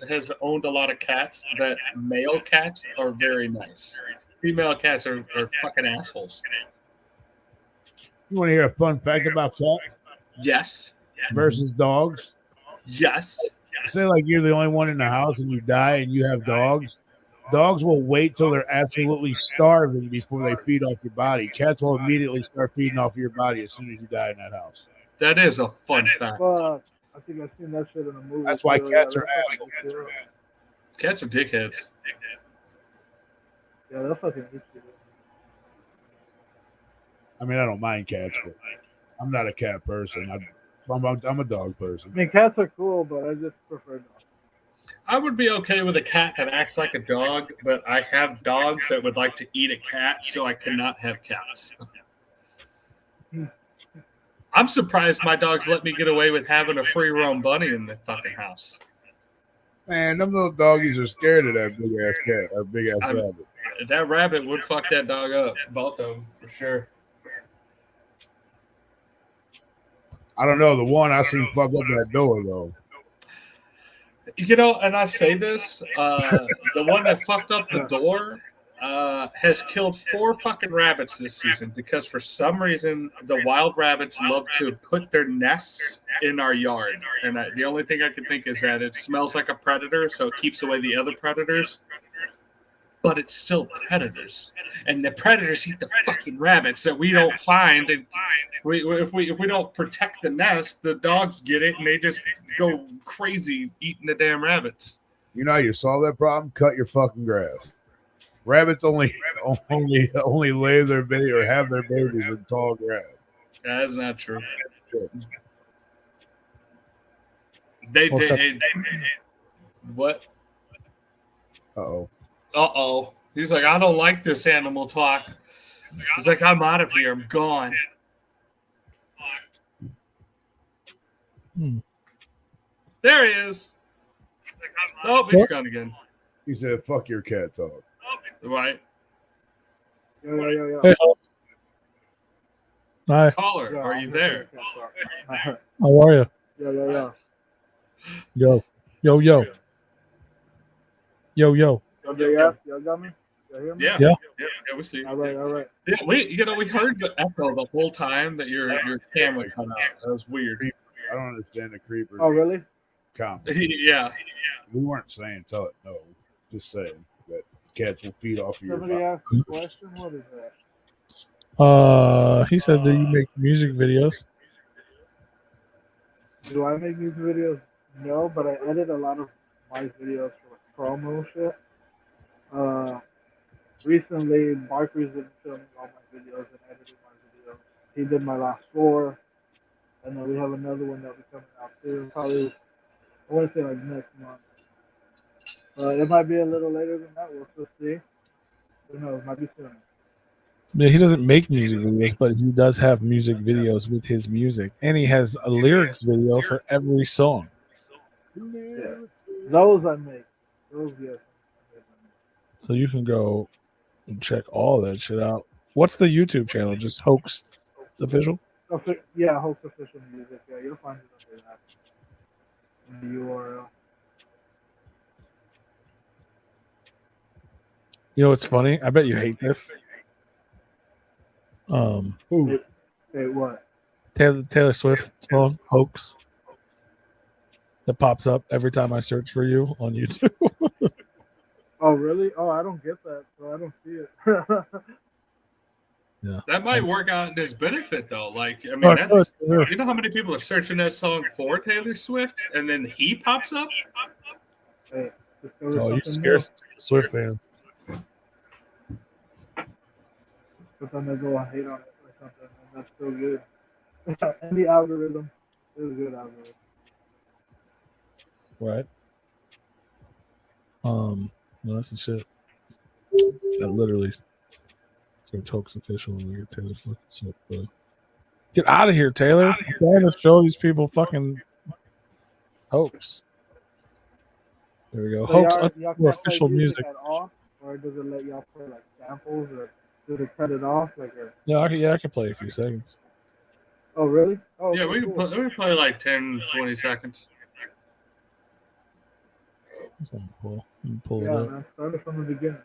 D: has owned a lot of cats that male cats are very nice. Female cats are fucking assholes.
C: You want to hear a fun fact about cats?
D: Yes.
C: Versus dogs?
D: Yes.
C: Say like you're the only one in the house and you die and you have dogs. Dogs will wait till they're absolutely starving before they feed off your body. Cats will immediately start feeding off your body as soon as you die in that house.
D: That is a fun fact.
A: I think I've seen that shit in a movie.
C: That's why cats are assholes.
D: Cats are dickheads.
A: Yeah, they'll fucking eat you.
C: I mean, I don't mind cats, but I'm not a cat person. I'm a dog person.
A: I mean, cats are cool, but I just prefer dogs.
D: I would be okay with a cat that acts like a dog, but I have dogs that would like to eat a cat, so I cannot have cats. I'm surprised my dogs let me get away with having a free roam bunny in the fucking house.
C: Man, them little doggies are scared of that big ass cat or big ass rabbit.
D: That rabbit would fuck that dog up, both of them for sure.
C: I don't know. The one I seen fuck up that door though.
D: You know, and I say this, the one that fucked up the door has killed 4 fucking rabbits this season because for some reason the wild rabbits love to put their nests in our yard. And the only thing I can think is that it smells like a predator, so it keeps away the other predators. But it's still predators, and the predators eat the fucking rabbits that we don't find. And if we don't protect the nest, the dogs get it, and they just go crazy eating the damn rabbits.
C: You know how you solve that problem? Cut your fucking grass. Rabbits only lay their baby or have their babies in tall grass.
D: That's not true. What?
C: Uh-oh.
D: He's like, I don't like this animal talk. He's like, I'm out of here. I'm gone. There he is. Oh, he's gone again.
C: He said, fuck your cat talk.
D: Right.
A: Yo.
B: Hey, hi.
D: Caller, are you there?
B: How are you?
A: Yo.
B: Yo.
A: Y'all got me? Y'all hear me?
D: Yeah, we see.
A: All right.
D: Yeah, we heard the echo the whole time that your camera cut out. That was weird.
C: I don't understand the creeper.
A: Oh, really?
C: Comment.
D: Yeah.
C: We weren't saying tell it. No, just saying that cats will feed off of your
A: Somebody
C: body.
A: asked a question. What is that?
B: He said, do you make music videos?
A: Do I make music videos? No, but I edit a lot of my videos for like promo shit. Recently, Barker's been filming all my videos and editing my videos. He did my last 4, and then we have another one that'll be coming out soon. Probably, I want to say like next month. It might be a little later than that. We'll still see. Who knows? Might be soon.
B: Yeah, he doesn't make music videos, but he does have music videos with his music, and he has a lyrics video for every song.
A: Yeah. Those I make. Those, yes.
B: So you can go and check all that shit out. What's the YouTube channel? Just HOAX Official?
A: Yeah, HOAX Official Music. Yeah, you'll find it under that. In the URL.
B: You know what's funny? I bet you hate this.
C: Who?
A: Hey, what?
B: Taylor Swift song, HOAX. That pops up every time I search for you on YouTube.
A: Oh, really? Oh, I don't get that, so I don't see it.
B: Yeah.
D: That might work out in his benefit, though. Like, I mean, that's, you know how many people are searching that song for Taylor Swift, and then he pops up?
A: Hey,
B: Oh, you scare Swift fans.
A: But then they go and hate on it or something, and that's still good. And the algorithm is a good algorithm.
B: Right. No, that's the shit. That literally. So HOAX Official and we get Taylor fucking Swift. Get out of here, Taylor. I'm trying to show these people fucking HOAX. There we go.
A: So
B: HOAX
A: y'all can't
B: official
A: play
B: music.
A: at all, or does it let y'all play like samples, or does it cut it off?
B: Yeah, I can play a few seconds.
A: Oh, really? Oh,
D: Yeah,
A: okay,
D: we can play like 10, 20 seconds.
B: Pull it
A: Yeah,
B: up.
A: man. Start it from the beginning.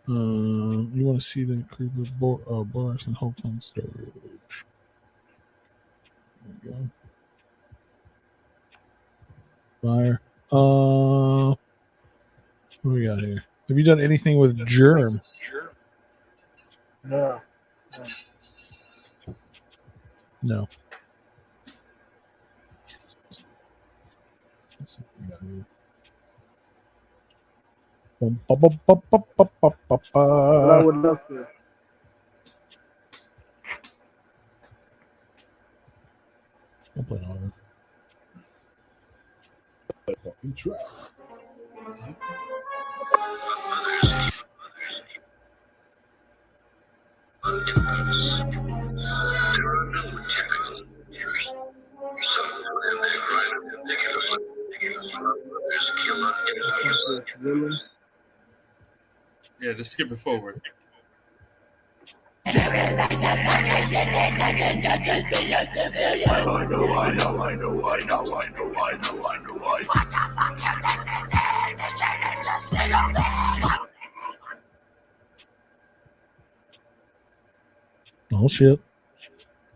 B: You want to see the creeper Boris and HOAX on stage? There we go. Fire. What do we got here? Have you done anything with Germ?
A: No.
B: No. Let's see what we got here.
A: But I would love to.
B: I'll play all of it.
C: Fucking trap.
A: Really?
D: Yeah, just skip it forward.
B: Oh shit!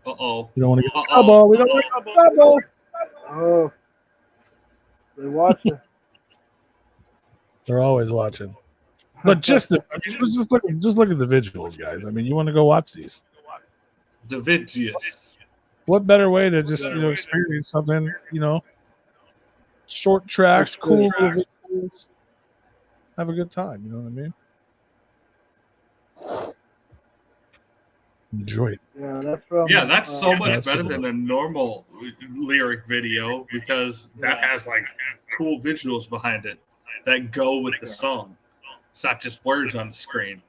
D: Uh-oh.
B: We don't want to get
D: Uh-oh.
B: trouble. We don't want to get trouble.
A: Oh, they watching.
B: They're always watching. But just just look at the visuals, guys. I mean, you want to go watch these.
D: Davidius.
B: What better way to just experience something? Short tracks, cool little visuals. Have a good time. You know what I mean? Enjoy it.
A: Yeah, that's from.
D: Yeah, that's so much
B: That's
D: better
B: cool.
D: than a normal lyric video because that has like cool visuals behind it that go with the song. It's not just words on the screen.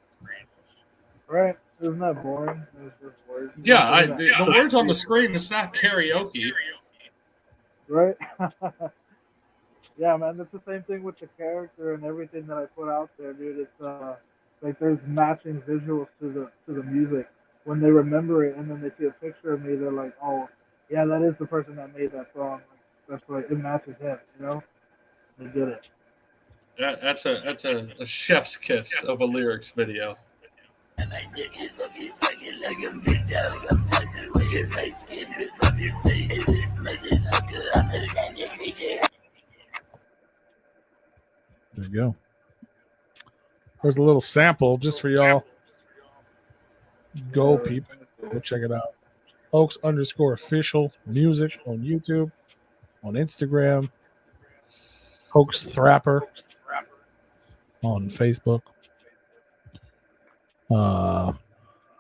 A: Right? Isn't that boring? It's just words.
D: Yeah, the words on the screen, it's not karaoke.
A: Right? Yeah, man, it's the same thing with the character and everything that I put out there, dude. It's like there's matching visuals to the music. When they remember it and then they see a picture of me, they're like, "Oh, yeah, that is the person that made that song. That's like it matches him." They did it.
D: That's a chef's kiss of a lyrics video.
B: There you go. There's a little sample just for y'all. Go people. Go check it out. HOAX_official music on YouTube, on Instagram. Hoax Thrapper on Facebook. The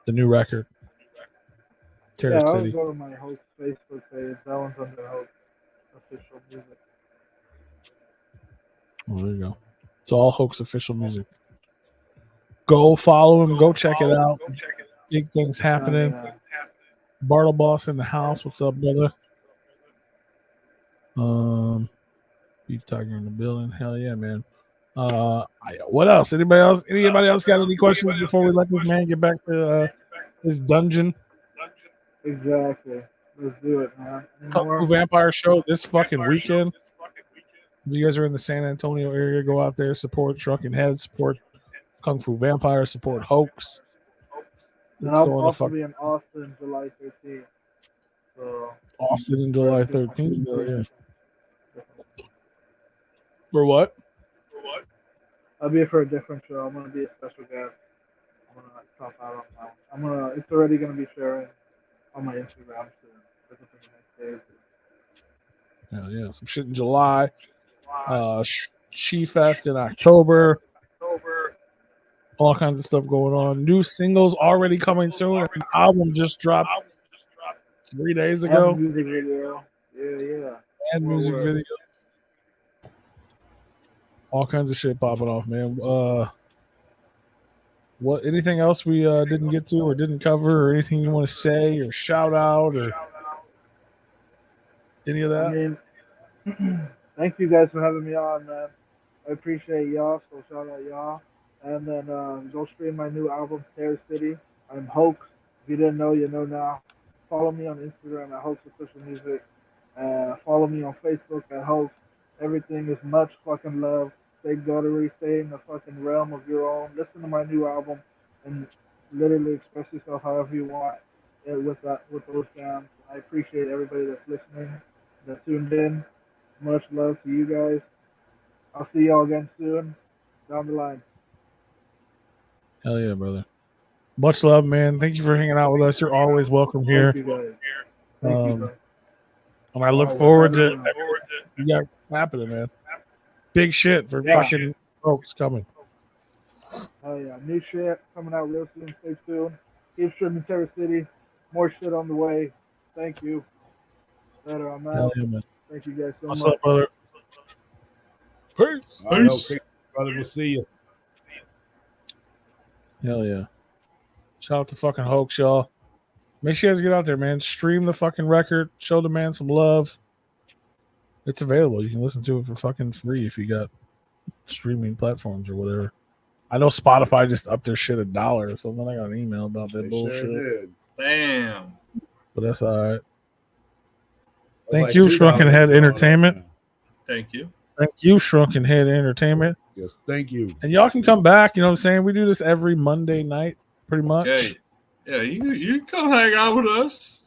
B: new record. Terror
A: Yeah, I'll
B: City.
A: go to my host Facebook page. That one's under host official music.
B: Oh, there you go. It's all Hoax official music. Go follow him. Go check it out. Big things happening. Bartle Boss in the house. What's up, brother? Beef Tiger in the building. Hell yeah, man. What else? Anybody else got any questions before we let this man get back to his dungeon?
A: Exactly. Let's do it, man.
B: Kung Fu Vampire show this fucking weekend. If you guys are in the San Antonio area, go out there, support Shrunken Head, support Kung Fu Vampire, support Hoax.
A: And I'll also be in Austin July 13th. So
B: Austin in July 13th. Yeah. For what?
A: I'll be for a different show. I'm gonna be a special guest. I'm gonna top out on that one. It's already gonna be sharing on my Instagram soon. That's the next day.
B: Hell yeah, some shit in July. She Fest in October. All kinds of stuff going on. New singles already coming soon. An album just dropped 3 days ago.
A: And music video. Yeah.
B: And music video. All kinds of shit popping off, man. What? Anything else we didn't get to or didn't cover, or anything you want to say or shout out or any of that?
A: I mean, thank you guys for having me on, man. I appreciate y'all. So shout out y'all. And then go stream my new album, Terror City. I'm Hoax. If you didn't know, you know now. Follow me on Instagram at Hoax Official Music. Follow me on Facebook at Hoax. Everything is much fucking love. Stay guttery. Stay in the fucking realm of your own. Listen to my new album and literally express yourself however you want with those jams. I appreciate everybody that's listening, that tuned in. Much love to you guys. I'll see y'all again soon down the line.
B: Hell yeah, brother. Much love, man. Thank you for hanging out with us. You're always welcome here.
A: Thank you guys. Thank you guys.
B: And I look forward to you got happening, man. Big shit for fucking folks coming.
A: Oh yeah, new shit coming out real soon. Stay tuned. Keep streaming Terror City. More shit on the way. Thank you. Better, I'm
B: Hell
A: out.
B: yeah, man.
A: Thank you guys so
B: What's
A: much.
B: up, brother? Peace.
C: All right, okay, brother. We'll see you.
B: Hell yeah. Shout out to fucking HOAX, y'all. Make sure you guys get out there, man. Stream the fucking record. Show the man some love. It's available. You can listen to it for fucking free if you got streaming platforms or whatever. I know Spotify just upped their shit $1 or something. I got an email about that
C: They
B: bullshit.
C: sure did.
D: Damn.
B: But that's all right.
C: That's
B: Thank
C: like
B: you,
C: $2
B: Shrunken Head
C: going
B: Entertainment.
C: up now.
D: Thank you.
B: Thank you, Shrunken Head Entertainment.
C: Yes, thank you.
B: And y'all can come back. You know what I'm saying? We do this every Monday night, pretty much.
D: Yeah, you come hang out with us.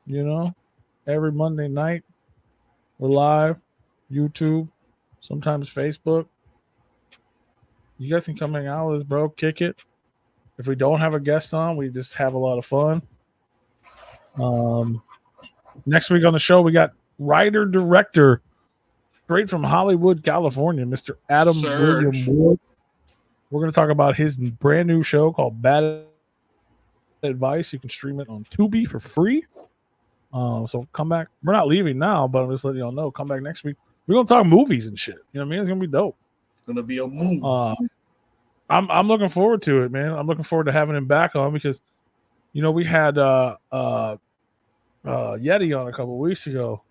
B: You know, every Monday night. We're live, YouTube, sometimes Facebook. You guys can come hang out with us, bro. Kick it. If we don't have a guest on, we just have a lot of fun. Next week on the show, we got writer-director straight from Hollywood, California, Mr. Adam William Wood. We're going to talk about his brand new show called Bad Advice. You can stream it on Tubi for free. So come back. We're not leaving now, but I'm just letting y'all know. Come back next week. We're going to talk movies and shit. You know what I mean? It's going to be dope.
D: It's going to be a move.
B: I'm looking forward to it, man. I'm looking forward to having him back on because, you know, we had Yeti on a couple of weeks ago,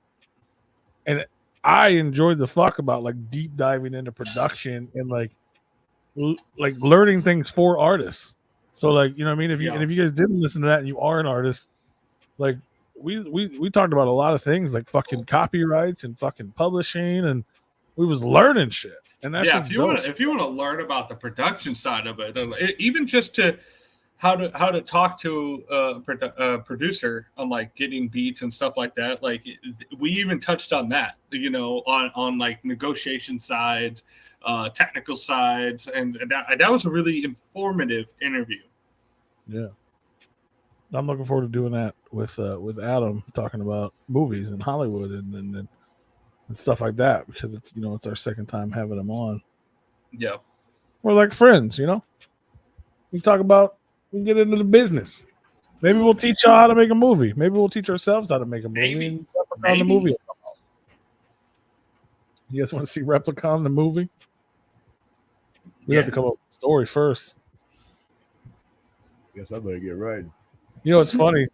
B: and I enjoyed the fuck about like deep diving into production and like learning things for artists. So like, you know what I mean? If you guys didn't listen to that and you are an artist, like we talked about a lot of things like fucking copyrights and fucking publishing, and we was learning shit. And that's
D: if you want to learn about the production side of it, even just to how to talk to a producer on like getting beats and stuff like that. Like we even touched on that, you know, on like negotiation sides, technical sides, and that was a really informative interview.
B: Yeah, I'm looking forward to doing that with Adam, talking about movies in Hollywood and stuff like that, because it's, you know, it's our second time having him on.
D: Yeah,
B: we're like friends, you know. We can get into the business. Maybe we'll teach y'all how to make a movie. Maybe we'll teach ourselves how to make a movie.
D: Maybe.
B: The movie. You guys want to see Replicon the movie? We have to come up with a story first.
C: Guess I better get right.
B: You know, it's funny.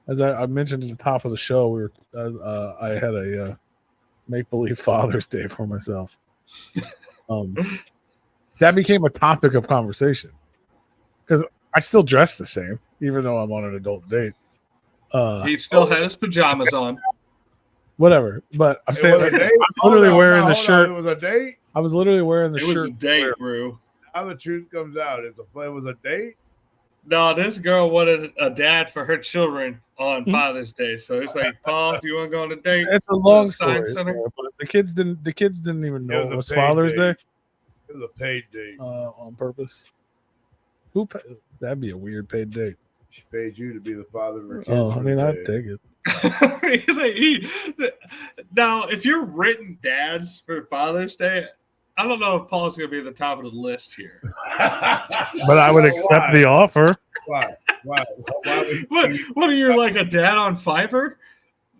B: As I mentioned at the top of the show, I had a make-believe Father's Day for myself. That became a topic of conversation because I still dress the same, even though I'm on an adult date.
D: He still had his pajamas on.
B: Whatever, but I'm saying I'm literally wearing the shirt.
C: It was a date.
B: I was literally wearing the shirt.
D: It was a date, Rue.
C: Now the truth comes out. It was a date.
D: No, this girl wanted a dad for her children on Father's Day, so it's like, Paul, do you want to go on a date?
B: It's a long story, but the kids didn't even know it was Father's Day.
C: It was a paid date
B: on purpose. That'd be a weird paid date.
C: She paid you to be the father of her kids.
B: Oh, I mean, I'd take it.
D: Now, if you're written dads for Father's Day, I don't know if Paul's going to be at the top of the list here.
B: But I would accept the offer.
C: Why? What
D: are you, like a dad on Fiverr?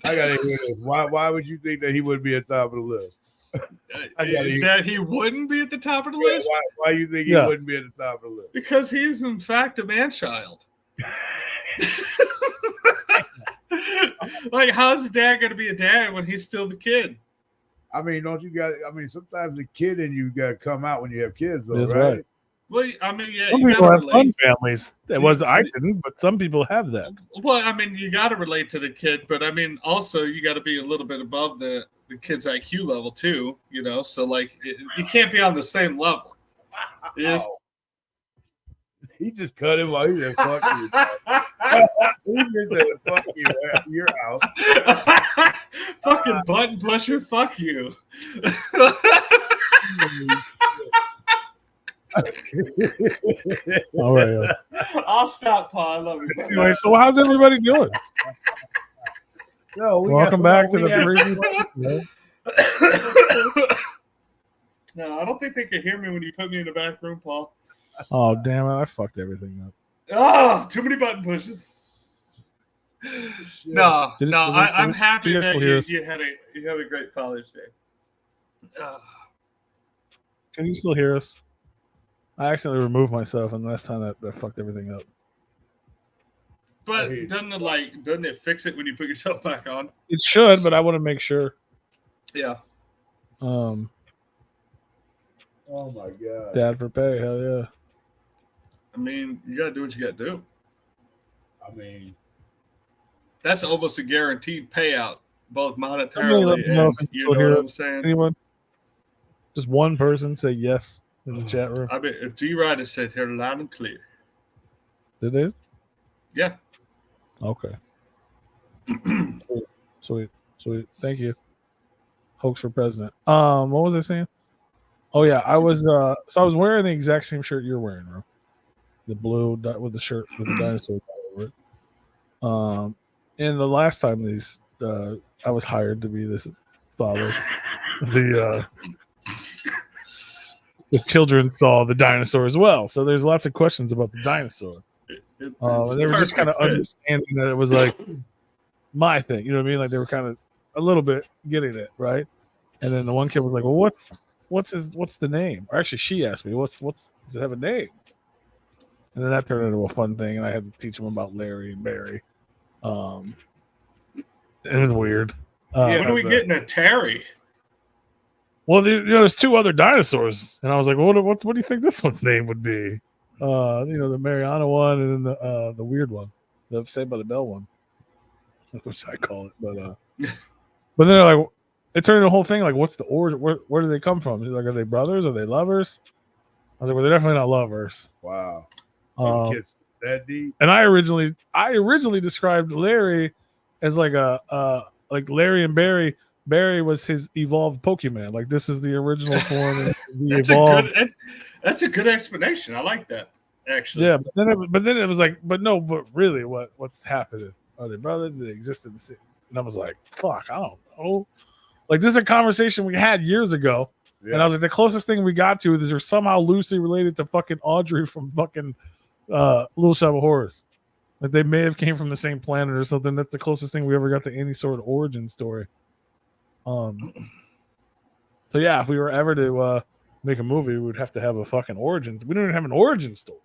C: I got to hear this. Why would you think that he wouldn't be at the top of the list?
D: That he wouldn't be at the top of the list?
C: Why you think he wouldn't be at the top of the list?
D: Because he's, in fact, a man-child. Like, how's the dad going to be a dad when he's still the kid?
C: I mean, sometimes the kid in you got to come out when you have kids, though,
B: That's
C: right?
D: Well, I mean, yeah.
B: Some people have fun families. I didn't, but some people have that.
D: Well, I mean, you got to relate to the kid, but I mean, also you got to be a little bit above the kid's IQ level too, you know. So like, you can't be on the same level. Yes.
C: He just cut him while he said, "Fuck you." He just said, "Fuck you." You're out.
D: Fucking button pusher. Fuck you.
B: All right.
D: I'll stop, Paul. I love you.
B: Anyway, so how's everybody doing? Welcome back to the preview.
D: No, I don't think they could hear me when you put me in the back room, Paul.
B: Oh, damn it. I fucked everything up.
D: Oh, too many button pushes. No,
B: Did it-
D: no,
B: did it-
D: I'm
B: did it-
D: happy
B: you guys
D: that
B: still hear us?
D: you had a great Father's Day.
B: Can you still hear us? I accidentally removed myself, and last time that fucked everything up.
D: But doesn't it fix it when you put yourself back on?
B: It should, but I want to make sure.
D: Yeah.
C: Oh my god.
B: Dad for pay, hell yeah.
D: I mean, you gotta do what you gotta do.
C: I mean,
D: That's almost a guaranteed payout, both
B: Somebody let
D: monetarily
B: me know
D: and
B: if you
D: you
B: still
D: know
B: hear
D: what
B: us.
D: I'm saying.
B: Anyone? Just one person say yes in the chat room.
D: I mean, G-Rider said here loud and clear.
B: Did it?
D: Yeah.
B: Okay. Sweet. Thank you. Hoax for president. What was I saying? Oh yeah, I was wearing the exact same shirt you're wearing, bro. The blue with the shirt with the dinosaur over it. And the last time I was hired to be this father, the children saw the dinosaur as well. So there's lots of questions about the dinosaur.
D: It's
B: And they were just kind of
D: perfect fit.
B: understanding that it was like my thing. You know what I mean? Like they were kind of a little bit getting it, right? And then the one kid was like, "Well, what's the name?" Or actually, she asked me, "Does it have a name?" And then that turned into a fun thing, and I had to teach him about Larry and Barry. It was weird.
D: When are we getting a Terry?
B: Well, there's two other dinosaurs, and I was like, "What do you think this one's name would be?" The Mariana one, and then the weird one, the Saved by the Bell one, which I call it. But then they're like, it turned into a whole thing. Like, what's the origin? Where do they come from? Like, are they brothers? Are they lovers? I was like, well, they're definitely not lovers.
C: wow.
B: Kids
C: that deep.
B: And I originally described Larry as like like Larry and Barry. Barry was his evolved Pokemon. Like this is the original form.
D: That's a good explanation. I like that. Actually,
B: yeah. But then it was like, but really, what's happening? Are they brothers? Do they exist in the city? And I was like, fuck, I don't know. Like this is a conversation we had years ago, and I was like, the closest thing we got to is they're somehow loosely related to fucking Audrey from fucking Little Shop of Horrors. Like they may have came from the same planet or something. That's the closest thing we ever got to any sort of origin story. So yeah, if we were ever to make a movie, we would have to have a fucking origin. We don't even have an origin story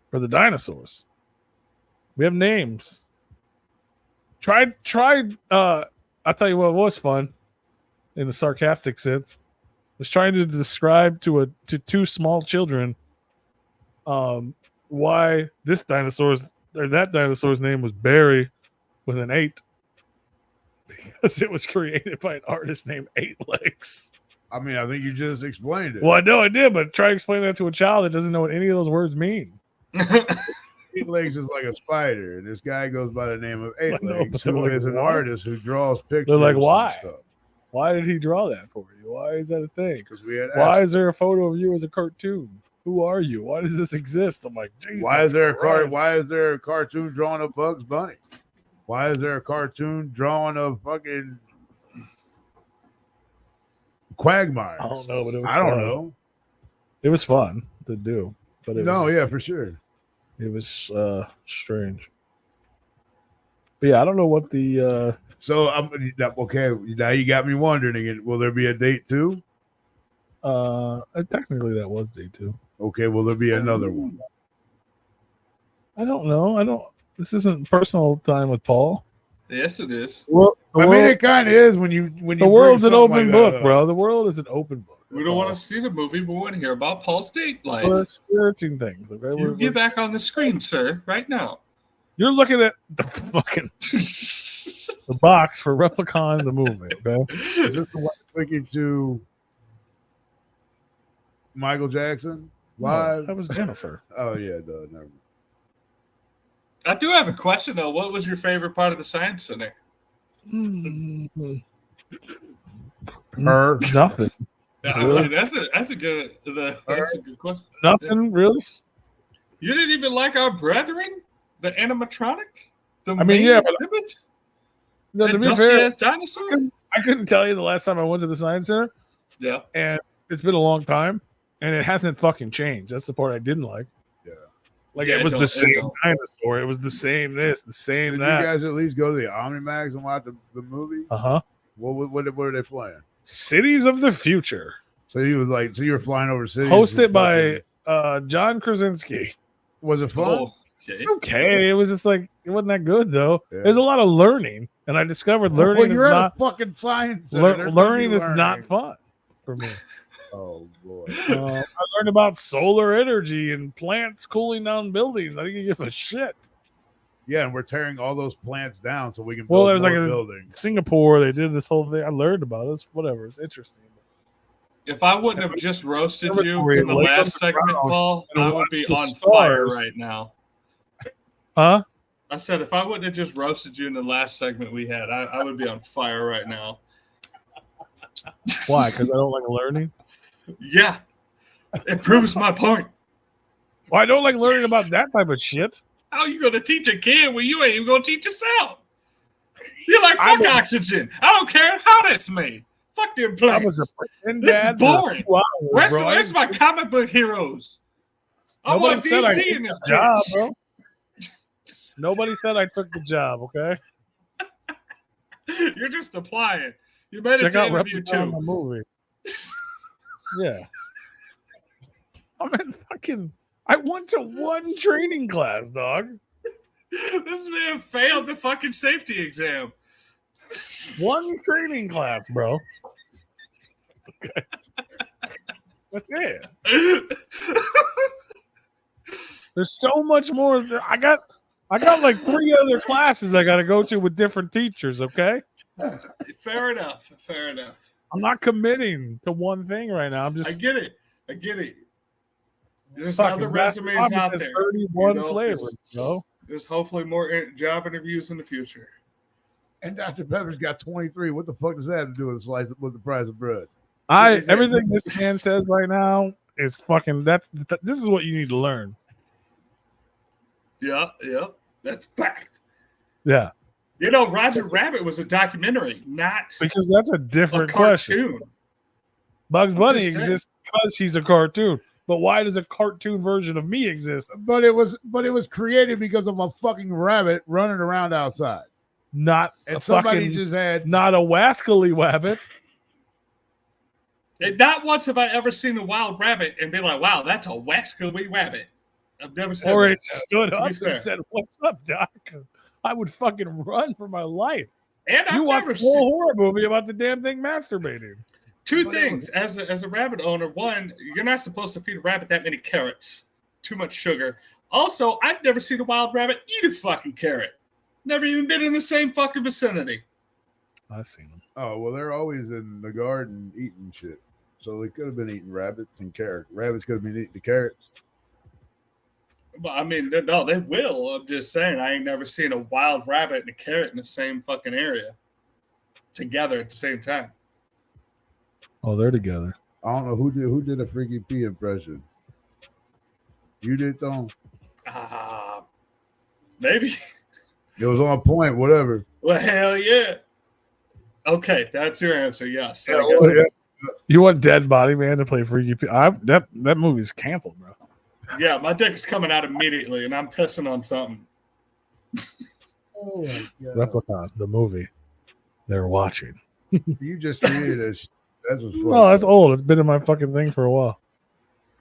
B: for the dinosaurs. We have names. I'll tell you what was fun in a sarcastic sense was trying to describe to two small children why that dinosaur's name was Barry with an 8 because it was created by an artist named 8 Legs.
C: I mean, I think you just explained it.
B: Well, I know I did, but try to explain that to a child that doesn't know what any of those words mean.
C: 8 Legs is like a spider. This guy goes by the name of 8 Legs, who is an artist who draws pictures.
B: They're like, why?
C: And stuff.
B: Why did he draw that for you? Why is that a thing?
C: Because we had.
B: Why is there a photo of you as a cartoon? Who are you? Why does this exist? I'm like, Jesus
C: why is there
B: Christ.
C: Why is there a cartoon drawing of Bugs Bunny? Why is there a cartoon drawing of fucking Quagmire?
B: I don't know, but it was
C: I don't
B: fun.
C: know.
B: It was fun to do, but
C: yeah, for sure.
B: It was strange. But yeah, I don't know what the.
C: So okay. Now you got me wondering again. Will there be a date too?
B: Technically, that was day 2.
C: Okay. Will there be another one?
B: I don't know. This isn't personal time with Paul.
D: Yes, it is.
B: Well,
C: I mean, it kind of is when you.
B: The world's an open book, bro. The world is an open book.
D: We don't want to see the movie, but we want to hear about Paul's date life.
B: We're experiencing things. Okay?
D: You get back on the screen, sir, right now.
B: You're looking at the fucking the box for Replicon the movie. Okay?
C: Is this the one clicking to Michael Jackson live?
B: No, that was Jennifer.
C: Oh yeah, never mind.
D: I do have a question though. What was your favorite part of the Science Center?
C: Her
B: nothing.
D: Really? That's a good question.
B: Nothing really.
D: You didn't even like our brethren, the animatronic.
B: I mean, yeah, but
D: exhibit?
B: no, to
D: That
B: be fair,
D: dusty-ass dinosaur?
B: I couldn't tell you the last time I went to the Science Center.
D: Yeah.
B: And it's been a long time, and it hasn't fucking changed. That's the part I didn't like.
C: Yeah.
B: Like
D: Yeah,
B: it was
D: it
B: the
D: don't- it
B: same
D: don't.
B: dinosaur. It was the same this, the same
C: Did
B: that.
C: you guys at least go to the Omnimax and watch the movie?
B: Uh-huh.
C: What are they playing?
B: Cities of the Future.
C: So you were flying over cities.
B: Hosted by John Krasinski.
C: Was it fun?
D: Oh, okay.
B: It's okay. It was just like it wasn't that good though.
C: Yeah.
B: There's a lot of learning, and I discovered learning
C: Well, you're
B: is
C: at
B: not
C: a fucking science center. There's
B: learning
C: gonna
B: is
C: be
B: not fun for me.
C: Oh boy.
B: I learned about solar energy and plants cooling down buildings. I didn't give a shit.
C: Yeah, and we're tearing all those plants down so we can
B: Well,
C: build
B: there's like
C: more
B: a
C: buildings.
B: Singapore. They did this whole thing. I learned about it. It's whatever. It's interesting.
D: If I wouldn't have just roasted you
B: Observatory
D: in the
B: lay on
D: last
B: the
D: segment,
B: ground
D: Paul,
B: and
D: I would
B: watch
D: be
B: the
D: on fire
B: stars.
D: right now.
B: Huh?
D: I said if I wouldn't have just roasted you in the last segment we had, I would be on fire right now.
B: Why? Because I don't like learning.
D: Yeah, it proves my point.
B: Well, I don't like learning about that type of shit.
D: How you gonna teach a kid when you ain't even gonna teach yourself? You're like,
B: I'm
D: fuck
B: a-
D: oxygen. I don't care how that's made. Fuck them
B: I
D: plants.
B: was a pretend
D: This is
B: dad for a
D: boring.
B: few hours, bro.
D: Where's my comic book heroes? I
B: Nobody
D: want
B: said I
D: DC
B: took
D: in this
B: the job,
D: bitch.
B: bro. Nobody said I took the job. Okay.
D: You're just applying. You made it
B: Check
D: to
B: out
D: interview
B: Replicon,
D: too.
B: the movie. Yeah. I mean, fucking. I went to one training class, dog.
D: This man failed the fucking safety exam.
B: One training class, bro. Okay. That's it. There's so much more. I got like 3 other classes I got to go to with different teachers. Okay.
D: Fair enough. Fair enough.
B: I'm not committing to one thing right now. I'm just.
D: I get it. I get it. There's
B: fucking
D: other
B: Master
D: resumes
B: Bobby
D: out
B: has
D: there.
B: 31
D: You know,
B: flavors, bro.
D: There's hopefully more job interviews in the future.
C: And Dr. Pepper's got 23. What the fuck does that have to do with the price of bread?
B: Everything this man says right now is fucking. This is what you need to learn.
D: Yeah, that's fact.
B: Yeah,
D: You know, Roger Rabbit was a documentary, not
B: because that's a
D: a
B: different question.
D: cartoon.
B: Bugs
D: I'm
B: Bunny
D: just saying.
B: exists because he's a cartoon. But why does a cartoon version of me exist?
C: But it was created because of a fucking rabbit running around outside.
B: Not
C: And
B: a
C: somebody
B: fucking,
C: just had
B: not a wascally wabbit.
D: And not once have I ever seen a wild rabbit and be like, wow, that's a wascally rabbit. I've never seen
B: Or
D: that.
B: it stood
D: to be
B: up
D: fair.
B: and said, "What's up, Doc?" I would fucking run for my life.
D: And I've
B: You watch
D: never
B: a whole
D: seen
B: horror movie about the damn thing masturbating.
D: two things as a rabbit owner. One, you're not supposed to feed a rabbit that many carrots. Too much sugar. Also, I've never seen a wild rabbit eat a fucking carrot. Never even been in the same fucking vicinity.
B: I've seen them.
C: Oh, well, they're always in the garden eating shit. So they could have been eating rabbits and carrots. Rabbits could have been eating the carrots.
D: Well, I mean, no, they will. I'm just saying, I ain't never seen a wild rabbit and a carrot in the same fucking area together at the same time.
B: Oh, they're together.
C: I don't know who did a Freaky P impression. You did, Tom?
D: Maybe.
C: It was on point, whatever.
D: Well, hell yeah. Okay, that's your answer. Yes. I
B: Yeah,
D: guess.
B: well, yeah. You want Dead Body Man to play Freaky P? That movie's canceled, bro.
D: Yeah, my dick is coming out immediately, and I'm pissing on something.
C: Oh my God.
B: Replicon, the movie. They're watching.
C: You just created this. That's what's
B: Oh, that's old. It's been in my fucking thing for a while.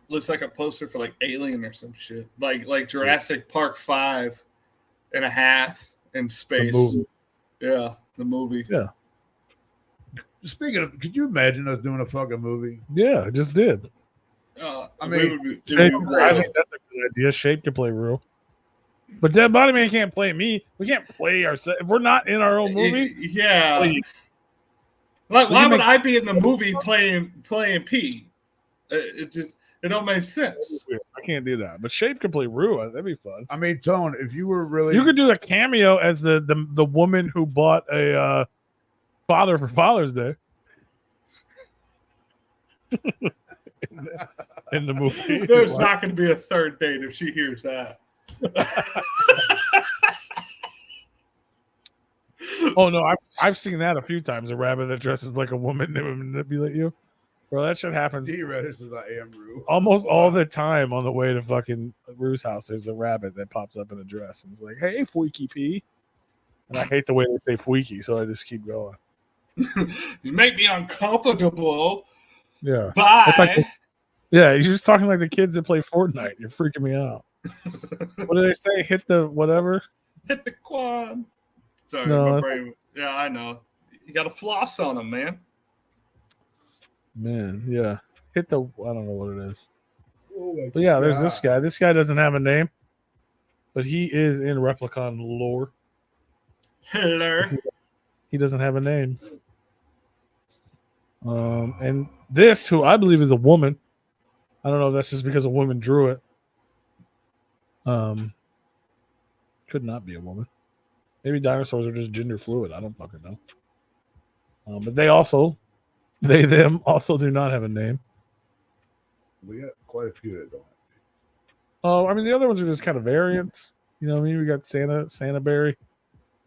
D: Looks like a poster for like Alien or some shit, like Jurassic Park 5.5 in space.
B: movie.
D: Yeah, the movie.
B: Yeah.
C: Speaking of, could you imagine us doing a fucking movie?
B: Yeah, I just did.
C: I
D: I
C: mean,
D: mean,
B: Shape, I think that's a good idea. Shape can play Rue. But Dead Body Man can't play me. We can't play ourselves. If we're not in our own movie,
D: yeah.
B: play-
D: Like,
B: We
D: why
B: can
D: would
B: make-
D: I be in the movie playing P? It don't make sense.
B: I can't do that. But Shape can play Rue. That'd be fun.
C: I mean, Tone, if you were really,
B: You could do a cameo as the woman who bought a father for Father's Day in the movie.
D: There's not going to be a third date if she hears that.
B: Oh no, I've seen that a few times. A rabbit that dresses like a woman that would manipulate you. Bro, that shit happens
C: He registers I am Rue.
B: almost all the time on the way to fucking Rue's house. There's a rabbit that pops up in a dress and it's like, hey, Fweaky P. And I hate the way they say Fweaky, so I just keep going.
D: You make me uncomfortable.
B: Yeah.
D: Bye.
B: Like you're just talking like the kids that play Fortnite. You're freaking me out. What do they say? Hit the whatever?
D: Hit the quad. Sorry,
B: No,
D: my brain. Yeah, I know. You got to floss on them, man.
B: Man, yeah. Hit the, I don't know what it is.
C: Oh my
B: But yeah, there's
C: God.
B: this guy. This guy doesn't have a name, but he is in Replicon lore.
D: Hello.
B: He doesn't have a name. And this, who I believe is a woman, I don't know if that's just because a woman drew it. Could not be a woman. Maybe dinosaurs are just gender fluid. I don't fucking know. But them also do not have a name.
C: We got quite a few that don't.
B: Oh, I mean the other ones are just kind of variants. You know what I mean? We got Santa Berry.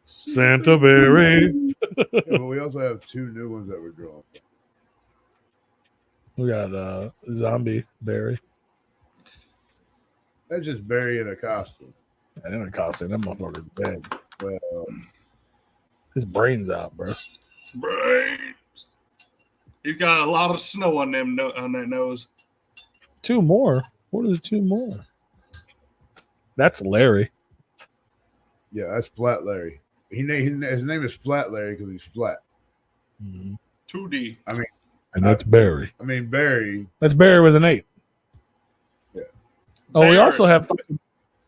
B: Santa Berry.
C: Yeah, but we also have 2 new ones that we're drawing.
B: We got Zombie Berry.
C: That's just Barry in a costume.
B: I didn't costume. That motherfucker's dead.
C: Well,
B: His brain's out, bro.
D: Brains. He's got a lot of snow on them on that nose.
B: 2 more. What are the 2 more? That's Larry.
C: yeah, that's Flat Larry. His name is Flat Larry because he's flat.
D: 2D.
B: And that's Barry.
C: I mean, Barry.
B: That's Barry with an 8.
C: Yeah.
B: Oh, we
D: Barry.
B: also have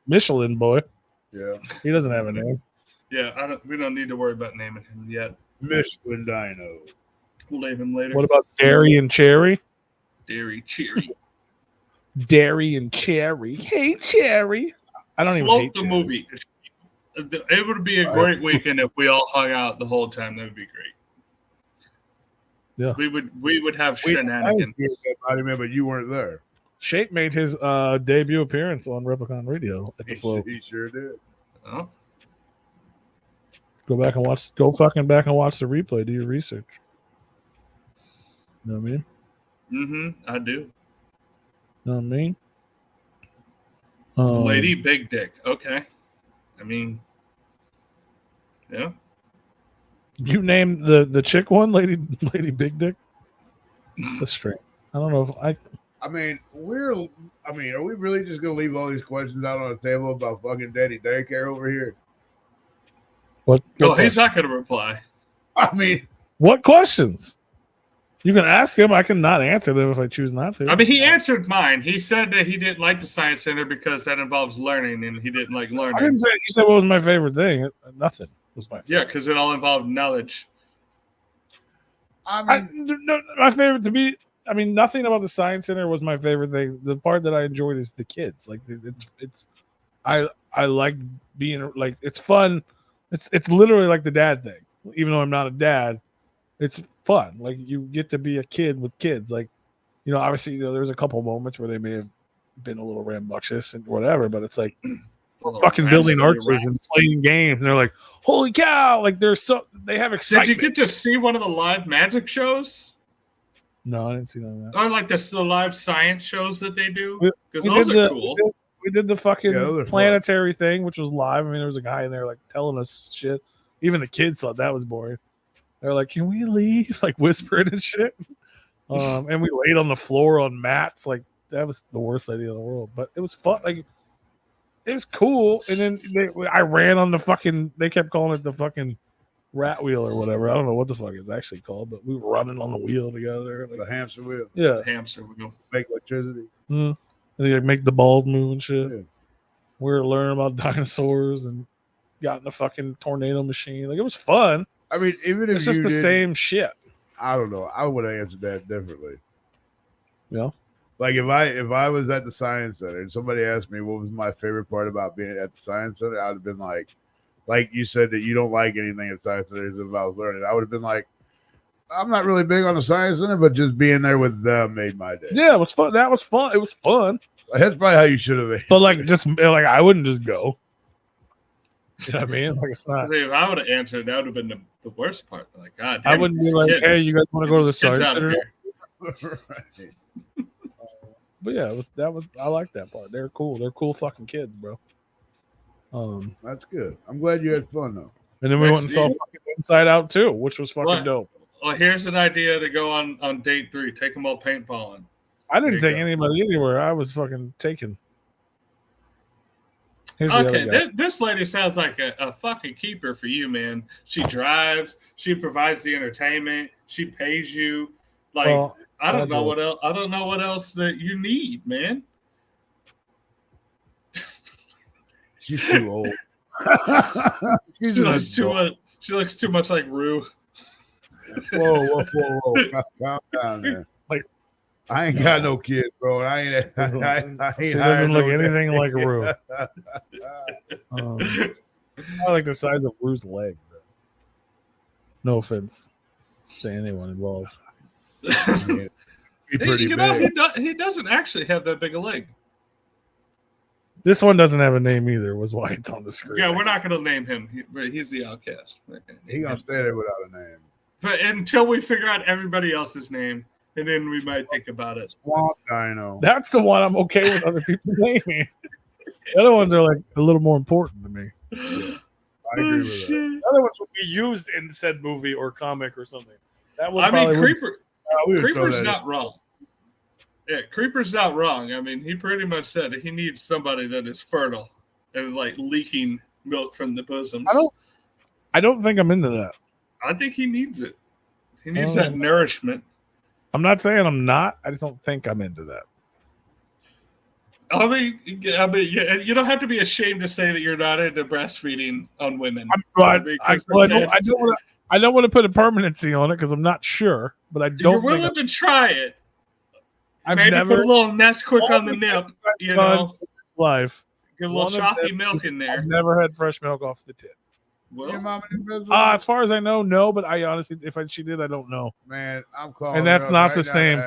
B: Michelin Boy.
C: Yeah.
B: He doesn't have a name.
D: Yeah, we don't need to worry about naming him yet.
C: Michelin Dino.
D: We'll name him later.
B: What about Dairy and Cherry?
D: Dairy Cheery.
B: Dairy and Cherry. Hey, Cherry. I don't even
D: Float
B: hate
D: the
B: Cherry.
D: movie. It would be a great weekend if we all hung out the whole time. That would be great.
B: Yeah.
D: We would have
C: I
D: shenanigans.
C: was here, but you weren't there.
B: Shape made his debut appearance on Replicon Radio at the Flow.
C: He sure did.
D: Oh,
B: Go fucking back and watch the replay. Do your research. You know what I mean?
D: I do.
B: You know what I mean?
D: Lady Big Dick. Okay. I mean, yeah.
B: You named the chick one, Lady Big Dick? That's strange. I don't know if
C: I mean, are we really just gonna leave all these questions out on the table about fucking Daddy Daycare over here?
B: what
D: Oh, he's not going to reply.
C: I mean,
B: what questions? You can ask him. I can not answer them if I choose not to.
D: I mean, he answered mine. He said that he didn't like the Science Center because that involves learning, and he didn't like learning.
B: I didn't say. You said what was my favorite thing? Nothing was my favorite.
D: Yeah, because it all involved knowledge.
C: I mean,
B: No, my favorite to be. I mean, nothing about the Science Center was my favorite thing. The part that I enjoyed is the kids. Like it's I like being like it's fun. It's literally like the dad thing. Even though I'm not a dad, it's fun. Like you get to be a kid with kids. Like, you know, obviously, there's a couple moments where they may have been a little rambunctious and whatever, but it's like fucking building arches and playing games, and they're like, "Holy cow!" Like they have excitement.
D: Did you get to see one of the live magic shows?
B: No, I didn't see none of that.
D: Or like the live science shows that they do?
B: We-
D: Because
B: we
D: those
B: did
D: are
B: the-
D: cool.
B: We did the fucking
C: those are fun.
B: planetary thing, which was live. I mean, there was a guy in there like telling us shit. Even the kids thought that was boring. They're like, "Can we leave?" Like whispering and shit. And we laid on the floor on mats. Like that was the worst idea in the world, but it was fun. Like it was cool. And then I ran on the fucking. They kept calling it the fucking rat wheel or whatever. I don't know what the fuck it's actually called, but we were running on the wheel together.
C: the
B: Like,
C: hamster wheel
B: yeah,
D: Hamster wheel.
C: make electricity.
B: and they like, make the balls move and shit.
C: Yeah.
B: We were learning about dinosaurs and got in the fucking tornado machine. Like it was fun.
C: I mean, even if
B: It's just
C: you
B: the
C: did,
B: same shit.
C: I don't know. I would have answered that differently.
B: Yeah.
C: Like if I was at the Science Center and somebody asked me what was my favorite part about being at the Science Center, I'd have been like you said that you don't like anything at Science Center is about learning. I would have been like, I'm not really big on the Science Center, but just being there with them made my day.
B: Yeah, it was fun. That was fun. It was fun.
C: That's probably how you should have.
B: But like I wouldn't just go. You know what I mean? Like it's not.
D: If I would have answered, that would have been the worst part. Like, God damn,
B: I wouldn't be
D: these
B: like,
D: kids.
B: "Hey, you guys want to go to the
D: Get these
B: Science
D: kids out of
B: Center?"
D: here.
C: Right.
B: But yeah, I like that part. They're cool. They're cool fucking kids, bro.
C: That's good. I'm glad you had fun though.
B: And then we went and saw fucking Inside Out too, which was fucking dope.
D: Well, here's an idea to go on date 3. Take them all paintballing.
B: I didn't take anybody anywhere. I was fucking taken.
D: Okay, this lady sounds like a fucking keeper for you, man. She drives. She provides the entertainment. She pays you. Like, well, I don't know what else. I don't know what else that you need, man.
C: She's too old.
D: She looks too much like Rue.
C: Whoa. Calm down there.
B: Like,
C: I ain't got no kids, bro. I ain't
B: she doesn't look anything like Rue. I like the size of Rue's leg. Bro. No offense to anyone involved.
D: He doesn't actually have that big a leg.
B: This one doesn't have a name either, was why it's on the screen.
D: Yeah, we're not going to name him. He's the outcast.
C: He's going to stay there without a name.
D: But until we figure out everybody else's name, and then we might think about it.
C: Swamp Dino.
B: That's the one I'm okay with other people naming. The other ones are like a little more important to me.
C: Yeah, I agree with that.
B: The other ones would be used in said movie or comic or something. That one
D: Creeper's not wrong. Yeah, Creeper's not wrong. I mean, he pretty much said he needs somebody that is fertile and like leaking milk from the bosoms.
B: I don't think I'm into that.
D: I think he needs it. He needs that nourishment.
B: I'm not saying I'm not. I just don't think I'm into that.
D: I mean, you don't have to be ashamed to say that you're not into breastfeeding on women.
B: I don't want to put a permanency on it because I'm not sure, but I don't.
D: You're willing to try it. Maybe put a little Nesquik on the nip, you know.
B: Life.
D: Get a little choppy milk in there.
B: I've never had fresh milk off the tip.
D: Well,
B: as far as I know, no. But I honestly, she did, I don't know.
C: Man, I'm calling.
B: And that's not the same.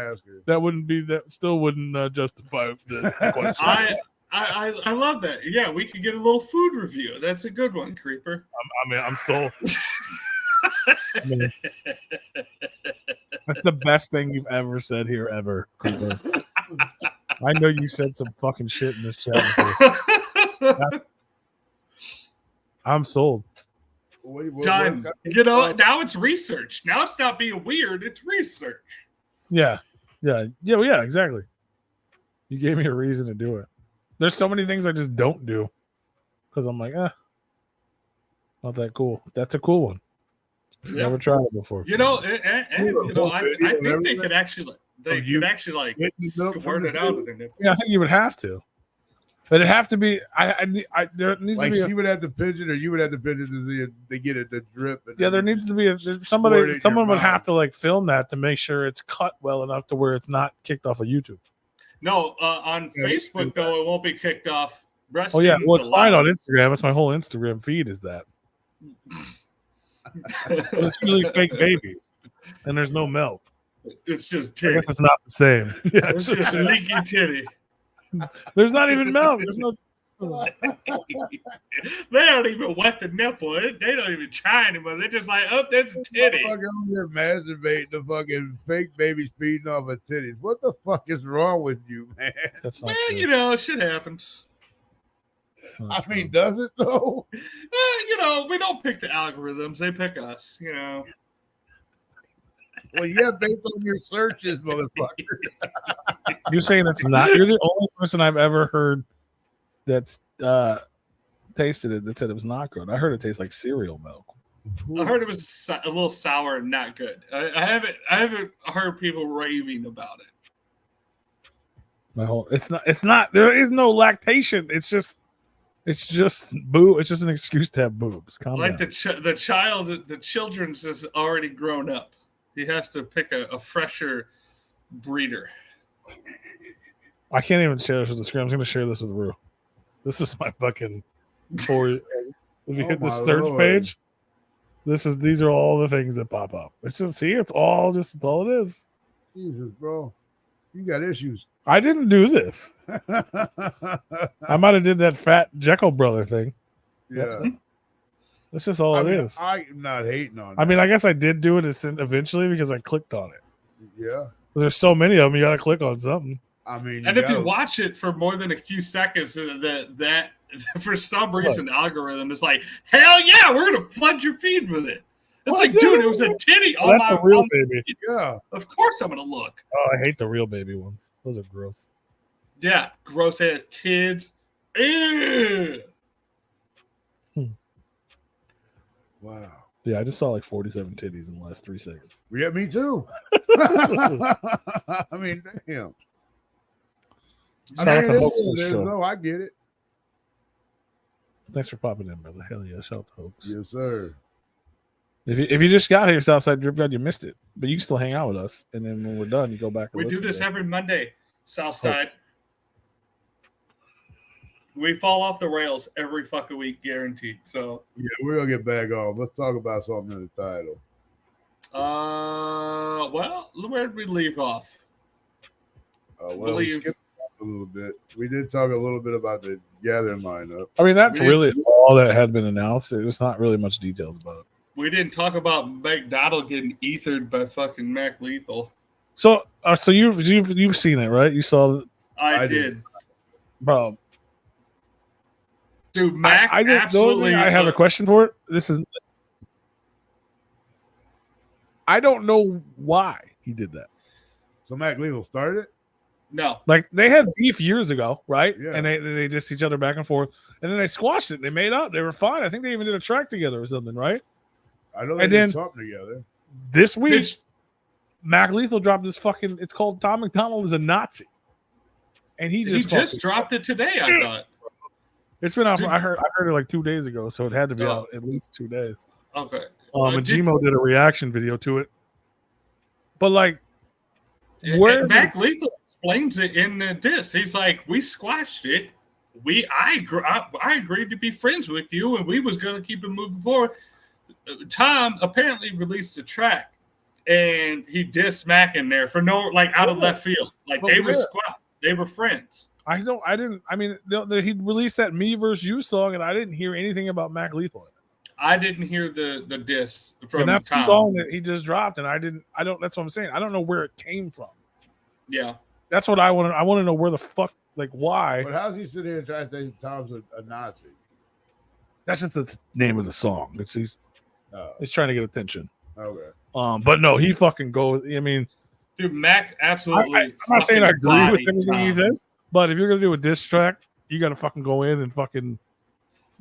B: That wouldn't be. That still wouldn't justify the question.
D: I love that. Yeah, we could get a little food review. That's a good one, Creeper.
B: I'm sold. That's the best thing you've ever said here, ever, Creeper. I know you said some fucking shit in this chat. I'm sold.
D: Done. You know, now it's research. Now it's not being weird. It's research.
B: Yeah, exactly. You gave me a reason to do it. There's so many things I just don't do because I'm like, not that cool. That's a cool one.
D: Yeah.
B: Never tried it before.
D: You know, I think they could actually squirt it out of their nipple.
B: Yeah, I think you would have to. But it'd have to be. There needs
C: like
B: to be.
C: She would have to pigeon, or you would have to pigeon to get it to drip.
B: Yeah, there needs to be somebody. Someone would have to like film that to make sure it's cut well enough to where it's not kicked off of YouTube.
D: No, on Facebook though, it won't be kicked off.
B: Oh yeah, well it's fine on Instagram. It's my whole Instagram feed is that. It's usually fake babies, and there's no milk.
D: It's just titty.
B: I guess it's not the same. Yeah,
D: it's just a leaky titty.
B: There's not even milk. There's no.
D: They don't even wet the nipple. They don't even try anymore. They're just like, oh, that's a titty.
C: You're masturbating the fucking fake babies feeding off of titties. What the fuck is wrong with you, man?
B: That's not
D: true. You know, shit happens.
C: I mean, does it though?
D: You know, we don't pick the algorithms; they pick us. You know.
C: Well, yeah, based on your searches, motherfucker.
B: You're saying it's not? You're the only person I've ever heard that's tasted it that said it was not good. I heard it tastes like cereal milk.
D: I heard it was a little sour and not good. I haven't heard people raving about it.
B: It's not. There is no lactation. It's just boo. It's just an excuse to have boobs. Calm down.
D: The children's is already grown up. He has to pick a fresher breeder.
B: I can't even share this with the screen. I'm going to share this with Rue. This is my fucking. If you hit the search page, these are all the things that pop up. It's just here. It's all it is.
C: Jesus, bro, you got issues.
B: I didn't do this. I might have did that fat Jekyll brother thing.
C: Yeah.
B: That's just all it is.
C: I'm not hating on it.
B: I mean, I guess I did do it eventually because I clicked on it.
C: Yeah.
B: There's so many of them. You got to click on something.
C: I mean,
D: and if you watch it for more than a few seconds, that for some reason algorithm is like, hell yeah, we're gonna flood your feed with it. It's like, dude, it was a titty on my
B: real baby.
C: Yeah,
D: of course I'm gonna look.
B: Oh, I hate the real baby ones. Those are gross.
D: Yeah, gross ass kids. Ew.
C: Wow.
B: Yeah, I just saw like 47 titties in the last 3 seconds.
C: Yeah, me too. I mean, damn.
B: Shout out to Hoax
C: it
B: for the
C: is,
B: show.
C: no, I get it.
B: Thanks for popping in, brother. Hell yeah, shout out to Hoax.
C: Yes, sir.
B: If you just got here, Southside Drip God, you missed it. But you can still hang out with us. And then when we're done, you go back and
D: We do
B: listen
D: this
B: to it.
D: every Monday, Southside. We fall off the rails every fucking week, guaranteed. So
C: Yeah, we're gonna get back on. Let's talk about something in the title.
D: well, where did we leave off?
C: Well, we skipped a little bit. We did talk a little bit about the gathering lineup.
B: I mean, that's really all that had been announced. There's not really much details about it.
D: We didn't talk about McDonald getting ethered by fucking Mac Lethal.
B: So you've seen it, right? You saw.
D: I did.
B: Bro.
D: Dude, Mac
B: I
D: absolutely.
B: I have a question for it. This is. I don't know why he did that.
C: So Mac Lethal started it?
D: No.
B: Like they had beef years ago, right?
C: Yeah.
B: And they dissed each other back and forth, and then they squashed it. They made up. They were fine. I think they even did a track together or something, right?
C: I know they
B: And
C: did
B: then-
C: something together.
B: This week, Mac Lethal dropped this fucking. It's called Tom McDonald is a Nazi, and he just
D: dropped it today. I thought
B: it's been out. I heard it like 2 days ago, so it had to be out at least 2 days.
D: Okay.
B: And Gmo did a reaction video to it, but like, where
D: Mac Lethal explains it in the diss. He's like, we squashed it. I agreed to be friends with you, and we was gonna keep it moving forward. Tom apparently released a track, and he dissed Mac in there for no out of left field. Like they were squashed. They were friends.
B: I mean, he released that Me vs. You song, and I didn't hear anything about Mac Lethal.
D: I didn't hear the diss from
B: and that's
D: Tom.
B: the song that he just dropped, and I don't. That's what I'm saying. I don't know where it came from.
D: Yeah,
B: that's what I want. I want to know where the fuck, like, why.
C: But how's he sitting here and trying to say Tom's a Nazi?
B: That's just the name of the song. He's trying to get attention.
C: Okay.
B: But no, he fucking goes. I mean,
D: dude, Mac absolutely.
B: I'm not saying I agree with everything he says, but if you're gonna do a diss track, you gotta fucking go in and fucking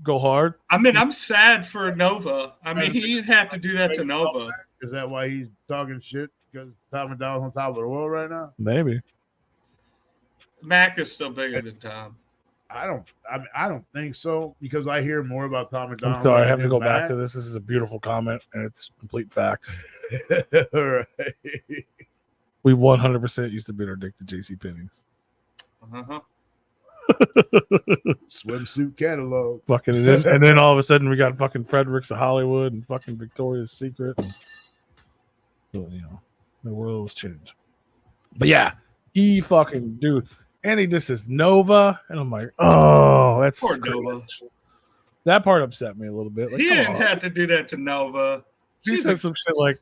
B: go hard.
D: I mean, I'm sad for Nova. I mean, he'd have to do that to Nova.
C: Is that why he's talking shit? Because Tom McDonald's on top of the world right now?
B: Maybe.
D: Mac is still bigger than Tom.
C: I don't think so, because I hear more about Tom McDonald.
B: I'm sorry, I have to go back to this. This is a beautiful comment, and it's complete facts.
C: Right.
B: We 100% used to beat our dick to JCPenney's.
D: Uh-huh.
C: Swimsuit catalog.
B: Fucking, and then all of a sudden we got fucking Fredericks of Hollywood and fucking Victoria's Secret. And, so, you know, the world was changed. But yeah, he fucking dude, and he just is Nova, and I'm like, oh, that's
D: poor Nova.
B: That part upset me a little bit. Like,
D: he didn't have to do that to Nova.
B: He said some shit like,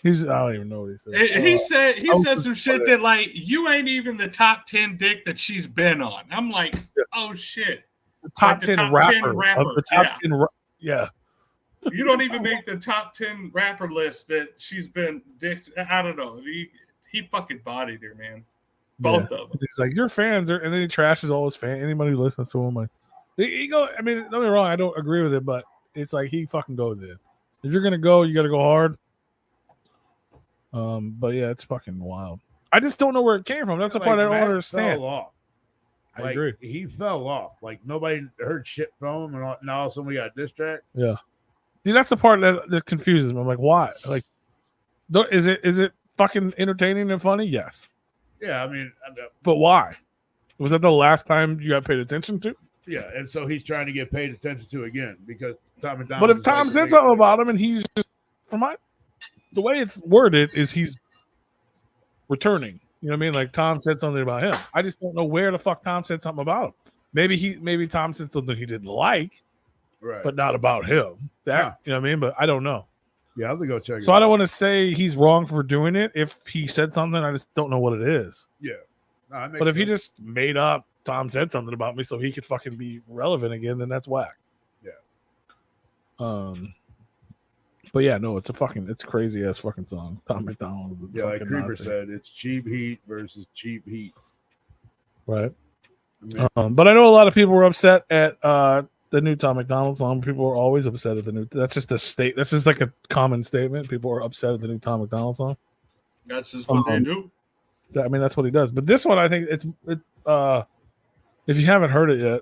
B: I don't even know what he said.
D: He said some shit that like, you ain't even the top 10 dick that she's been on. I'm like, oh shit.
B: The top, like 10 rapper of the top 10. Yeah.
D: You don't even make the top 10 rapper list that she's been dick. I don't know. He fucking bodied her, man. Both of them.
B: He's like, your fans are, and then he trashes all his fans. Anybody who listens to him, like, he go. I mean, don't get me wrong, I don't agree with it, but it's like he fucking goes in. If you're gonna go, you got to go hard. But yeah, it's fucking wild. I just don't know where it came from. That's the part I don't understand.
C: Fell off.
B: I agree.
C: He fell off. Like nobody heard shit from him, and now all of a sudden we got a diss track.
B: Yeah. See, that's the part that confuses me. I'm like, why? Like, is it fucking entertaining and funny? Yes.
C: Yeah, I mean,
B: but why? Was that the last time you got paid attention to?
C: Yeah, and so he's trying to get paid attention to again because Tom McDonald.
B: But if Tom said something about him and he's just, the way it's worded is he's returning. You know what I mean? Like Tom said something about him. I just don't know where the fuck Tom said something about him. Maybe Tom said something he didn't like,
C: right?
B: But not about him. You know what I mean? But I don't know.
C: Yeah, I'll have to go check it
B: So
C: out.
B: I don't want to say he's wrong for doing it. If he said something, I just don't know what it is.
C: Yeah. No, that makes
B: But if he
C: sense.
B: just made up Tom said something about me so he could fucking be relevant again, then that's whack.
C: Yeah.
B: But yeah, no, it's crazy ass fucking song. Tom McDonald. Is a
C: Yeah, like
B: fucking
C: Creeper
B: Nazi.
C: said, it's cheap heat versus cheap heat.
B: Right.
C: I mean,
B: But I know a lot of people were upset at the new Tom McDonald song. People were always upset at the new. That's just a state. That's just like a common statement. People are upset at the new Tom McDonald song.
D: That's just what they do.
B: I mean, that's what he does. But this one, I think if you haven't heard it yet,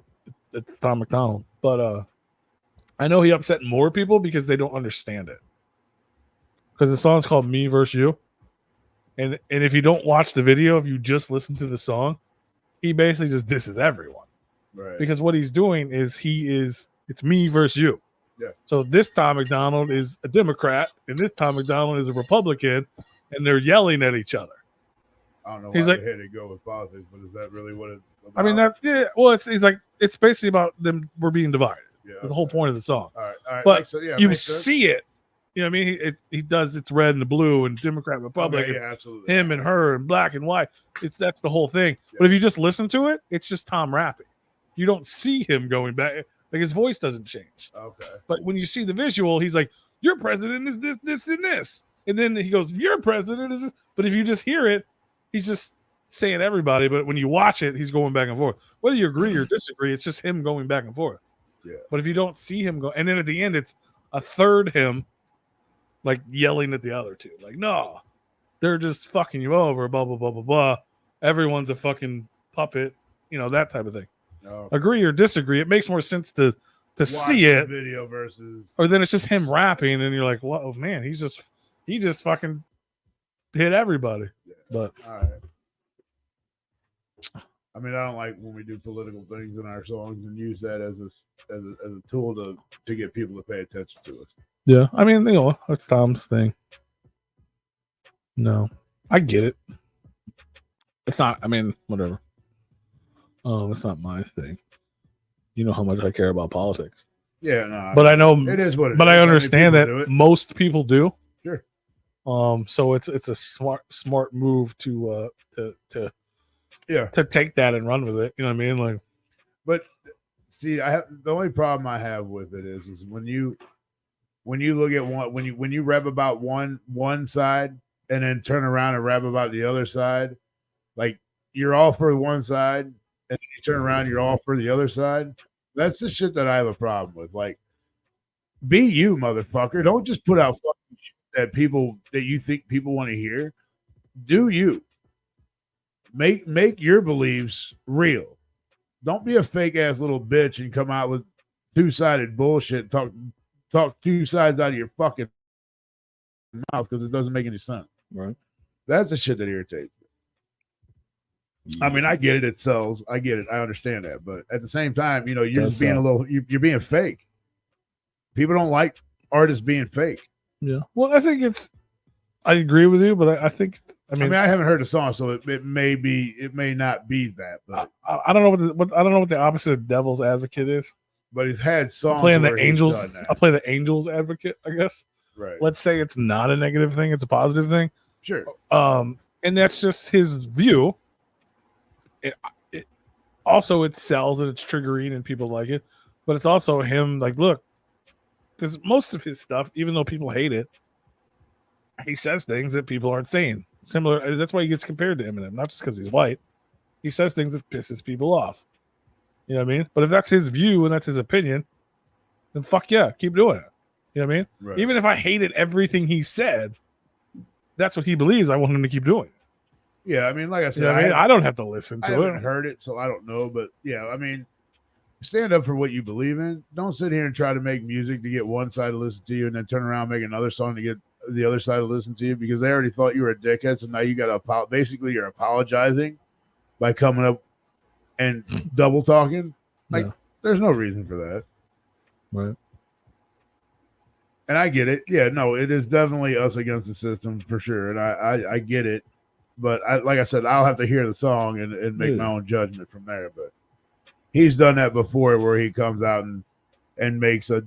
B: it's Tom McDonald. But I know he upset more people because they don't understand it. Because the song's called "Me Versus You," and if you don't watch the video, if you just listen to the song, he basically just disses everyone.
C: right.
B: Because what he's doing is it's me versus you.
C: Yeah.
B: So this Tom McDonald is a Democrat and this Tom McDonald is a Republican, and they're yelling at each other.
C: I don't know
B: He's
C: why
B: like-
C: they had to go with politics, but is that really what it's about?
B: I mean, he's like, it's basically about them. We're being divided.
C: Yeah,
B: The whole point of the song.
C: All right.
B: But
C: makes sense. Yeah,
B: You
C: makes sense.
B: see it. You know what I mean? He does. It's red and the blue and Democrat, Republic.
C: Okay,
B: it's
C: yeah, absolutely.
B: him and her and black and white. That's the whole thing.
C: Yeah.
B: But if you just listen to it, it's just Tom rapping. You don't see him going back. Like his voice doesn't change.
C: Okay.
B: But when you see the visual, he's like, "Your president is this, this, and this," and then he goes, "Your president is this." But if you just hear it, he's just saying everybody. But when you watch it, he's going back and forth. Whether you agree or disagree, it's just him going back and forth.
C: Yeah.
B: But if you don't see him go, and then at the end, it's a third him, like yelling at the other two, like, "No, they're just fucking you over." Blah blah blah blah blah. Everyone's a fucking puppet. You know, that type of thing.
C: No.
B: Agree or disagree, it makes more sense to see
C: the
B: it,
C: video versus
B: or then it's just him rapping, and you're like, "Well, man, he just fucking hit everybody."
C: Yeah.
B: But
C: all right. I mean, I don't like when we do political things in our songs and use that as a tool to get people to pay attention to us.
B: yeah, I mean, you know, that's Tom's thing. No, I get it. It's not. I mean, whatever. It's not my thing. You know how much I care about politics.
C: Yeah, no.
B: But I know
C: it is what it is.
B: But I
C: mean,
B: understand
C: people do
B: that
C: it.
B: most people do.
C: Sure.
B: So it's a smart move to take that and run with it. You know what I mean? Like,
C: But see, the only problem I have with it is when you look at when you rap about one side and then turn around and rap about the other side, like you're all for one side and then you turn around, you're all for the other side. That's the shit that I have a problem with. Like, be you, motherfucker. Don't just put out fucking shit that you think people want to hear. Do you. Make your beliefs real. Don't be a fake ass little bitch and come out with two-sided bullshit. Talk two sides out of your fucking mouth because it doesn't make any sense.
B: right?
C: That's the shit that irritates me. I mean, I get it. It sells. I get it. I understand that. But at the same time, you know, you're just being you're being fake. People don't like artists being fake.
B: Yeah. Well, I think I agree with you, but I think
C: I mean, I haven't heard the song, so it may not be that. But
B: I don't know I don't know what the opposite of devil's advocate is.
C: but he's had songs.
B: I'm playing the
C: where he's
B: angels.
C: done that.
B: I'll play the angels advocate, I guess.
C: Right.
B: Let's say it's not a negative thing; it's a positive thing.
C: Sure.
B: And that's just his view. It also it sells and it's triggering and people like it, but it's also him like, look, because most of his stuff, even though people hate it, he says things that people aren't saying. Similar, that's why he gets compared to Eminem, not just because he's white. He says things that pisses people off. You know what I mean? But if that's his view and that's his opinion, then fuck yeah, keep doing it. You know what I mean?
C: Right.
B: Even if I hated everything he said, that's what he believes. I want him to keep doing.
C: Yeah, I mean, like I said,
B: You know what I mean? I don't have to listen
C: I
B: to
C: haven't
B: it.
C: heard it, so I don't know. But yeah, I mean, stand up for what you believe in. Don't sit here and try to make music to get one side to listen to you, and then turn around and make another song to get the other side to listen to you because they already thought you were a dickhead. So now you got to basically you're apologizing by coming up and double talking. Like,
B: Yeah.
C: there's no reason for that.
B: Right.
C: And I get it. Yeah, no, it is definitely us against the system for sure. And I get it. But like I said, I'll have to hear the song and make my own judgment from there. But he's done that before where he comes out and makes a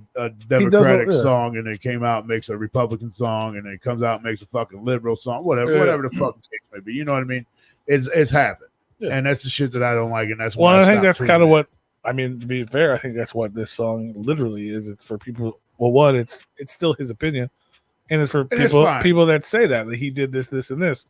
C: Democratic
B: yeah.
C: song, and it came out and makes a Republican song, and then comes out and makes a fucking liberal song, whatever the fucking case may be. You know what I mean? It's happened, and that's the shit that I don't like, and that's why
B: I think that's kind of what I mean. To be fair, I think that's what this song literally is. It's for people. Well, one, it's still his opinion, and it's for people that say that he did this, and this.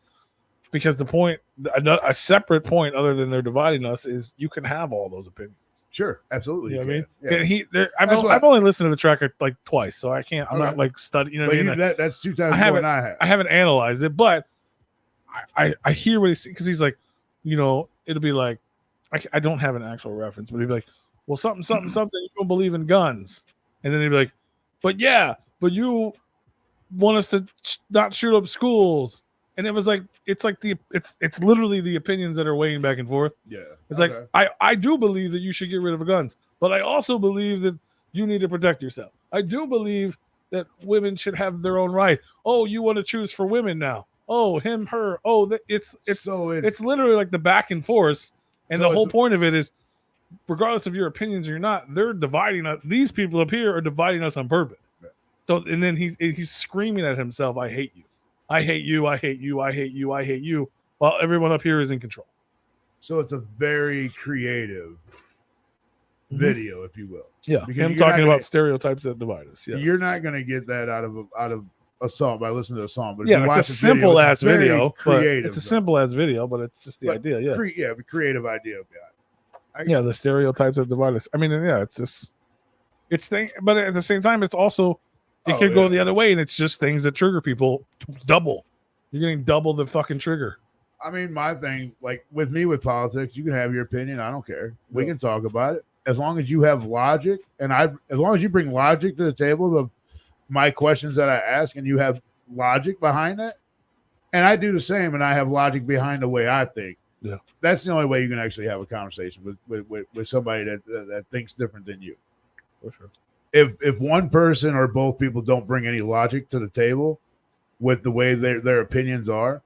B: Because the point, a separate point other than they're dividing us, is you can have all those opinions.
C: Sure, absolutely.
B: You know what I mean? Yeah. I've only listened to the track like twice, so I can't. I'm not like studying. You know what I mean?
C: That's 2 times more than I have.
B: I haven't analyzed it, but I hear what he's, because he's like, you know, it'll be like, I don't have an actual reference, but he'd be like, well, something. You don't believe in guns, and then he'd be like, but you want us to not shoot up schools. And it was like it's literally the opinions that are weighing back and forth.
C: Yeah,
B: it's like I do believe that you should get rid of guns, but I also believe that you need to protect yourself. I do believe that women should have their own right. Oh, you want to choose for women now? Oh, him, her. Oh, it's literally like the back and forth, and the whole point of it is, regardless of your opinions or not, they're dividing us. These people up here are dividing us on purpose. Right. So, and then he's screaming at himself, "I hate you. I hate you, I hate you, I hate you, I hate you," while everyone up here is in control.
C: So it's a very creative video, if you will.
B: Yeah, because him talking about stereotypes that divide us. Yes.
C: You're not going to get that out of a song by listening to a song. But
B: yeah, it's a simple ass video. It's a simple ass video, but it's just the idea. Yeah,
C: the creative idea behind it.
B: Yeah, the stereotypes that divide us. I mean, yeah, it's just but at the same time, it's also. It could go the other way, and it's just things that trigger people double. You're getting double the fucking trigger.
C: I mean, my thing, like with me with politics, you can have your opinion. I don't care. We can talk about it as long as you have logic, and as long as you bring logic to the table of my questions that I ask, and you have logic behind that. And I do the same, and I have logic behind the way I think.
B: Yeah,
C: that's the only way you can actually have a conversation with somebody that thinks different than you.
B: For sure.
C: If one person or both people don't bring any logic to the table with the way their opinions are,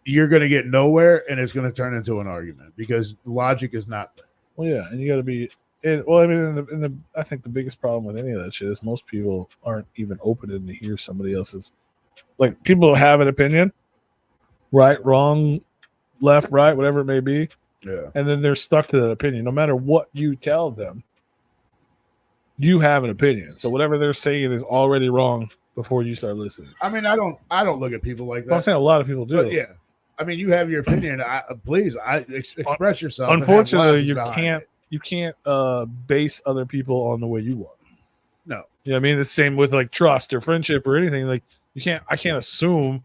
C: you're going to get nowhere, and it's going to turn into an argument because logic is not there.
B: Well, yeah, and you got to be. Well, I mean, I think the biggest problem with any of that shit is most people aren't even open to hear somebody else's. Like, people have an opinion, right, wrong, left, right, whatever it may be.
C: Yeah,
B: and then they're stuck to that opinion, no matter what you tell them. You have an opinion, so whatever they're saying is already wrong before you start listening.
C: I mean, I don't look at people like that.
B: I'm saying a lot of people do.
C: But yeah, I mean, you have your opinion. Please, express yourself.
B: Unfortunately, you can't base other people on the way you want.
C: No,
B: you know what I mean, the same with like trust or friendship or anything. Like I can't assume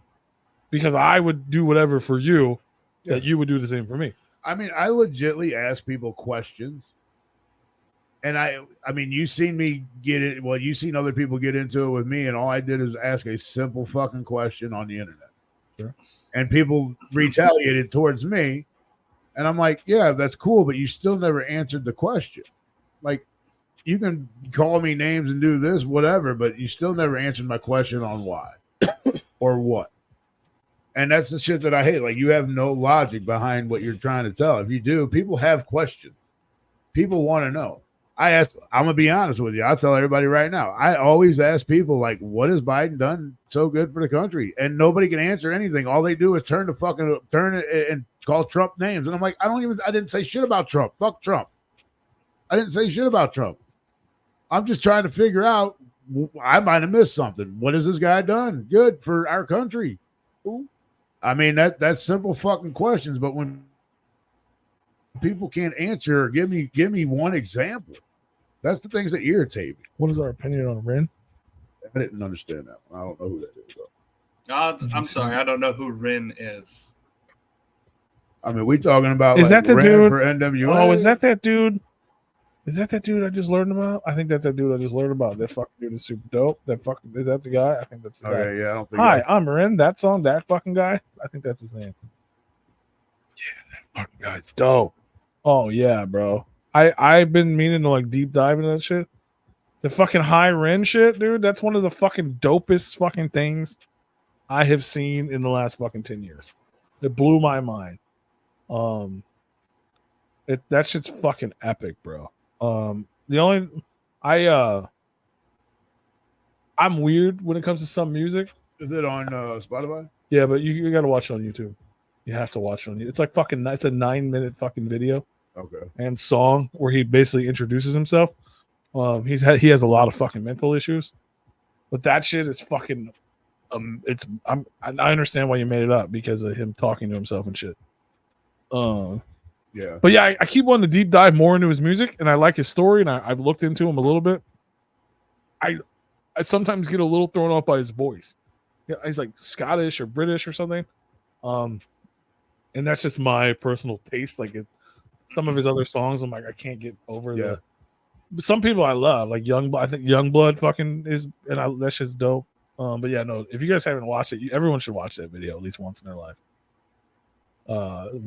B: because I would do whatever for you that you would do the same for me.
C: I mean, I legitimately ask people questions. And I mean, you've seen me get it. Well, you've seen other people get into it with me, and all I did is ask a simple fucking question on the internet.
B: Sure.
C: And people retaliated towards me, and I'm like, yeah, that's cool, but you still never answered the question. Like, you can call me names and do this, whatever, but you still never answered my question on why or what. And that's the shit that I hate. Like, you have no logic behind what you're trying to tell. If you do, people have questions. People want to know. I'm going to be honest with you. I'll tell everybody right now. I always ask people, like, what has Biden done so good for the country? And nobody can answer anything. All they do is turn it and call Trump names. And I'm like, I didn't say shit about Trump. Fuck Trump. I didn't say shit about Trump. I'm just trying to figure out, I might have missed something. What has this guy done good for our country? I mean, that's simple fucking questions. But when people can't answer or give me one example, that's the things that irritate me.
B: What is our opinion on Rin?
C: I didn't understand that one. I don't know who that is, though.
D: I'm sorry, I don't know who Rin is.
C: I mean, we talking about
B: is that the
C: Rin
B: dude
C: for NWA?
B: Oh, is that dude? Is that dude I just learned about? I think that's that dude I just learned about. That fucking dude is super dope. Is that the guy? I think that's the guy.
C: Okay, yeah, I don't think.
B: Hi, I'm Rin. That song, that fucking guy. I think that's his name. Yeah, that fucking guy's dope. Oh yeah, bro. I've been meaning to like deep dive into that shit. The fucking high Ren shit, dude. That's one of the fucking dopest fucking things I have seen in the last fucking 10 years. It blew my mind. That shit's fucking epic, bro. I'm weird when it comes to some music.
C: Is it on Spotify?
B: Yeah, but you got to watch it on YouTube. You have to watch it on YouTube. It's like fucking. It's a 9-minute fucking video
C: Okay.
B: and song where he basically introduces himself. He has a lot of fucking mental issues, but that shit is fucking. I understand why you made it up because of him talking to himself and shit.
C: Yeah.
B: But yeah, I keep wanting to deep dive more into his music, and I like his story, and I've looked into him a little bit. I sometimes get a little thrown off by his voice. Yeah, he's like Scottish or British or something. And that's just my personal taste. Like some of his other songs, I'm like, I can't get over the. But some people I love, like I think Youngblood fucking is, and that's just dope. But yeah, no, if you guys haven't watched it, everyone should watch that video at least once in their life.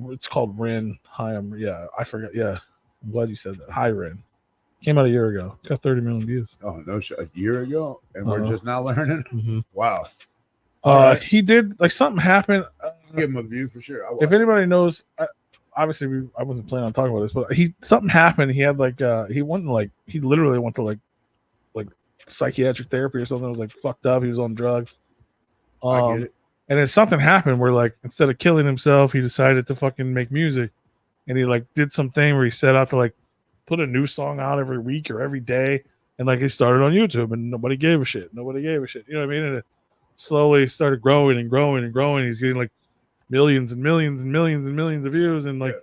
B: It's called Ren. Yeah, I forgot. Yeah, I'm glad you said that. Hi, Ren. Came out a year ago. Got 30 million views.
C: Oh no shit! A year ago, and we're just now learning.
B: Mm-hmm.
C: Wow.
B: He did like something happened.
C: Give him a view for sure.
B: If anybody knows, obviously I wasn't planning on talking about this, but something happened. He had like he literally went to like psychiatric therapy or something. It was like fucked up. He was on drugs.
C: I get it.
B: And then something happened where like instead of killing himself, he decided to fucking make music, and he like did something where he set out to like put a new song out every week or every day, and like he started on YouTube, and nobody gave a shit. You know what I mean? And it slowly started growing and growing and growing. He's getting like millions and millions and millions and millions of views, and like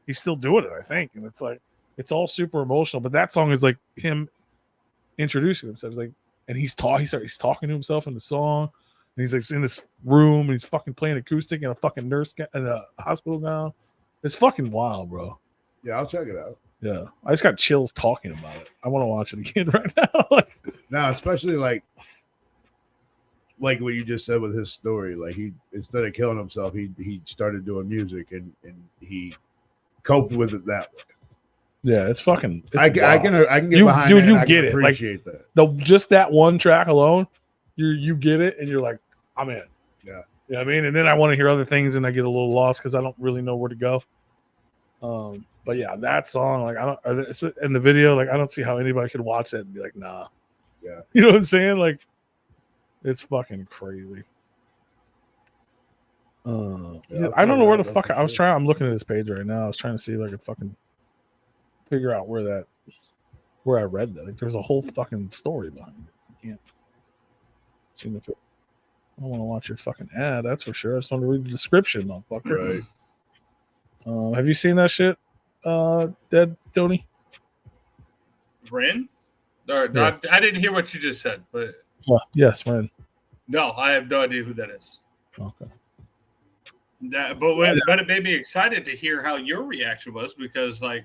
B: he's still doing it, I think. And it's like it's all super emotional. But that song is like him introducing himself. It's like, and he's talking to himself in the song. And he's like in this room and he's fucking playing acoustic in a fucking nurse in a hospital gown. It's fucking wild, bro.
C: Yeah, I'll check it out.
B: Yeah, I just got chills talking about it. I want to watch it again right now.
C: Now, especially like what you just said with his story. Like he instead of killing himself, he started doing music and he coped with it that way.
B: Yeah, it's fucking.
C: I can get behind
B: dude.
C: it.
B: You get it.
C: Appreciate
B: that. Just that one track alone, you get it, and you're like, I'm in.
C: Yeah.
B: You know what I mean? And then I want to hear other things, and I get a little lost because I don't really know where to go. But yeah, that song, like in the video, like I don't see how anybody could watch that and be like, nah.
C: Yeah.
B: You know what I'm saying? Like, it's fucking crazy. I don't know where the fuck I was trying. I'm looking at this page right now. I was trying to see if I could fucking figure out where I read that. Like, there's a whole fucking story behind it. I can't see if it. I don't want to watch your fucking ad. That's for sure. I just want to read the description, motherfucker.
C: Right.
B: Have you seen that shit, Dead Tony?
D: Ren? Or,
B: Yeah.
D: I didn't hear what you just said, but
B: Yes, Ren.
D: no, I have no idea who that is.
B: Okay.
D: But it made me excited to hear how your reaction was because I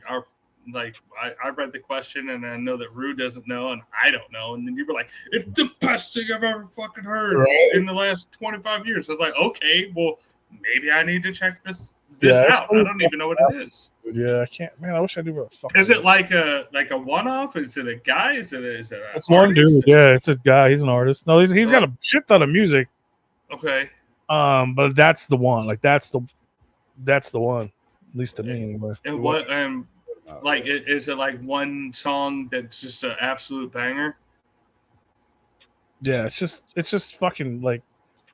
D: read the question and I know that Rue doesn't know and I don't know, and then you were like, it's the best thing I've ever fucking heard in the last 25 years. I was like, okay, well maybe I need to check this out. I don't even know what it is.
B: Yeah, I can't. Man, I wish I knew what the fuck.
D: Is it like a one-off? Is it a guy? Is it
B: It's one dude. Yeah, it's a guy. He's an artist. No, he's got a shit ton of music.
D: Okay.
B: But that's the one. Like that's the one. At least to me, anyway.
D: And what is it like one song that's just an absolute banger?
B: Yeah, it's just fucking like,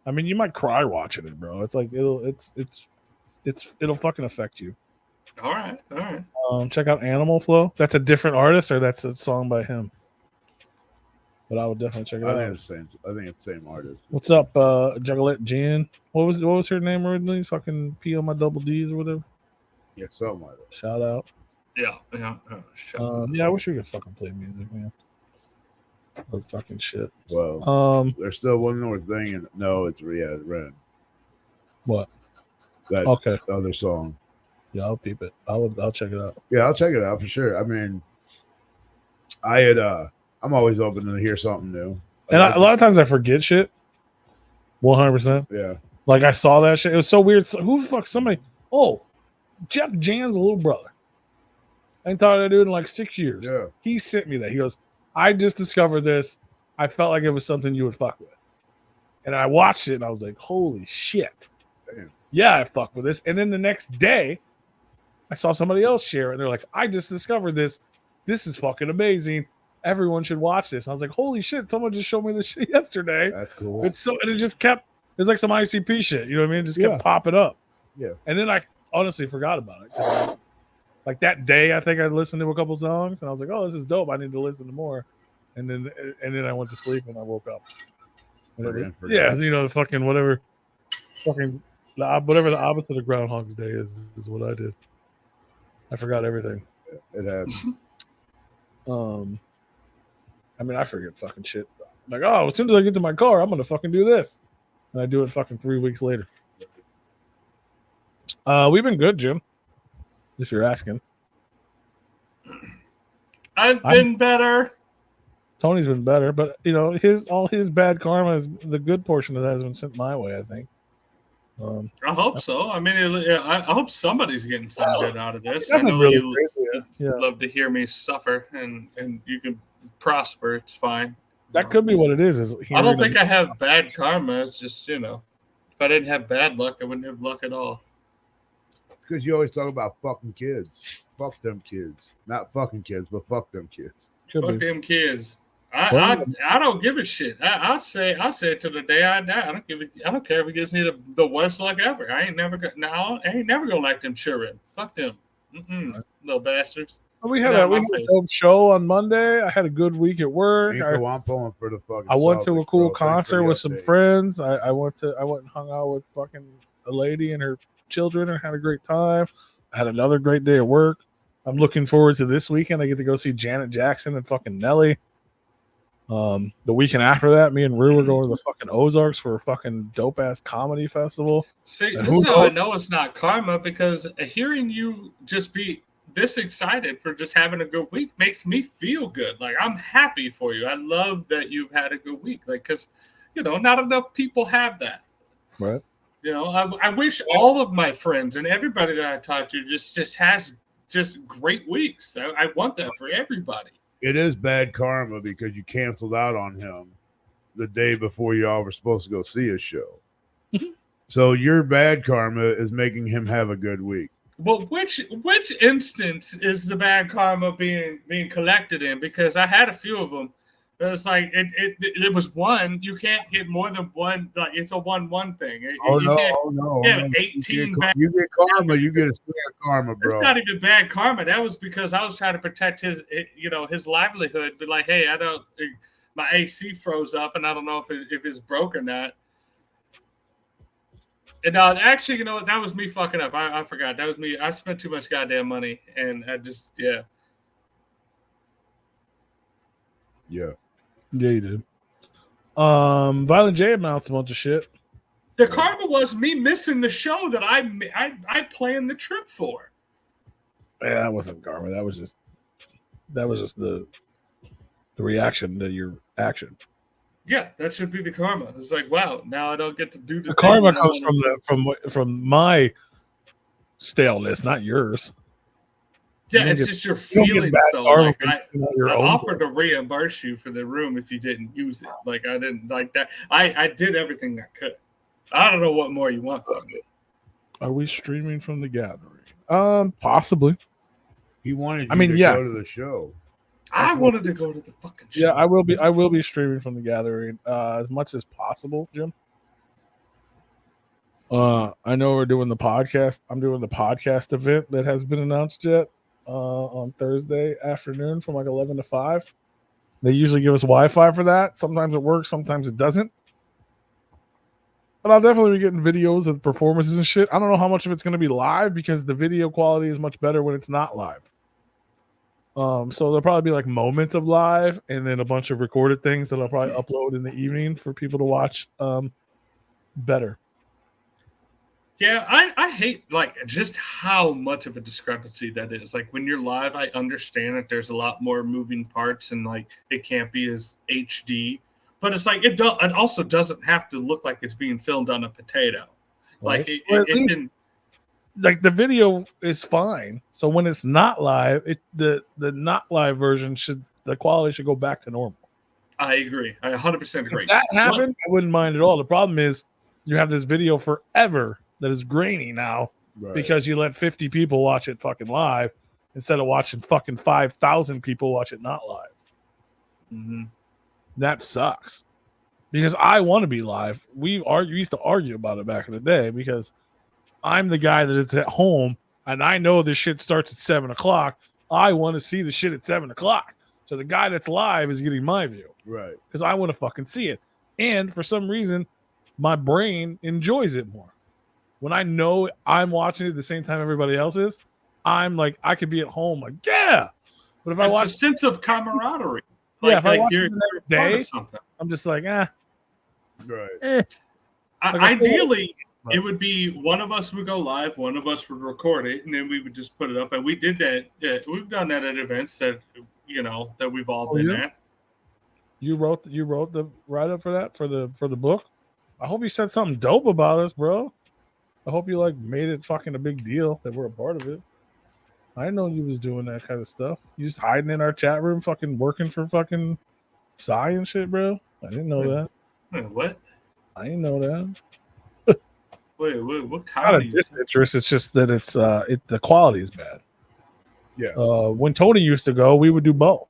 B: I mean, you might cry watching it, bro. It's like it'll fucking affect you.
D: All right.
B: Check out Animal Flow. That's a different artist, or that's a song by him. But I would definitely check it out.
C: I think it's the same artist.
B: What's up, Juggalette Jan? What was her name originally? Fucking P on my double D's or whatever.
C: Yeah, something like that.
B: Shout out.
D: Yeah.
B: Yeah, I wish we could fucking play music, man. Oh, fucking shit.
C: Well, there's still one more thing, and no, it's Ren.
B: What?
C: That's
B: okay.
C: The other song.
B: Yeah, I'll peep it. I'll check it out.
C: Yeah, I'll check it out for sure. I mean, I'm always open to hear something new.
B: And a lot of times I forget shit. 100%.
C: Yeah.
B: Like I saw that shit. It was so weird. So, who the fuck? Somebody. Oh, Jeff Jan's little brother. I ain't thought of that dude in like 6 years.
C: Yeah.
B: He sent me that. He goes, I just discovered this. I felt like it was something you would fuck with. And I watched it and I was like, holy shit.
C: Damn.
B: Yeah, I fuck with this. And then the next day, I saw somebody else share it. And they're like, I just discovered this. This is fucking amazing. everyone should watch this. And I was like, holy shit, someone just showed me this shit yesterday.
C: That's cool.
B: And it just kept, it's like some ICP shit. You know what I mean? It just kept popping up.
C: Yeah.
B: And then I honestly forgot about it. Like that day, I think I listened to a couple songs and I was like, oh, this is dope. I need to listen to more. And then I went to sleep and I woke up. Yeah, you know, fucking whatever. Fucking whatever the opposite of Groundhog's Day is what I did. I forgot everything.
C: It happened.
B: I mean, I forget fucking shit. Like, oh, as soon as I get to my car, I'm gonna fucking do this, and I do it fucking 3 weeks later. We've been good, Jim. If you're asking,
D: I've been better.
B: Tony's been better, but you know, all his bad karma is the good portion of that has been sent my way. I think.
D: I hope so. I mean, I hope somebody's getting some good out of this. I know
B: really
D: you love to hear me suffer, and you can prosper. It's fine.
B: That could be what it is.
D: I don't think I have bad karma. It's just, you know, if I didn't have bad luck, I wouldn't have luck at all.
C: Because you always talk about fucking kids. Fuck them kids. Not fucking kids, but fuck them kids.
D: Fuck them kids. I don't give a shit. I say it to the day I die. I don't care if it gives me the worst luck ever. I ain't never gonna like them children. Fuck them. Little bastards.
B: We had a dope show on Monday. I had a good week at work.
C: I'm pulling for the fucking.
B: I went to a cool concert with some friends. I went and hung out with fucking a lady and her children and had a great time. I had another great day at work. I'm looking forward to this weekend. I get to go see Janet Jackson and fucking Nelly. The weekend after that, me and Rue were going to the fucking Ozarks for a fucking dope ass comedy festival.
D: See, this is how I know it's not karma, because hearing you just be this excited for just having a good week makes me feel good. Like, I'm happy for you. I love that you've had a good week. Like, because, you know, not enough people have that.
B: Right.
D: You know, I wish all of my friends and everybody that I talk to just has just great weeks. I want that for everybody.
C: It is bad karma because you canceled out on him the day before you all were supposed to go see his show. So your bad karma is making him have a good week.
D: Well, which instance is the bad karma being collected in? Because I had a few of them. It was like it was one. You can't get more than one. Like, it's a 1-1 thing.
C: No.
D: Yeah, 18.
C: You get karma. You get a spare karma, bro.
D: It's not even bad karma. That was because I was trying to protect his livelihood. But like, hey, my AC froze up, and I don't know if it's broke or not. And actually, you know what? That was me fucking up. I forgot. That was me. I spent too much goddamn money, and I just
C: Yeah,
B: you did. Violent J announced a bunch of shit.
D: The karma was me missing the show that I planned the trip for.
B: Yeah, that wasn't karma. That was just the reaction to your action.
D: Yeah, that should be the karma. It's like, wow, now I don't get to do the
B: karma comes from my staleness, not yours.
D: Yeah, it's just your feelings. So like, I offered to reimburse you for the room if you didn't use it. Like, I didn't like that. I did everything I could. I don't know what more you want from me.
B: Are we streaming from the gathering? Possibly.
C: He wanted you to go to the show.
D: I wanted to go to the fucking show.
B: Yeah, I will be streaming from the gathering as much as possible, Jim. I know we're doing the podcast. I'm doing the podcast event that has been announced yet on Thursday afternoon from like 11 to 5. They usually give us Wi-Fi for that. Sometimes it works, sometimes it doesn't. But I'll definitely be getting videos of performances and shit. I don't know how much of it's going to be live because the video quality is much better when it's not live. So there'll probably be like moments of live and then a bunch of recorded things that I'll probably upload in the evening for people to watch better.
D: Yeah, I hate like just how much of a discrepancy that is. Like when you're live, I understand that there's a lot more moving parts and like it can't be as HD, but it's like it also doesn't have to look like it's being filmed on a potato. Like it can.
B: Like the video is fine. So when it's not live, the not live version the quality should go back to normal.
D: I agree. I 100% agree.
B: If that happened, I wouldn't mind at all. The problem is you have this video forever that is grainy now because you let 50 people watch it fucking live instead of watching fucking 5,000 people watch it not live.
D: Mm-hmm.
B: That sucks because I want to be live. We used to argue about it back in the day because I'm the guy that is at home and I know this shit starts at 7 o'clock. I want to see the shit at 7 o'clock. So the guy that's live is getting my view.
C: Right.
B: Because I want to fucking see it. And for some reason, my brain enjoys it more. When I know I'm watching it at the same time everybody else is, I'm like, I could be at home like, yeah. But if I watch
D: a sense of camaraderie.
B: Yeah, if I watch
D: you're
B: it the next day,
D: something.
B: I'm just like,
C: Right.
B: Like
D: Ideally, it would be one of us would go live, one of us would record it, and then we would just put it up. And we did that. We've done that at events that that we've all been at.
B: You wrote the write up for that for the book. I hope you said something dope about us, bro. I hope you made it fucking a big deal that we're a part of it. I didn't know you was doing that kind of stuff. You just hiding in our chat room, fucking working for fucking Psy and shit, bro. I didn't know that.
D: Wait, what?
B: I didn't know that.
D: Wait, what
B: It's
D: kind
B: not a disinterest. It's just that the quality is bad.
C: Yeah.
B: When Tony used to go, we would do both.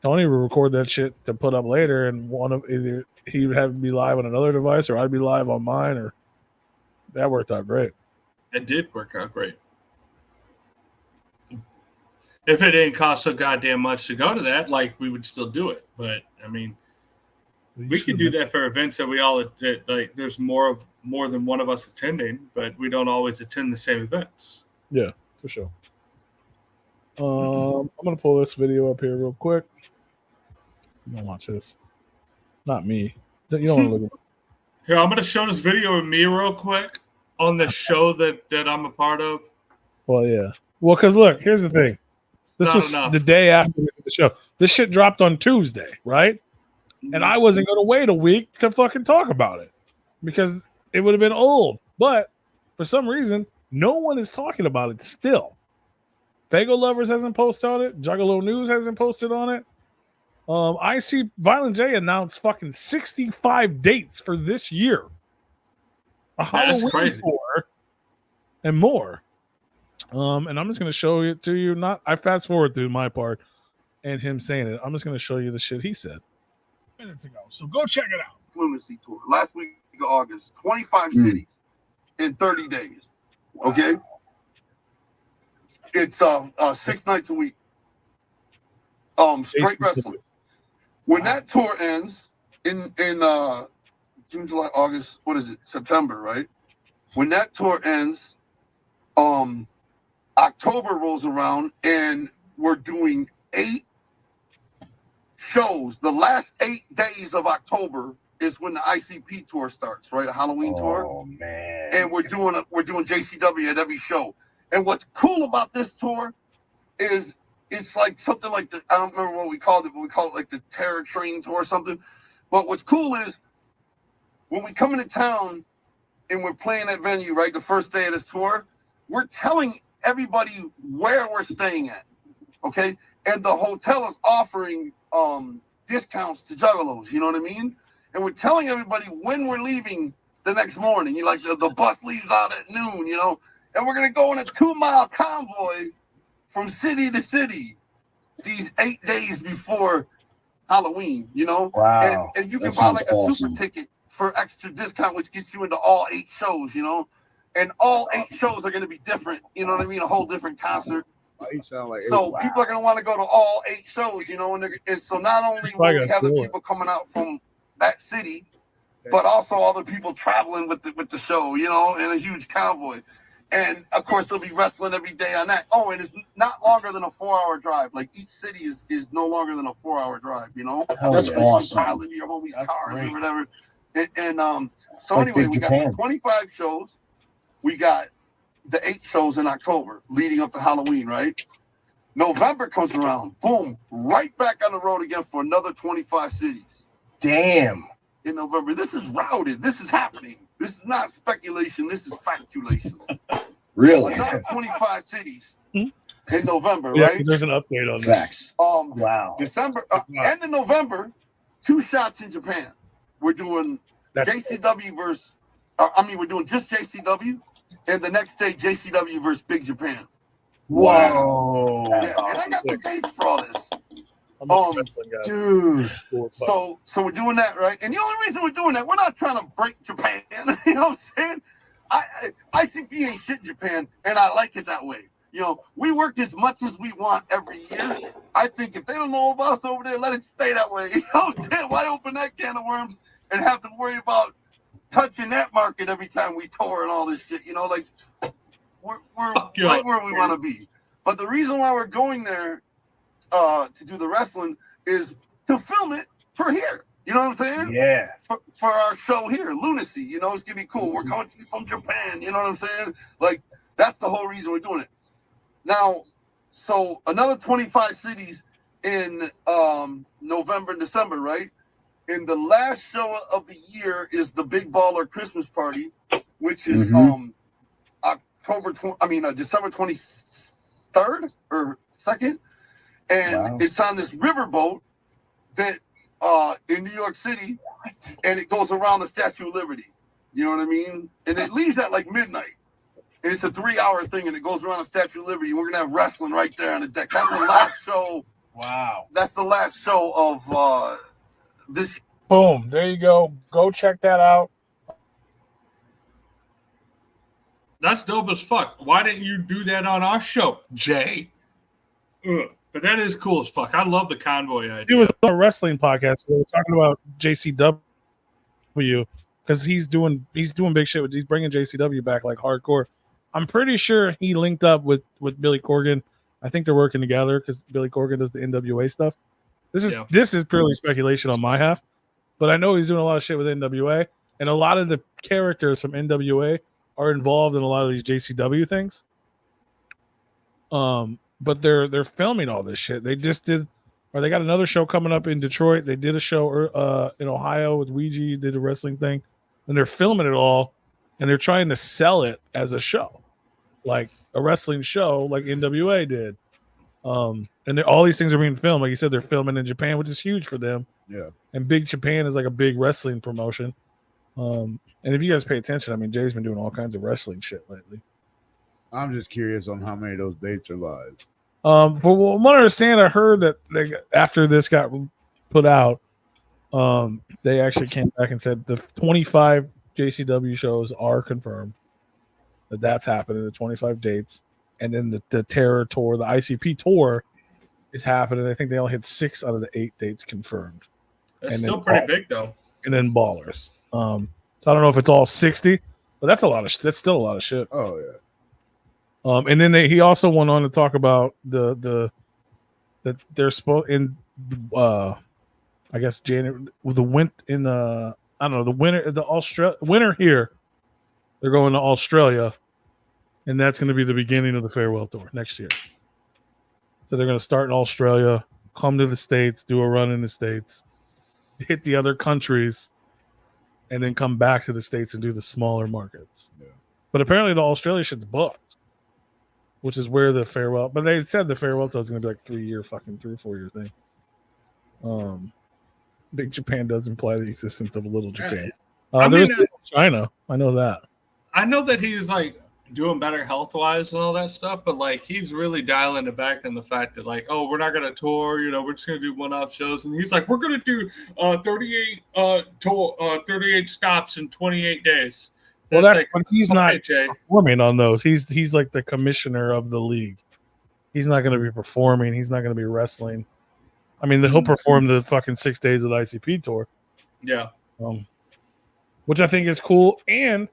B: Tony would record that shit to put up later, and either he would have to be live on another device, or I'd be live on mine, or that worked out great.
D: It did work out great. If it didn't cost so goddamn much to go to that, we would still do it. But I mean, we could do that for events that we all there's more than one of us attending, but we don't always attend the same events.
B: Yeah, for sure. I'm gonna pull this video up here real quick. You don't watch this. Not me. You don't want to look at it.
D: Here, I'm gonna show this video of me real quick on the show that I'm a part of.
B: Well, yeah. Well, because look, here's the thing. This was the day after the show. This shit dropped on Tuesday, right? And I wasn't going to wait a week to fucking talk about it because it would have been old. But for some reason, no one is talking about it still. Fago Lovers hasn't posted on it. Juggalo News hasn't posted on it. IC Violent J announced fucking 65 dates for this year. A Halloween tour and more. And I'm just going to show it to you. I fast forward through my part and him saying it. I'm just going to show you the shit he said minutes ago. So go check it out.
E: Fluency tour last week of August, 25 cities in 30 days. Okay, it's 6 nights a week. Straight wrestling. When that tour ends in June, July, August, what is it? September, right? When that tour ends, October rolls around and we're doing 8 shows. The last 8 days of October is when the ICP tour starts, right? A Halloween tour.
C: Oh man!
E: And we're doing JCW at every show. And what's cool about this tour is it's like something like I don't remember what we called it, but we call it like the Terror Train tour or something. But what's cool is when we come into town and we're playing that venue, right? The first day of this tour, we're telling everybody where we're staying at, okay? And the hotel is offering discounts to juggalos, you know what I mean? And we're telling everybody when we're leaving the next morning. You the bus leaves out at noon, you know? And we're going to go on a 2-mile convoy from city to city these 8 days before Halloween, you know?
C: Wow.
E: And you can buy a super ticket for extra discount, which gets you into all 8 shows, you know? And all 8 shows are going to be different, you know what I mean? A whole different concert. So people are going to want to go to all 8 shows, you know? And so not only will we have the people coming out from that city, but also all the people traveling with the show, you know, in a huge convoy. And of course, they'll be wrestling every day on that. Oh, and it's not longer than a 4-hour drive. Like each city is no longer than a 4-hour drive, you know?
F: That's awesome.
E: You can pile into your homies' cars or whatever. So anyway, we got the 25 shows. We got the 8 shows in October leading up to Halloween, right? November comes around, boom, right back on the road again for another 25 cities.
F: Damn.
E: In November. This is routed. This is happening. This is not speculation. This is factulation.
F: Really?
E: Another 25 cities in November,
B: Yeah,
E: right?
B: there's an update on that.
F: Facts. Wow.
E: December, end of November, 2 shots in Japan. We're doing JCW versus, we're doing just JCW, and the next day, JCW versus Big Japan.
F: Whoa.
E: Yeah, and I got the dates for all this.
B: I'm not a wrestling guy.
E: Dude.
B: Cool, but-
E: So we're doing that, right? And the only reason we're doing that, we're not trying to break Japan. You know what I'm saying? ICP ain't shit in Japan, and I like it that way. You know, we work as much as we want every year. I think if they don't know about us over there, let it stay that way. You know what I'm saying? Why open that can of worms and have to worry about touching that market every time we tour and all this shit? You know, like, we're right where we want to be. But the reason why we're going there to do the wrestling is to film it for here. You know what I'm saying?
F: Yeah.
E: For our show here, Lunacy. You know, it's gonna be cool. We're coming to you from Japan. You know what I'm saying? Like, that's the whole reason we're doing it. Now, so another 25 cities in November and December, right? And the last show of the year is the Big Baller Christmas Party, which is December 23rd or 2nd. And it's on this riverboat that in New York City, and it goes around the Statue of Liberty. You know what I mean? And it leaves at like midnight. And it's a 3-hour thing, and it goes around the Statue of Liberty. And we're gonna have wrestling right there on the deck. That's the last show.
F: Wow.
E: That's the last show of this.
B: Boom. There you go. Go check that out.
D: That's dope as fuck. Why didn't you do that on our show, Jay? But that is cool as fuck. I love the convoy idea.
B: It was a wrestling podcast. We were talking about JCW because he's doing big shit. He's bringing JCW back like hardcore. I'm pretty sure he linked up with Billy Corgan. I think they're working together because Billy Corgan does the NWA stuff. This is purely speculation on my half, but I know he's doing a lot of shit with NWA, and a lot of the characters from NWA are involved in a lot of these JCW things. But they're filming all this shit. They just did, or they got another show coming up in Detroit. They did a show in Ohio with Ouija, did a wrestling thing, and they're filming it all, and they're trying to sell it as a show, like a wrestling show, like NWA did. And all these things are being filmed. Like you said, they're filming in Japan, which is huge for them.
C: Yeah.
B: And Big Japan is like a big wrestling promotion. And if you guys pay attention, I mean, Jay's been doing all kinds of wrestling shit lately.
C: I'm just curious on how many of those dates are live.
B: But from what I understand, I heard that after this got put out, they actually came back and said the 25 JCW shows are confirmed. That's happening, the 25 dates. And then the Terror Tour, the ICP Tour is happening. I think they only had 6 out of the 8 dates confirmed.
D: That's
B: and
D: still pretty big, though.
B: And then Ballers. So I don't know if it's all 60, but that's still a lot of shit.
C: Oh, yeah.
B: And then he also went on to talk about that they're supposed in I guess January the winter here. They're going to Australia, and that's going to be the beginning of the farewell tour next year. So they're going to start in Australia, come to the States, do a run in the States, hit the other countries, and then come back to the States and do the smaller markets.
C: Yeah.
B: But apparently the Australia shit's booked, which is where the farewell. But they said the farewell tour is going to be like 3 or 4 year thing. Big Japan does imply the existence of a little Japan. There's China. I know that.
D: I know that he's like doing better health wise and all that stuff, but like he's really dialing it back in the fact that like, oh, we're not going to tour, we're just going to do one-off shows. And he's like, we're going to do 38 stops in 28 days.
B: Well, that's
D: like,
B: when he's not performing on those. He's like the commissioner of the league. He's not going to be performing. He's not going to be wrestling. I mean, he'll perform the fucking 6 days of the ICP tour.
D: Yeah.
B: Which I think is cool. And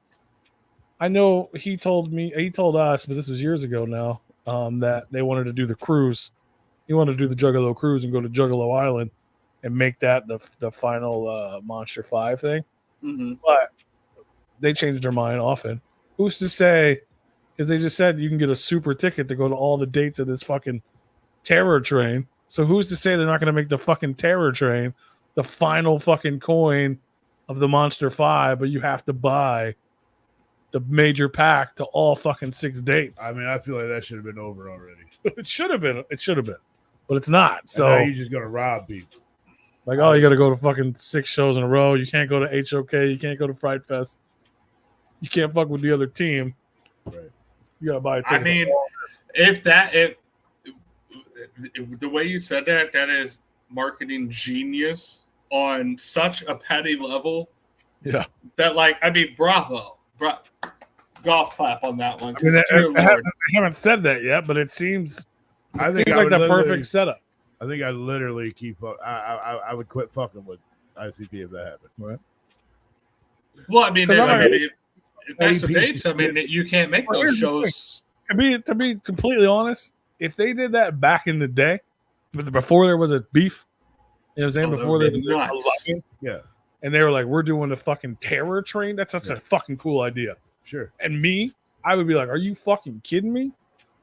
B: I know he told us, but this was years ago now, that they wanted to do the cruise. He wanted to do the Juggalo cruise and go to Juggalo Island and make that the final Monster 5 thing.
D: Mm-hmm.
B: But they changed their mind often. Who's to say? Because they just said you can get a super ticket to go to all the dates of this fucking terror train. So who's to say they're not going to make the fucking terror train the final fucking coin of the Monster 5, but you have to buy the major pack to all fucking 6 dates.
C: I mean, I feel like that should have been over already.
B: It should have been. But it's not. So
C: and now you're just going to rob people.
B: Like, oh, you got to go to fucking 6 shows in a row. You can't go to HOK. You can't go to Fright Fest. You can't fuck with the other team.
C: Right.
B: You got to buy a ticket.
D: I mean, if the way you said that is marketing genius on such a petty level.
B: Yeah.
D: That, like, I mean, bravo. Golf clap on that one.
B: I mean,
D: Dear Lord.
B: they haven't said that yet, but it seems
C: I think
B: seems like the perfect setup.
C: I think I literally keep. I would quit fucking with ICP if that happened.
B: Right.
D: Well, I mean, if that's the
C: APC.
D: dates, I mean, you can't make
B: Well,
D: those
B: here's the
D: shows.
B: To be completely honest, if they did that back in the day, before there was a beef, you know what I'm saying?
D: Oh, that
B: Before there
D: would
B: was
D: be
B: a
D: nuts.
B: loving,
C: Yeah,
B: and they were like, "We're doing the fucking terror train." That's such a fucking cool idea.
C: sure.
B: And me, I would be like, "Are you fucking kidding me?"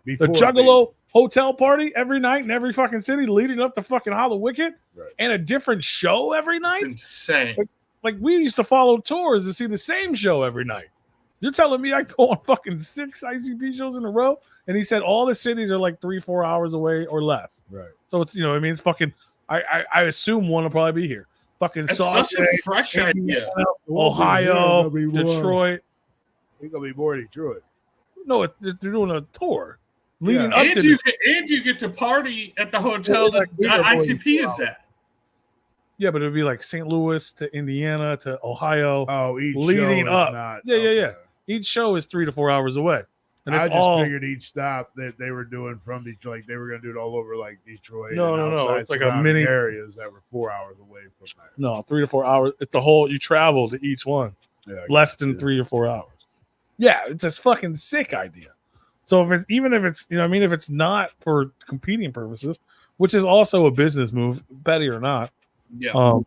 C: Before
B: The Juggalo hotel party every night in every fucking city, leading up to fucking Hollow Wicked,
C: Right.
B: and a different show every night.
D: It's insane.
B: Like we used to follow tours to see the same show every night. You're telling me I go on fucking 6 ICP shows in a row? And he said all the cities are like 3-4 hours away or less.
C: Right.
B: So it's, you know, I mean, it's fucking. I assume one will probably be here. Fucking
D: It's
B: Salt
D: such a fresh idea.
B: Ohio,
C: It'll be more.
B: Detroit.
C: It's gonna be more Detroit.
B: No, they're doing a tour leading up
D: And
B: to.
D: you get to party at the hotel that ICP is at.
B: Yeah, but it would be like St. Louis to Indiana to Ohio.
C: Oh, each
B: Leading
C: show
B: up.
C: is not.
B: Yeah. Each show is 3 to 4 hours away. And
C: I
B: it's
C: just
B: all.
C: figured each stop that they were doing from Detroit, like they were gonna do it all over like Detroit.
B: No,
C: and
B: no.
C: outside
B: It's like a
C: surrounding
B: mini-
C: areas that were 4 hours away from there.
B: No, 3 to 4 hours. It's the whole. You travel to each one.
C: Yeah,
B: Less than 3 or 4 hours. Yeah, it's a fucking sick idea. So if it's even if it's you know what I mean if it's not for competing purposes, which is also a business move, petty or not.
D: Yeah.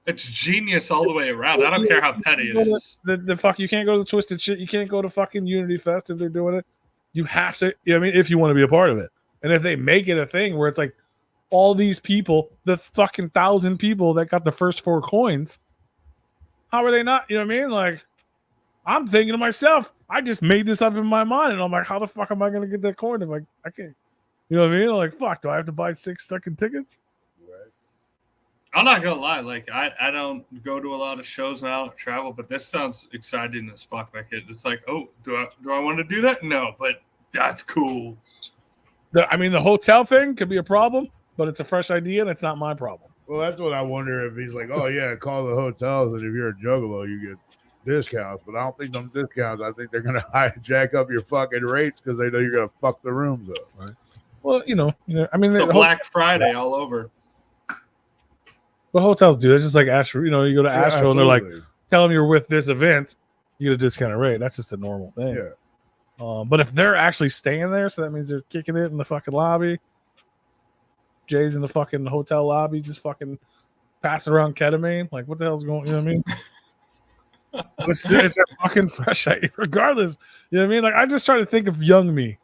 D: It's genius all the way around. I don't care how petty it is.
B: The fuck you can't go to the Twisted Shit. You can't go to fucking Unity Fest if they're doing it. You have to. You know what I mean if you want to be a part of it. And if they make it a thing where it's like all these people, the fucking 1,000 people that got the first 4 coins, how are they not? You know what I mean? Like. I'm thinking to myself, I just made this up in my mind, and I'm like, how the fuck am I going to get that coin if I can't? You know what I mean? I'm like, fuck, do I have to buy 6 second tickets?
C: Right.
D: I'm not gonna lie, like I don't go to a lot of shows and I don't travel, but this sounds exciting as fuck. Like it's like, oh, do I want to do that? No, but that's cool.
B: I mean, the hotel thing could be a problem, but it's a fresh idea, and it's not my problem.
C: Well, that's what I wonder if he's like, oh yeah, call the hotels, and if you're a juggalo, you get discounts. But I don't think them discounts. I think they're gonna jack up your fucking rates because they know you're gonna fuck the rooms up. Right.
B: Well, you know, I mean,
D: It's a Black Friday all over.
B: What hotels do? It's just like Astro. You know, you go to Astro and they're like, tell them you're with this event, you get a discounted rate. That's just a normal thing.
C: Yeah.
B: But if they're actually staying there, so that means they're kicking it in the fucking lobby. Jay's in the fucking hotel lobby, just fucking passing around ketamine. Like, what the hell's going? You know what I mean? It's a fucking fresh idea, regardless. You know what I mean? Like, I just try to think of young me.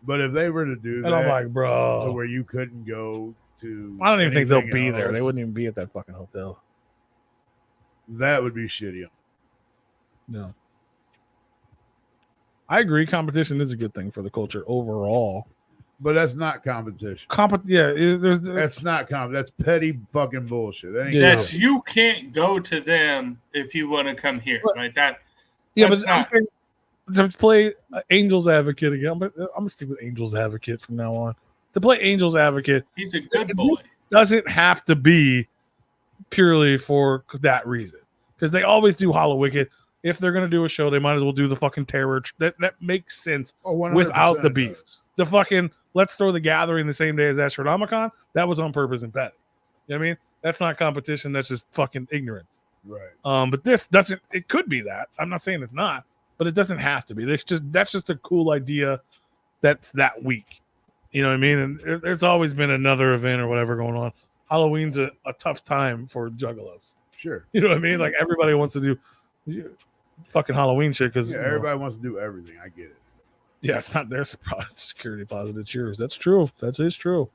C: But if they were to do that,
B: and I'm like, bro,
C: to where you couldn't go to,
B: I don't even think they'll be
C: else,
B: there. They wouldn't even be at that fucking hotel.
C: That would be shitty.
B: No, I agree. Competition is a good thing for the culture overall.
C: But that's not competition.
B: That's
C: not That's petty fucking bullshit. That ain't
D: That's you can't go to them if you want to come here, like that.
B: Yeah, but to play Angel's Advocate again, I'm gonna stick with Angel's Advocate from now on. To play Angel's Advocate,
D: he's a good boy.
B: Doesn't have to be purely for that reason, because they always do Hollow Wicked. If they're gonna do a show, they might as well do the fucking terror. That makes sense without the beef. The fucking let's throw the gathering the same day as Astronomicon. That was on purpose and petty. You know what I mean? That's not competition. That's just fucking ignorance.
C: Right.
B: But this doesn't. It could be that. I'm not saying it's not, but it doesn't have to be. That's just a cool idea. That's that week. You know what I mean? And there's always been another event or whatever going on. Halloween's a tough time for juggalos.
C: Sure.
B: You know what I mean? Like everybody wants to do fucking Halloween shit because
C: everybody wants to do everything. I get it.
B: Yeah, it's not their security deposit. It's yours. That's true. That is true.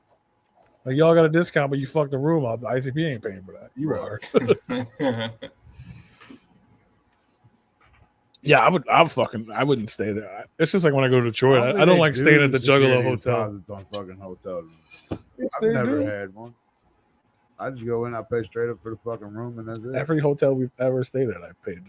B: Like y'all got a discount, but you fucked the room up. The ICP ain't paying for that. You are. Yeah, I wouldn't stay there. It's just like when I go to Detroit. I don't like staying at the Juggalo Hotel.
C: On fucking hotels.
B: Yes,
C: I've never had one. I just go in, I pay straight up for the fucking room, and that's it.
B: Every hotel we've ever stayed at, I paid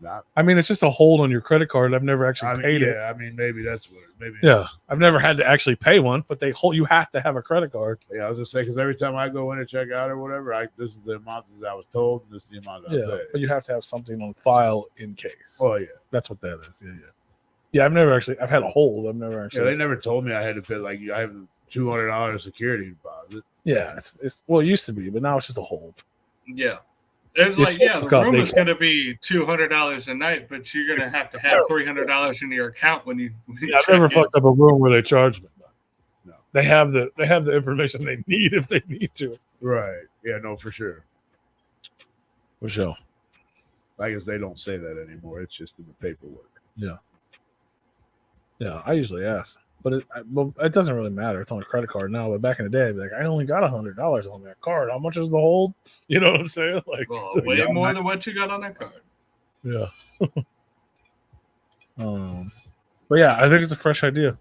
C: Not,
B: I mean, it's just a hold on your credit card. I've never actually paid it.
C: I mean, maybe that's what. Maybe.
B: Yeah, I've never had to actually pay one, but they hold. You have to have a credit card.
C: Yeah, I was just saying because every time I go in and check out or whatever, this is the amount that I was told, and this is the amount that I
B: Yeah,
C: paid.
B: but you have to have something on file in case.
C: Oh yeah,
B: That's what that is. Yeah. I've never actually. I've had a hold. I've never actually.
C: yeah. They never told me I had to pay. Like I have $200 security deposit.
B: Yeah, it's well, it used to be, but now it's just a hold.
D: Yeah. It's like, the room is going to be $200 a night, but you're going to have $300 in your account when you.
B: I've never fucked up a room where they charge me.
C: No,
B: they have the information they need if they need to.
C: Right? Yeah, no, for sure.
B: For sure.
C: I guess they don't say that anymore. It's just in the paperwork.
B: Yeah. I usually ask, but it doesn't really matter. It's on a credit card now. But back in the day, I'd be like, I only got $100 on that card. How much is the hold? You know what I'm saying? Like,
D: way more than what you got on that card.
B: Yeah. But yeah, I think it's a fresh idea.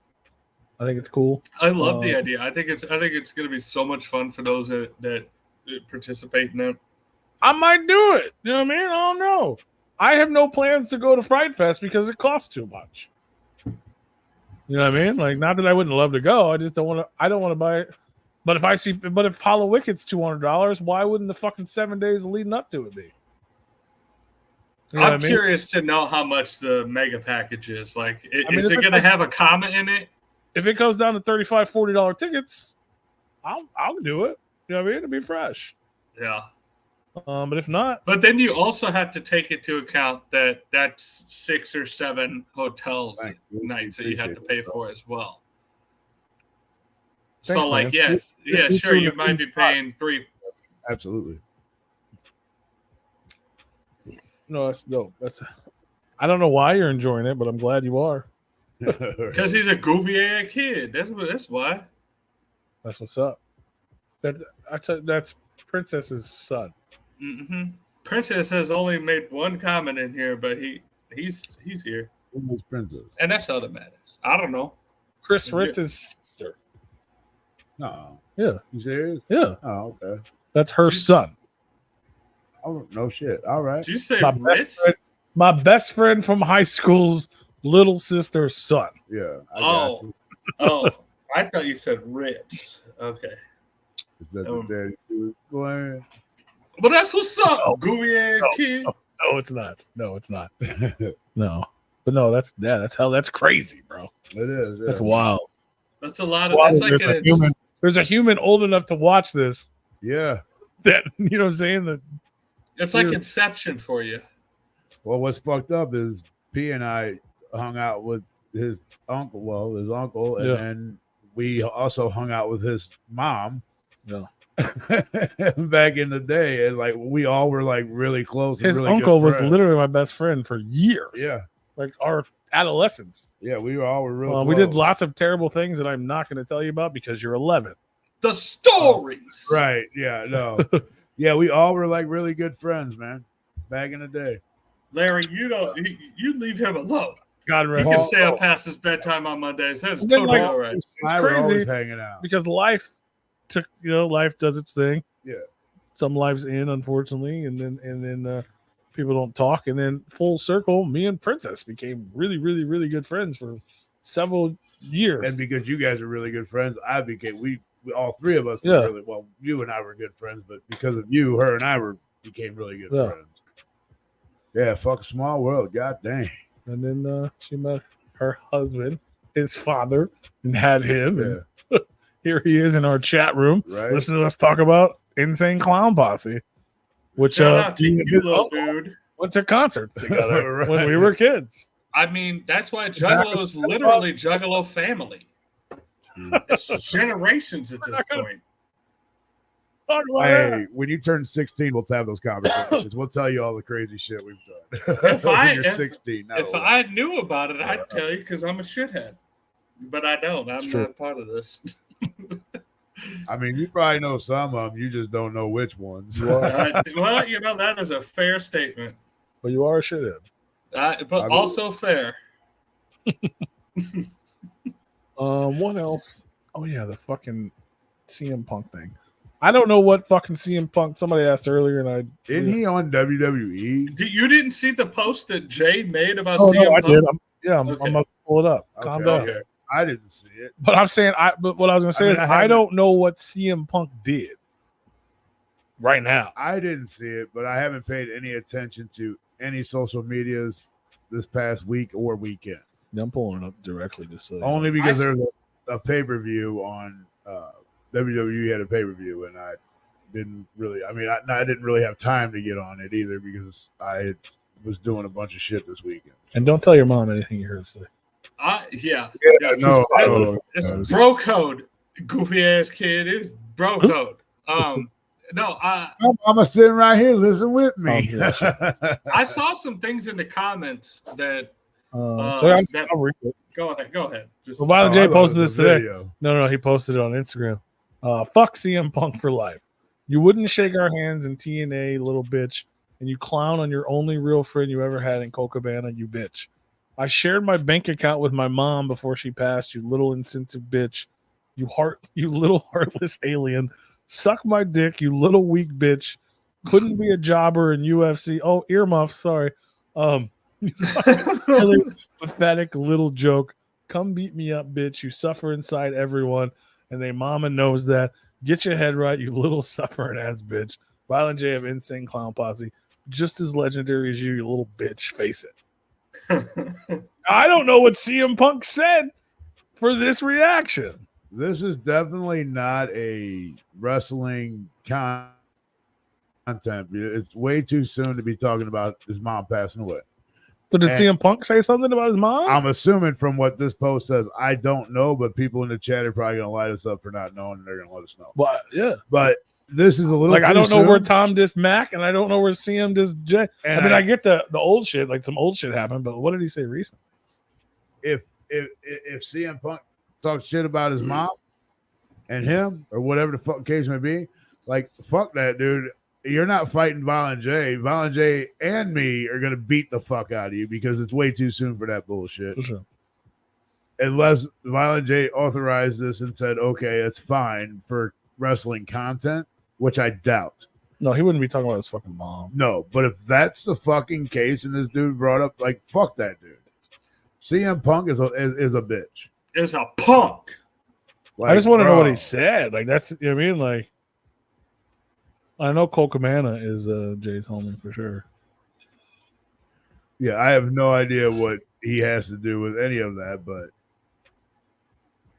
B: I think it's cool.
D: I love the idea. I think it's going to be so much fun for those that participate in it.
B: I might do it. You know what I mean? I don't know. I have no plans to go to Fright Fest because it costs too much. You know what I mean? Like, not that I wouldn't love to go. I just don't want to. I don't want to buy it. But if Hallowicked's $200, why wouldn't the fucking 7 days leading up to it be? You know
D: I'm curious to know how much the mega package is. Like, is it going to have a comment in it?
B: If it goes down to $35, $40 tickets, I'll do it. You know what I mean? It'll be fresh.
D: Yeah.
B: But if not,
D: but then you also have to take into account that that's 6 or 7 hotels nights that you have to pay for as well.
B: Thanks,
D: so, like,
B: man.
D: Sure, you might be paying $3.
C: Absolutely.
B: No, that's dope. I don't know why you're enjoying it, but I'm glad you are.
D: Because he's a goofy kid. That's why.
B: That's what's up. That's Princess's son.
D: Mm-hmm. Princess has only made one comment in here, but he's here.
C: Who's Princess?
D: And that's all that matters. I don't know.
B: Chris Ritz's sister.
C: No.
B: Yeah.
C: You serious?
B: Yeah.
C: Oh, okay.
B: That's her son.
C: Oh, no shit. All right.
D: Did you say
B: Ritz? My best friend from high school's little sister's son.
C: Yeah.
D: I thought you said Ritz. Okay.
C: Is that the daddy was going?
D: But that's what's up, gooey kid.
B: No, it's not. No, it's not. No. But no, that's crazy, bro.
C: It is. Yeah.
B: That's wild.
D: That's a lot of
B: there's a human old enough to watch this.
C: Yeah.
B: That, you know what I'm saying?
D: It's like Inception for you.
C: Well, what's fucked up is P and I hung out with his uncle, and then we also hung out with his mom.
B: Yeah.
C: Back in the day, and like we all were like really close.
B: His
C: really
B: uncle was literally my best friend for years.
C: Yeah.
B: Like our adolescence.
C: Yeah, we were real close.
B: We did lots of terrible things that I'm not going to tell you about because you're 11.
D: The stories.
C: Right. Yeah. No. Yeah, we all were like really good friends, man. Back in the day.
D: Larry, you leave him alone.
B: God rest.
D: He can stay up past his bedtime on Mondays. That's totally all right.
B: It's crazy
C: always hanging out
B: because life does its thing.
C: Yeah.
B: Some lives end, unfortunately, and then people don't talk, and then full circle, me and Princess became really, really, really good friends for several years.
C: And because you guys are really good friends, we all three of us were really well. You and I were good friends, but because of you, her and I became really good friends. Yeah, fuck, small world, god dang.
B: And then she met her husband, his father, and had him.
C: Yeah.
B: And here he is in our chat room, listening to us talk about Insane Clown Posse, which
D: shout out to you, little dude.
B: Went to concerts together when we were kids.
D: I mean, that's why Juggalo is literally Juggalo family. It's generations at this point.
C: Hey, when you turn 16, we'll have those conversations. We'll tell you all the crazy shit we've done.
D: If
C: I
D: knew about it, I'd tell you because I'm a shithead. But I don't. I'm not part of this.
C: I mean, you probably know some of them. You just don't know which ones.
D: Well, that is a fair statement.
B: But you are a shithead.
D: But also fair.
B: What else? Oh, yeah, the fucking CM Punk thing. I don't know what fucking CM Punk. Somebody asked earlier, and I
C: Isn't he on WWE?
D: You didn't see the post that Jay made about
B: Oh
D: CM
B: no, I
D: Punk?
B: did. I'm
D: Okay.
B: about to pull it up. Calm down.
D: Okay.
C: I didn't see it.
B: But I'm saying, But what I was gonna say is, I don't know what CM Punk did right now.
C: I didn't see it, but I haven't paid any attention to any social medias this past week or weekend.
B: I'm pulling it up directly to say
C: Only because there's a pay-per-view on WWE had a pay-per-view, and I didn't really. I mean, I didn't really have time to get on it either because I was doing a bunch of shit this weekend.
B: And don't tell your mom anything you heard us say.
D: Yeah.
C: No,
D: It's bro code, goofy ass kid. It's bro code. No,
C: my mama sitting right here. Listen with me.
D: I saw some things in the comments that.
B: I'll read it.
D: Go ahead. Just,
B: Well, Violent J posted this today.
C: Video.
B: No, he posted it on Instagram. Fuck CM Punk for life. You wouldn't shake our hands in TNA, little bitch, and you clown on your only real friend you ever had in Colt Cabana, you bitch. I shared my bank account with my mom before she passed, you little insensitive bitch. You little heartless alien. Suck my dick, you little weak bitch. Couldn't be a jobber in UFC. Oh, earmuffs, sorry. You really pathetic little joke. Come beat me up, bitch. You suffer inside everyone, and they mama knows that. Get your head right, you little suffering ass bitch. Violent J of Insane Clown Posse. Just as legendary as you little bitch. Face it. I don't know what CM Punk said for this reaction.
C: This is definitely not a wrestling content. It's way too soon to be talking about his mom passing away.
B: So did CM Punk say something about his mom?
C: I'm assuming from what this post says. I don't know, but people in the chat are probably going to light us up for not knowing, and they're going to let us know.
B: But yeah.
C: But this is a little
B: like, I don't know
C: soon.
B: where Tom dissed Mac, and I don't know where CM dissed Jay.
C: And
B: I mean, I get the old shit, like some old shit happened, but what did he say recently?
C: If CM Punk talks shit about his mom and him, or whatever the fuck case may be, like, fuck that, dude. You're not fighting Violent J. Violent J and me are going to beat the fuck out of you because it's way too soon for that bullshit.
B: For sure.
C: Unless Violent J authorized this and said, okay, it's fine for wrestling content, which I doubt.
B: No, he wouldn't be talking about his fucking mom.
C: No, but if that's the fucking case and this dude brought up, like, fuck that dude. CM Punk is a bitch.
D: Is a punk.
C: Like,
B: I just want to know what he said. Like, that's, you know what I mean? Like, I know Colt Cabana is Jay's homie for sure.
C: Yeah, I have no idea what he has to do with any of that, but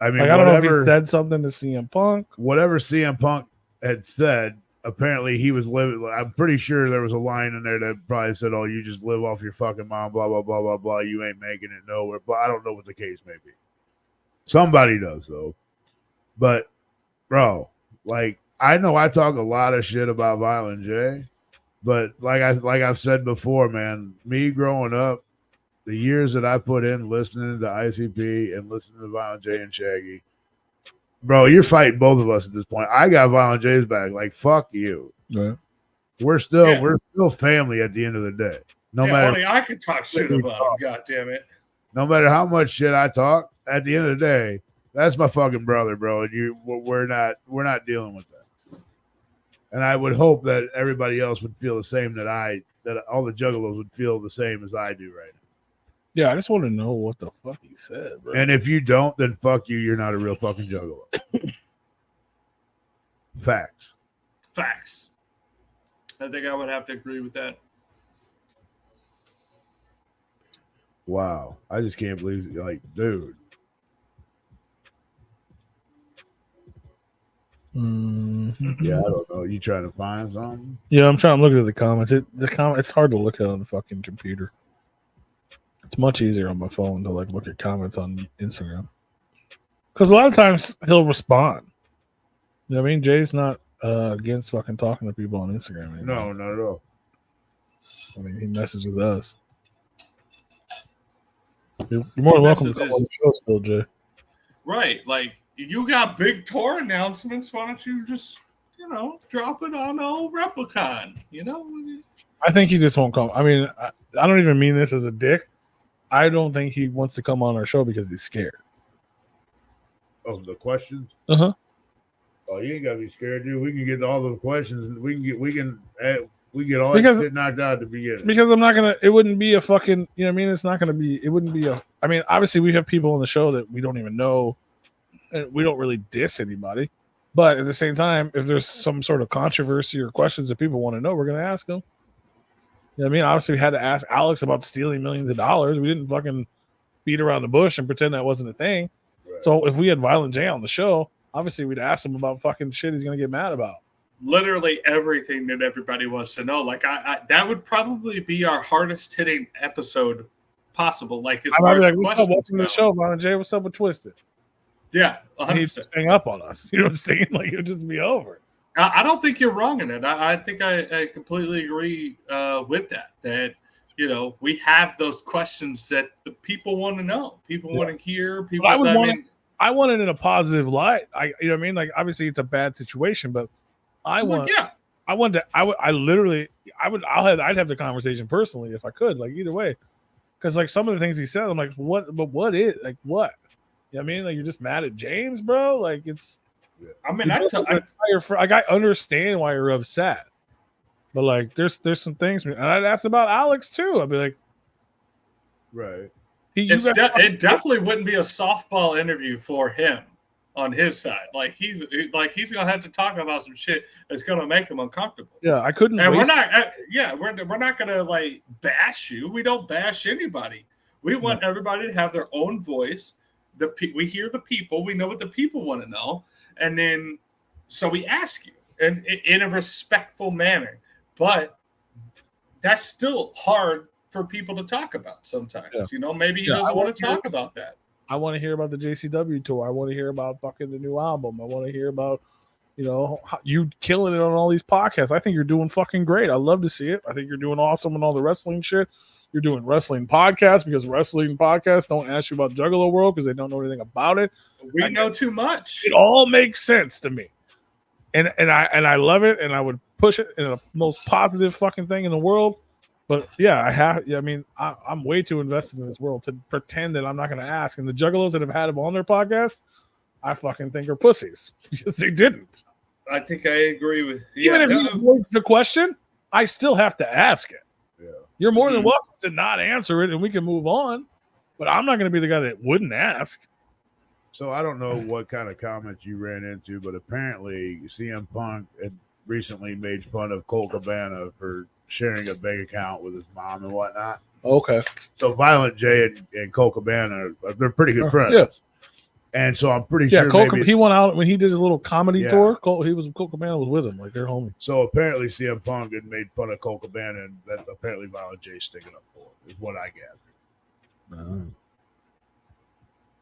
C: I mean,
B: like, I don't know if he said something to CM Punk.
C: Whatever CM Punk had said, apparently he was living. I'm pretty sure there was a line in there that probably said, "Oh, you just live off your fucking mom, blah blah blah blah blah. You ain't making it nowhere." But I don't know what the case may be. Somebody does though. But bro, like, I know I talk a lot of shit about Violent J, but like I've said before, man, me growing up, the years that I put in listening to ICP and listening to Violent J and Shaggy, bro, you're fighting both of us at this point. I got Violent J's back. Like, fuck you.
B: Right.
C: We're still family at the end of the day. No matter,
D: only I can talk shit about him. God damn it.
C: No matter how much shit I talk, at the end of the day, that's my fucking brother, bro. And we're not dealing with that. And I would hope that everybody else would feel the same, that all the juggalos would feel the same as I do right now.
B: Yeah, I just want to know what the fuck he said, bro.
C: And if you don't, then fuck you. You're not a real fucking juggalo. Facts.
D: I think I would have to agree with that.
C: Wow. I just can't believe, like, dude. Yeah, I don't know. You trying to find something?
B: Yeah, I'm trying to look at the comments. It's hard to look at on the fucking computer. It's much easier on my phone to like look at comments on Instagram. Because a lot of times he'll respond. You know what I mean? Jay's not against fucking talking to people on Instagram anymore.
C: No, not at all.
B: I mean, he messages us. You're more than welcome to come on the show still, Jay.
D: Right. Like, you got big tour announcements. Why don't you just, drop it on old Replicon,
B: I think he just won't come. I mean, I don't even mean this as a dick. I don't think he wants to come on our show because he's scared.
C: Oh, the questions?
B: Uh-huh.
C: Oh, you ain't gotta be scared, dude. We can get all the questions. We get all
B: Because-
C: that shit knocked out at the beginning.
B: Because I'm not gonna. It wouldn't be a fucking. You know what I mean? It's not gonna be. It wouldn't be a. I mean, obviously we have people on the show that we don't even know, and we don't really diss anybody. But at the same time, if there's some sort of controversy or questions that people want to know, we're gonna ask them. You know what I mean? Obviously, we had to ask Alex about stealing millions of dollars. We didn't fucking beat around the bush and pretend that wasn't a thing.
C: Right.
B: So if we had Violent J on the show, obviously we'd ask him about fucking shit he's gonna get mad about.
D: Literally everything that everybody wants to know. Like I that would probably be our hardest hitting episode possible. Like as
B: I'm
D: far as
B: like, what's up?
D: questions
B: Welcome to
D: go.
B: the show, Violent J. What's up with Twisted?
D: Yeah,
B: And he'd
D: 100%.
B: just hang up on us. You know what I'm saying? Like it'd just be over.
D: I don't think you're wrong in it. I think I completely agree with that. That we have those questions that the people want to know. People want to hear. People.
B: I would want it. I want it in a positive light. You know what I mean? Like obviously it's a bad situation, but I'd have the conversation personally if I could, like either way. Because like some of the things he said, I'm like, what? You know what I mean? Like you're just mad at James, bro. Like it's.
D: I mean, I
B: understand why you're upset, but like there's some things, and I'd ask about Alex too. I'd be like,
C: right.
D: It definitely wouldn't be a softball interview for him on his side. Like he's gonna have to talk about some shit that's gonna make him uncomfortable.
B: Yeah, I couldn't.
D: And we're not gonna like bash you. We don't bash anybody. We want everybody to have their own voice. We hear the people. We know what the people want to know, and then so we ask you in a respectful manner. But that's still hard for people to talk about sometimes.
B: Yeah.
D: Maybe he doesn't want to talk about that.
B: I want to hear about the JCW tour. I want to hear about fucking the new album. I want to hear about, you killing it on all these podcasts. I think you're doing fucking great. I love to see it. I think you're doing awesome on all the wrestling shit. You're doing wrestling podcasts because wrestling podcasts don't ask you about Juggalo World because they don't know anything about it.
D: We know too much.
B: It all makes sense to me. And I love it, and I would push it in the most positive fucking thing in the world. But yeah, I'm way too invested in this world to pretend that I'm not going to ask. And the Juggalos that have had him on their podcast, I fucking think are pussies because they didn't.
D: I think I agree with
B: Even if he avoids the question, I still have to ask it.
C: Yeah.
B: You're more than welcome to not answer it, and we can move on. But I'm not going to be the guy that wouldn't ask.
C: So I don't know what kind of comments you ran into, but apparently CM Punk had recently made fun of Colt Cabana for sharing a bank account with his mom and whatnot.
B: Okay.
C: So Violent J and Colt Cabana, they're pretty good friends.
B: Yeah.
C: And so I'm pretty sure
B: he went out when he did his little comedy tour. Colt Cabana was with him, like they're homies.
C: So apparently CM Punk had made fun of Colt Cabana, and that apparently Violent J sticking up for it, is what I gathered.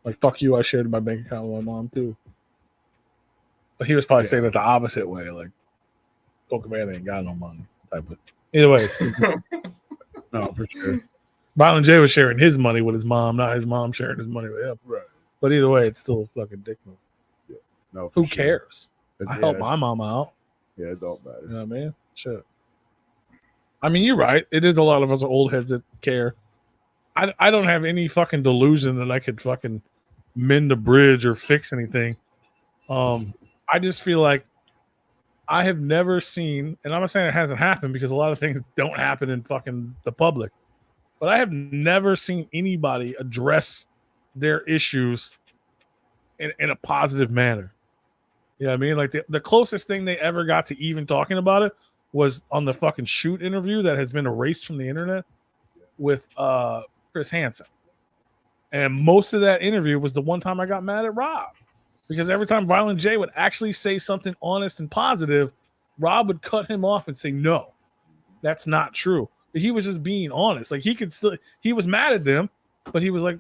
B: Like fuck you, I shared my bank account with my mom too. But he was probably saying it the opposite way, like Colt Cabana ain't got no money type of. Either way,
C: no, for sure.
B: Violent J was sharing his money with his mom, not his mom sharing his money with him.
C: Right.
B: But either way, it's still a fucking dick move.
C: Yeah. No,
B: who cares? I help my mom out.
C: Yeah, it don't matter.
B: You know what I mean? Shit. I mean, you're right. It is a lot of us old heads that care. I don't have any fucking delusion that I could fucking mend a bridge or fix anything. I just feel like I have never seen, and I'm not saying it hasn't happened because a lot of things don't happen in fucking the public, but I have never seen anybody address their issues in a positive manner. You know what I mean? Like the closest thing they ever got to even talking about it was on the fucking shoot interview that has been erased from the internet with Chris Hansen. And most of that interview was the one time I got mad at Rob. Because every time Violent J would actually say something honest and positive, Rob would cut him off and say, no, that's not true. But he was just being honest. Like he was mad at them, but he was like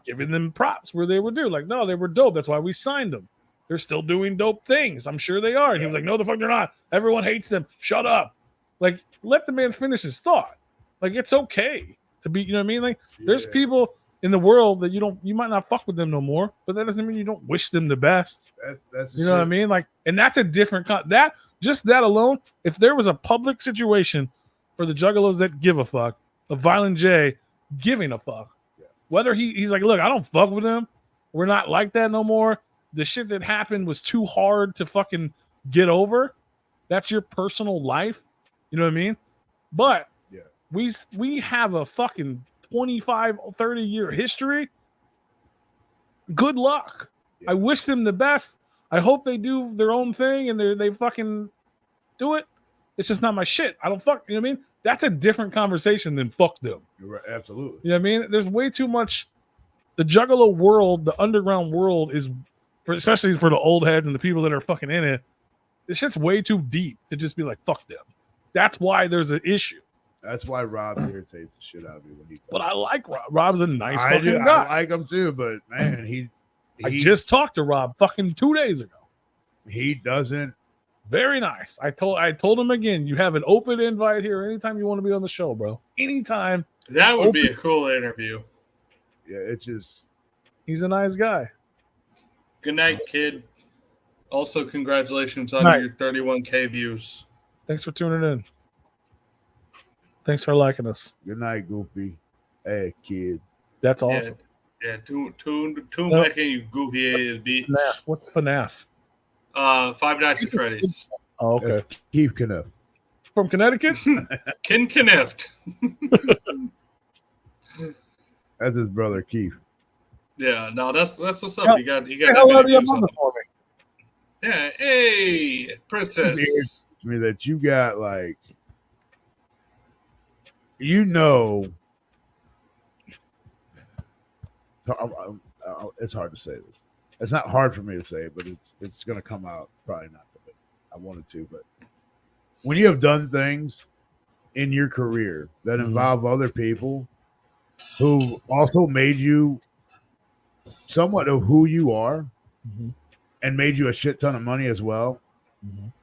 B: giving them props where they were due. Like, no, they were dope. That's why we signed them. They're still doing dope things. I'm sure they are. And he was like, no, the fuck they're not. Everyone hates them. Shut up. Like, let the man finish his thought. Like, it's okay to be, you know what I mean? Like, there's people in the world that you might not fuck with them no more, but that doesn't mean you don't wish them the best.
C: That's
B: you know what I mean? Like, and that's a different that alone. If there was a public situation for the Juggalos that give a fuck, of Violent J giving a fuck, whether he's like, look, I don't fuck with him. We're not like that no more. the shit that happened was too hard to fucking get over. That's your personal life. You know what I mean? But
C: Yeah.
B: we have a fucking 25, 30-year history. Good luck.
C: Yeah.
B: I wish them the best. I hope they do their own thing and they fucking do it. It's just not my shit. I don't fuck. You know what I mean? That's a different conversation than fuck them.
C: You're right. Absolutely.
B: You know what I mean? There's way too much. The Juggalo world, the underground world is, especially for the old heads and the people that are fucking in it, this shit's way too deep to just be like, fuck them. That's why there's an issue.
C: That's why Rob irritates the shit out of me when he.
B: But I like Rob. Rob's a nice
C: I
B: fucking
C: do.
B: guy.
C: I like him too, but man,
B: I just talked to Rob fucking 2 days ago.
C: he doesn't.
B: Very nice. I told him again, you have an open invite here anytime you want to be on the show, bro. Anytime.
D: That would be a cool interview.
C: Yeah, it's just.
B: He's a nice guy.
D: Good night, kid. Also, congratulations on
B: Night.
D: your 31K views.
B: Thanks for tuning in. Thanks for liking us.
C: Good night, Goofy. Hey, kid.
B: That's awesome.
D: Yeah, tune
B: Nope.
D: back in, you goofy ass bitch.
B: FNAF. What's FNAF?
D: Five Nights at Freddy's.
B: Oh, okay.
C: Keith Knuff.
B: From Connecticut?
D: Ken Knift.
C: That's his brother, Keith.
D: Yeah, no, that's what's up.
B: Yeah.
D: You got
B: Say
D: that
B: hello to
D: many
B: your
D: views on
B: mother
D: it.
B: for me.
D: Yeah, hey, princess.
C: I mean, that you got like, you know, it's hard to say this. It's not hard for me to say, but it's going to come out probably not the way I wanted to. But when you have done things in your career that involve other people who also made you somewhat of who you are and made you a shit ton of money as well,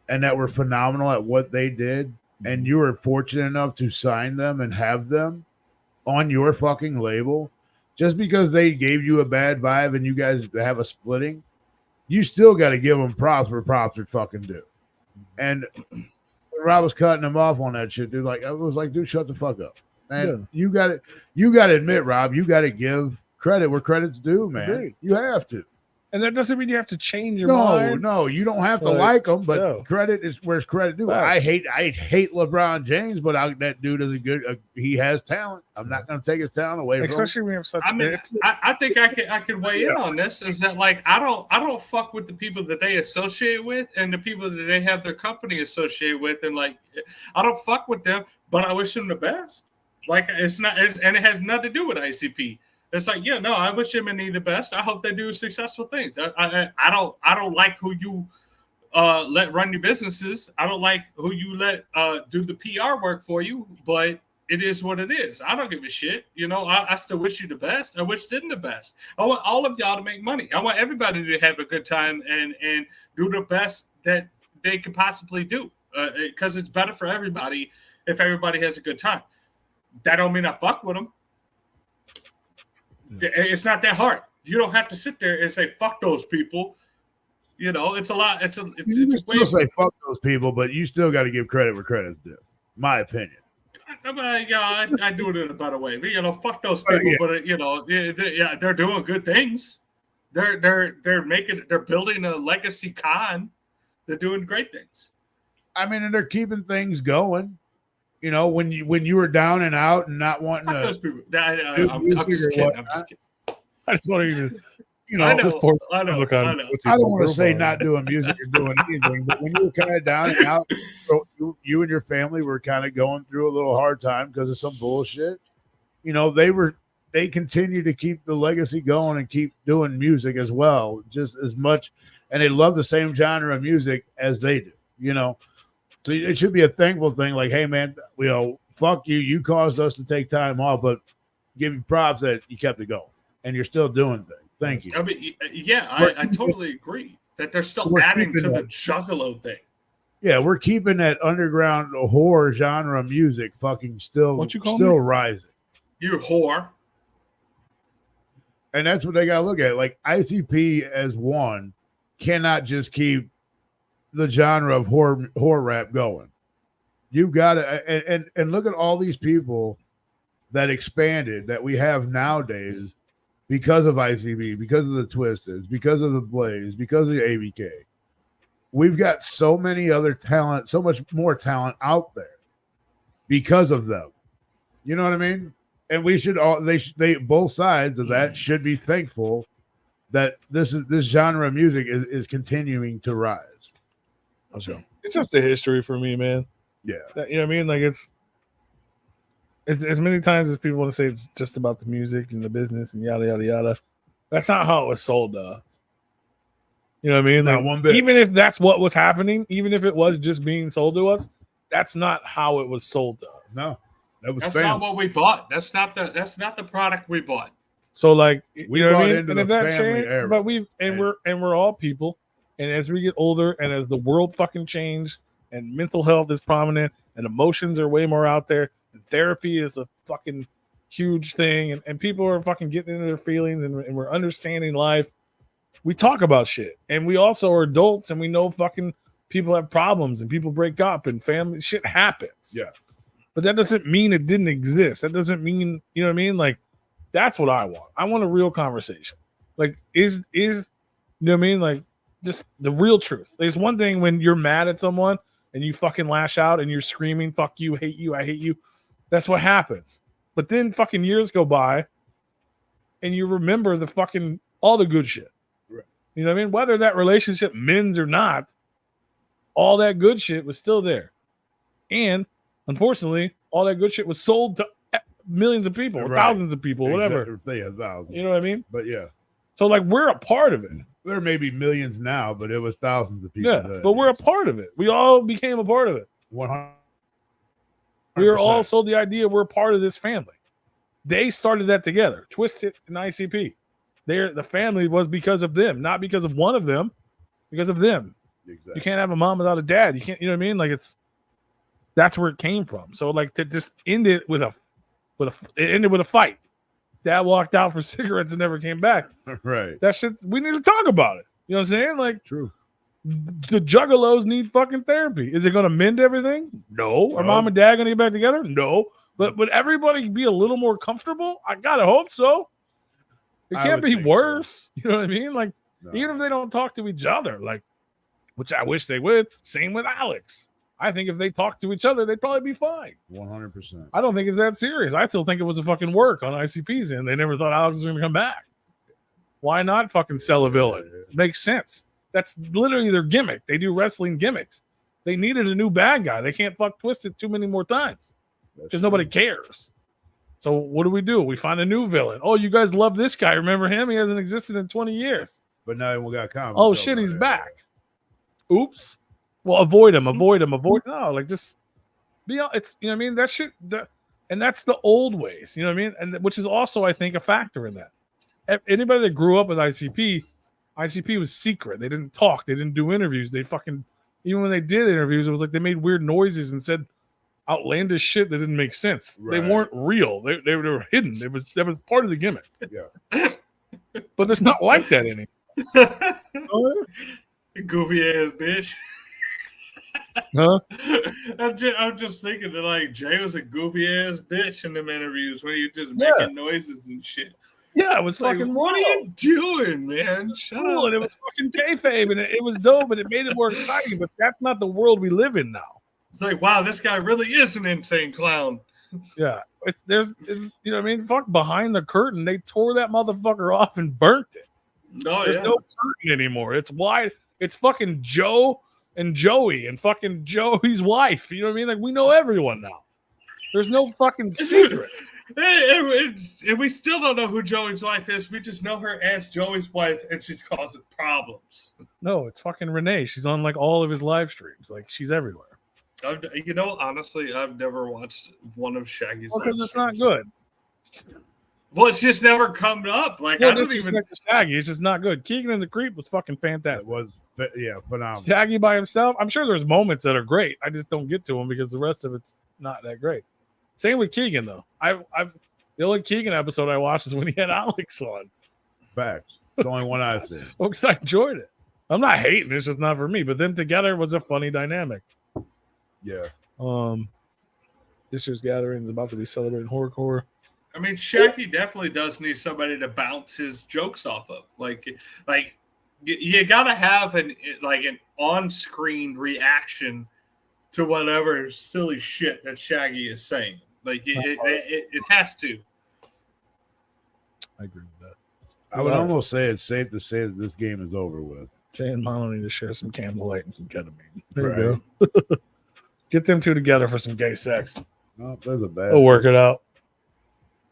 C: and that were phenomenal at what they did, and you were fortunate enough to sign them and have them on your fucking label, just because they gave you a bad vibe and you guys have a splitting, you still got to give them props where props are fucking due. And when Rob was cutting him off on that shit, dude, like I was like, dude, shut the fuck up. Man, you got to admit, Rob, you got to give credit where credit's due, man.
B: Agreed.
C: You have to.
B: And that doesn't mean you have to change your mind.
C: No, you don't have to like them, but
B: no.
C: credit is where's credit due.
B: Facts.
C: I hate LeBron James, but that dude is a good. He has talent. I'm not going to take his talent away from him.
B: Especially when you have such.
D: I mean, I think I can weigh in on this. Is that like I don't fuck with the people that they associate with and the people that they have their company associated with, and like I don't fuck with them, but I wish them the best. Like it's not, and it has nothing to do with ICP. It's like, yeah, no, I wish them any the best. I hope they do successful things. I don't like who you let run your businesses. I don't like who you let do the PR work for you, but it is what it is. I don't give a shit. You know, I still wish you the best. I wish them the best. I want all of y'all to make money. I want everybody to have a good time and do the best that they could possibly do because it's better for everybody if everybody has a good time. That don't mean I fuck with them. It's not that hard. You don't have to sit there and say fuck those people. You know, it's a lot. It's a
C: still say fuck those people, but you still got to give credit where credit's due. My opinion.
D: Yeah, I do it in a better way. But, you know, fuck those people. But you know, they're doing good things. They're building a legacy con. They're doing great things.
C: I mean, and they're keeping things going. You know, when you were down and out and not wanting to.
D: I'm just kidding.
B: I just want to,
D: I know.
C: I don't want to say not doing music or doing anything, but when you were kind of down and out, you and your family were kind of going through a little hard time because of some bullshit. You know, they continue to keep the legacy going and keep doing music as well, just as much, and they love the same genre of music as they do. You know. So it should be a thankful thing, like, hey, man, you know, fuck you. You caused us to take time off, but give you props that you kept it going and you're still doing things. Thank you.
D: I mean, yeah, I totally agree that they're still adding to the Juggalo thing.
C: Yeah, we're keeping that underground horror genre of music fucking still rising.
D: You whore.
C: And that's what they got to look at. Like, ICP as one cannot just keep the genre of horror rap going. You've got to and look at all these people that expanded that we have nowadays because of ICP, because of the Twisted, because of the Blaze, because of the ABK. We've got so many other talent, so much more talent out there because of them. You know what I mean? And we should all they both sides of that should be thankful that this genre of music is continuing to rise.
B: It's just a history for me, man.
C: Yeah.
B: You know what I mean? Like it's as many times as people want to say it's just about the music and the business and yada yada yada. That's not how it was sold to us. You know what I mean?
C: Not
B: Like,
C: one bit.
B: even if that's what was happening, even if it was just being sold to us, that's not how it was sold to us.
C: No.
D: That's not what we bought. That's not the product we bought.
B: So like
C: We
B: you know what
C: bought
B: I mean?
C: into
B: And
C: the
B: if that
C: family
B: changed,
C: era.
B: but we're all people, and as we get older and as the world fucking changed and mental health is prominent and emotions are way more out there and therapy is a fucking huge thing and people are fucking getting into their feelings and we're understanding life. We talk about shit, and we also are adults, and we know fucking people have problems and people break up and family shit happens.
C: Yeah.
B: But that doesn't mean it didn't exist. That doesn't mean, you know what I mean? Like, that's what I want. I want a real conversation. Like, is you know what I mean? Like, just the real truth. There's one thing when you're mad at someone and you fucking lash out and you're screaming, fuck you, hate you, I hate you. That's what happens. But then fucking years go by and you remember the fucking all the good shit.
C: Right.
B: You know what I mean? Whether that relationship mends or not, all that good shit was still there. And unfortunately, all that good shit was sold to millions of people, or
C: Right.
B: thousands of people, whatever.
C: Exactly. Yeah, thousands.
B: You know what I mean?
C: But yeah,
B: So like we're a part of it.
C: there may be millions now, but it was thousands of people.
B: Yeah, but we're a part of it. We all became a part of it.
C: 100%.
B: We were all sold the idea we're part of this family. They started that together. Twisted and ICP. The family was because of them, not because of one of them, because of them.
C: Exactly.
B: You can't have a mom without a dad. You can't, you know what I mean? Like that's where it came from. So like to just end it it ended with a fight. Dad walked out for cigarettes and never came back.
C: Right.
B: That shit, we need to talk about it. You know what I'm saying? Like
C: True.
B: the juggalos need fucking therapy. Is it going to mend everything? No. Are mom and dad going to get back together? No. But would everybody be a little more comfortable? I gotta hope so. It can't be worse. So. You know what I mean? Like even if they don't talk to each other, like which I wish they would. Same with Alex. I think if they talked to each other, they'd probably be fine.
C: 100%.
B: I don't think it's that serious. I still think it was a fucking work on ICP's end. They never thought Alex was going to come back. Why not fucking sell a villain? It makes sense. That's literally their gimmick. They do wrestling gimmicks. They needed a new bad guy. They can't fuck Twisted too many more times because nobody cares. So what do? We find a new villain. Oh, you guys love this guy. Remember him? He hasn't existed in 20 years.
C: But now we got comments.
B: Oh, shit, he's back. Oops. Well, avoid him. No, like just be. It's you know what I mean. That shit. And that's the old ways. You know what I mean. And which is also I think a factor in that. Anybody that grew up with ICP was secret. They didn't talk. They didn't do interviews. They fucking even when they did interviews, it was like they made weird noises and said outlandish shit that didn't make sense. Right. They weren't real. They were hidden. That was part of the gimmick.
C: Yeah.
B: But it's not like that anymore.
D: Goofy ass bitch.
B: Huh?
D: I'm just thinking that like Jay was a goofy ass bitch in them interviews when he was just making noises and shit.
B: Yeah, it was
D: like,
B: fucking.
D: What are you doing, man? Shut up.
B: And it was fucking kayfabe, and it was dope, and it made it more exciting. But that's not the world we live in now.
D: It's like, wow, this guy really is an insane clown.
B: Yeah, you know what I mean? Fuck, behind the curtain, they tore that motherfucker off and burnt it. There's no curtain anymore. It's wide. It's fucking Joe and Joey and fucking Joey's wife. You know what I mean? Like we know everyone now. There's no fucking secret.
D: And we still don't know who Joey's wife is. We just know her as Joey's wife, and she's causing problems.
B: No, it's fucking Renee. She's on like all of his live streams. Like she's everywhere.
D: You know, honestly, I've never watched one of Shaggy's.
B: Because it's not good.
D: Well, it's just never come up. Like I don't even.
B: Shaggy, it's just not good. Keegan and the Creep was fucking fantastic.
C: It was, phenomenal.
B: Shaggy by himself. I'm sure there's moments that are great. I just don't get to them because the rest of it's not that great. Same with Keegan though. The only Keegan episode I watched is when he had Alex on.
C: Facts. The only one I've seen.
B: Because I enjoyed it. I'm not hating. It's just not for me. But them together was a funny dynamic.
C: Yeah.
B: This year's gathering is about to be celebrating horrorcore.
D: I mean, Shaggy definitely does need somebody to bounce his jokes off of. Like you gotta have an on-screen reaction to whatever silly shit that Shaggy is saying. Like it has to.
B: I agree with that.
C: I would almost say it's safe to say that this game is over with.
B: Jay and Mono need to share some candlelight and some ketamine. There you go. Get them two together for some gay sex.
C: No, there's a bad.
B: We'll work it out.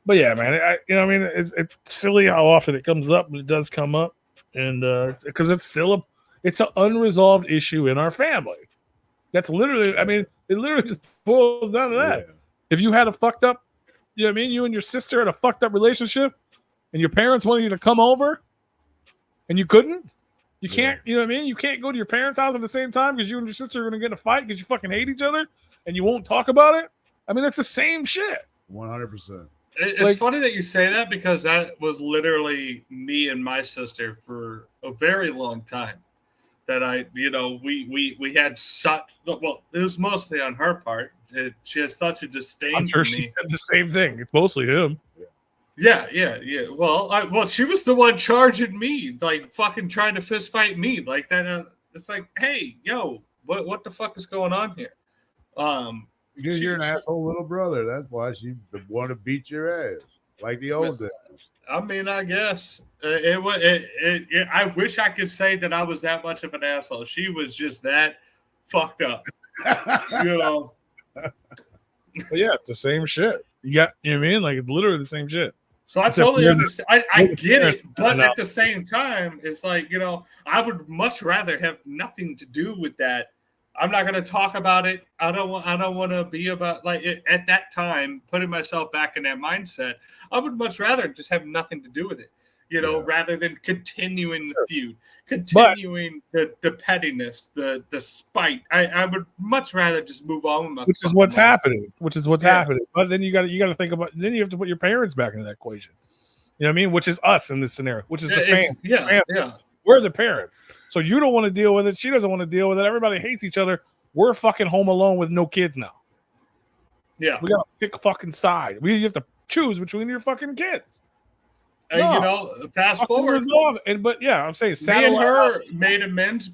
B: But yeah, man, it's silly how often it comes up, but it does come up, and because it's an unresolved issue in our family. That's literally, it literally just boils down to that. Yeah. If you had a fucked up, you and your sister had a fucked up relationship, and your parents wanted you to come over, and you couldn't. You can't, you can't go to your parents' house at the same time because you and your sister are going to get in a fight because you fucking hate each other, and you won't talk about it. It's the same shit.
C: 100%.
D: It's funny that you say that because that was literally me and my sister for a very long time. That we had such, well, it was mostly on her part. She has such a disdain
B: I'm sure
D: for me.
B: She said the same thing. It's mostly him.
D: Yeah. Well, she was the one charging me, like fucking trying to fist fight me like that. It's like, hey, yo, what the fuck is going on here?
C: Because you're an asshole little brother. That's why she want to beat your ass like the old days.
D: I mean, I guess I wish I could say that I was that much of an asshole. She was just that fucked up,
B: But yeah, it's the same shit. You got, like it's literally the same shit.
D: So I totally understand. I get it, but at the same time, it's like I would much rather have nothing to do with that. I'm not going to talk about it. I don't want to be about at that time putting myself back in that mindset. I would much rather just have nothing to do with it, rather than continuing the feud, continuing the pettiness, the spite. I would much rather just move on with my
B: which is what's happening. But then you got to think about. Then you have to put your parents back into that equation. You know what I mean? Which is us in this scenario. Which is the fans.
D: Yeah.
B: We're the parents. So you don't want to deal with it. She doesn't want to deal with it. Everybody hates each other. We're fucking home alone with no kids now.
D: Yeah.
B: We got to pick a fucking side. You have to choose between your fucking kids.
D: Fast forward.
B: But yeah, I'm saying
D: me and her made amends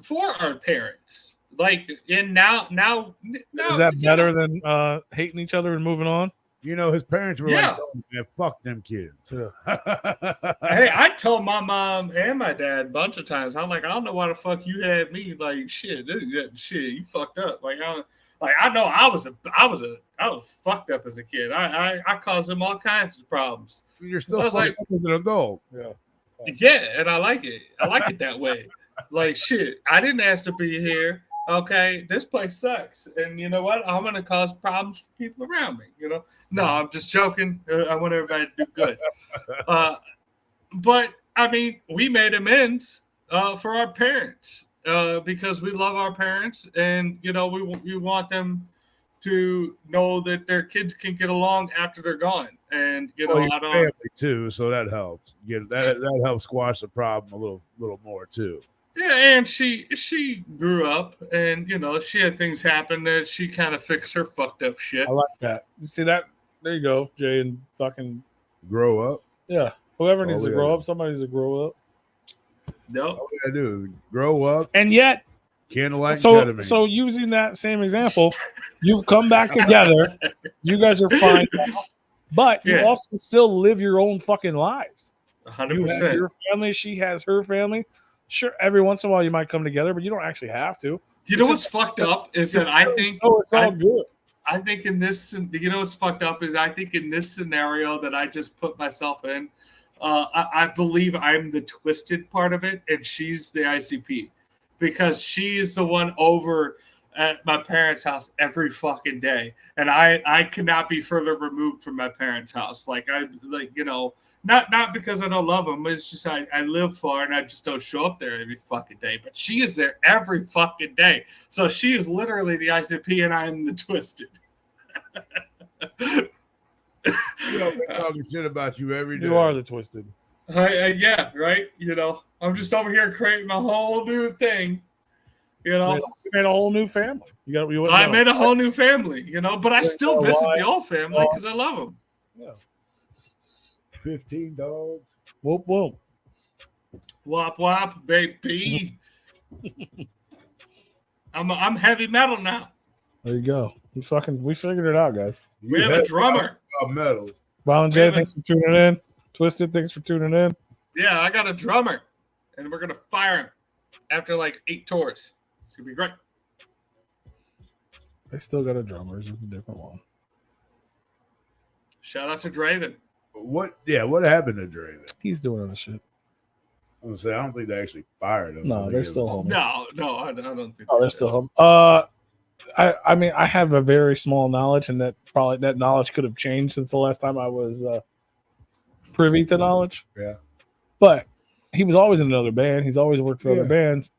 D: for our parents. And now
B: is that better than hating each other and moving on?
C: His parents were like, man, fuck them kids.
D: Hey, I told my mom and my dad a bunch of times. I'm like, I don't know why the fuck you had me. Like, shit, you fucked up. I know I was fucked up as a kid. I caused them all kinds of problems.
C: You're still fucked up as an adult.
D: Yeah, and I like it. I like it that way. Like, shit, I didn't ask to be here. Okay, this place sucks, and you know what? I'm gonna cause problems for people around me. No, I'm just joking. I want everybody to do good. But I mean, we made amends for our parents because we love our parents, and we want them to know that their kids can get along after they're gone. And I don't
C: family too, so that helps. That helps squash the problem a little more too.
D: Yeah, and she grew up, and she had things happen that she kind of fixed her fucked up shit.
B: I like that. You see that? There you go, Jay, and fucking
C: grow up.
B: Yeah, whoever needs to grow up, somebody needs to grow up.
D: No,
C: all we gotta do is grow up,
B: and yet
C: candlelight.
B: So using that same example, you've come back together. You guys are fine, but you also still live your own fucking lives.
D: 100%.
B: Your family, she has her family. Sure, every once in a while you might come together, but you don't actually have to.
D: What's fucked up is that I think
B: it's all good.
D: I think in this, what's fucked up is I think in this scenario that I just put myself in, I believe I'm the twisted part of it, and she's the ICP because she's the one over at my parents' house every fucking day, and I cannot be further removed from my parents' house. Not because I don't love them. It's just I live far and I just don't show up there every fucking day. But she is there every fucking day. So she is literally the ICP and I'm the twisted.
C: We're talking shit about you every day.
B: You are the twisted.
D: Yeah, right. I'm just over here creating my whole new thing.
B: You made a whole new family.
D: I made a whole new family, but I still visit the old family because I love them.
B: Yeah.
C: 15 dogs.
B: Whoop whoop.
D: Wop wop, baby. I'm heavy metal now.
B: There you go. We figured it out, guys.
D: We have a drummer.
C: Metal.
B: Violent J, thanks for tuning in. Twisted, thanks for tuning in.
D: Yeah, I got a drummer, and we're gonna fire him after like 8 tours. It's gonna be great.
B: They still got a drummer. It's a different one.
D: Shout out to Draven.
C: What happened to Draven?
B: He's doing other shit.
C: I'm gonna say I don't think they actually fired him.
B: No, they're still home.
D: No, I don't think.
B: Oh, they're still home. I mean, I have a very small knowledge, and that knowledge could have changed since the last time I was privy to knowledge.
C: Yeah.
B: But he was always in another band. He's always worked for other bands.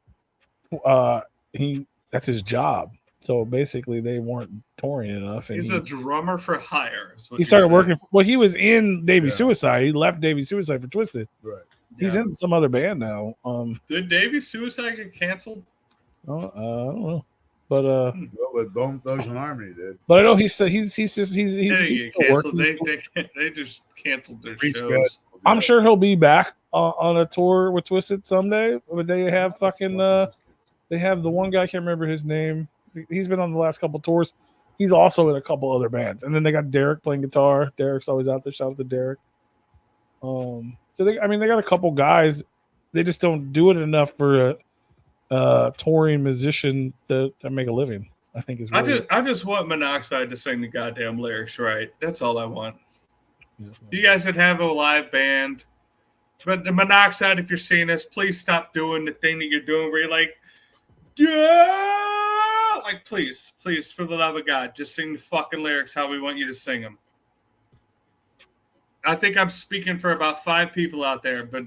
B: That's his job. So basically, they weren't touring enough. And
D: He's a drummer for hire.
B: He started working. He was in Davey Suicide. He left Davey Suicide for Twisted.
C: Right.
B: He's in some other band now.
D: Did Davey Suicide get canceled?
B: I don't know. But
C: but Bone Thugs and Harmony did.
B: But I know he's still
D: canceled. They just canceled their shows.
B: I'm sure he'll be back on a tour with Twisted someday. But they have they have the one guy, I can't remember his name. He's been on the last couple tours. He's also in a couple other bands. And then they got Derek playing guitar. Derek's always out there. Shout out to Derek. So they got a couple guys. They just don't do it enough for a touring musician to make a living. I think is. Really
D: I just want Monoxide to sing the goddamn lyrics right. That's all I want. You guys would have a live band, but the Monoxide, if you're seeing this, please stop doing the thing that you're doing where you're like, yeah, like please, for the love of God, just sing the fucking lyrics how we want you to sing them. I think I'm speaking for about 5 people out there, but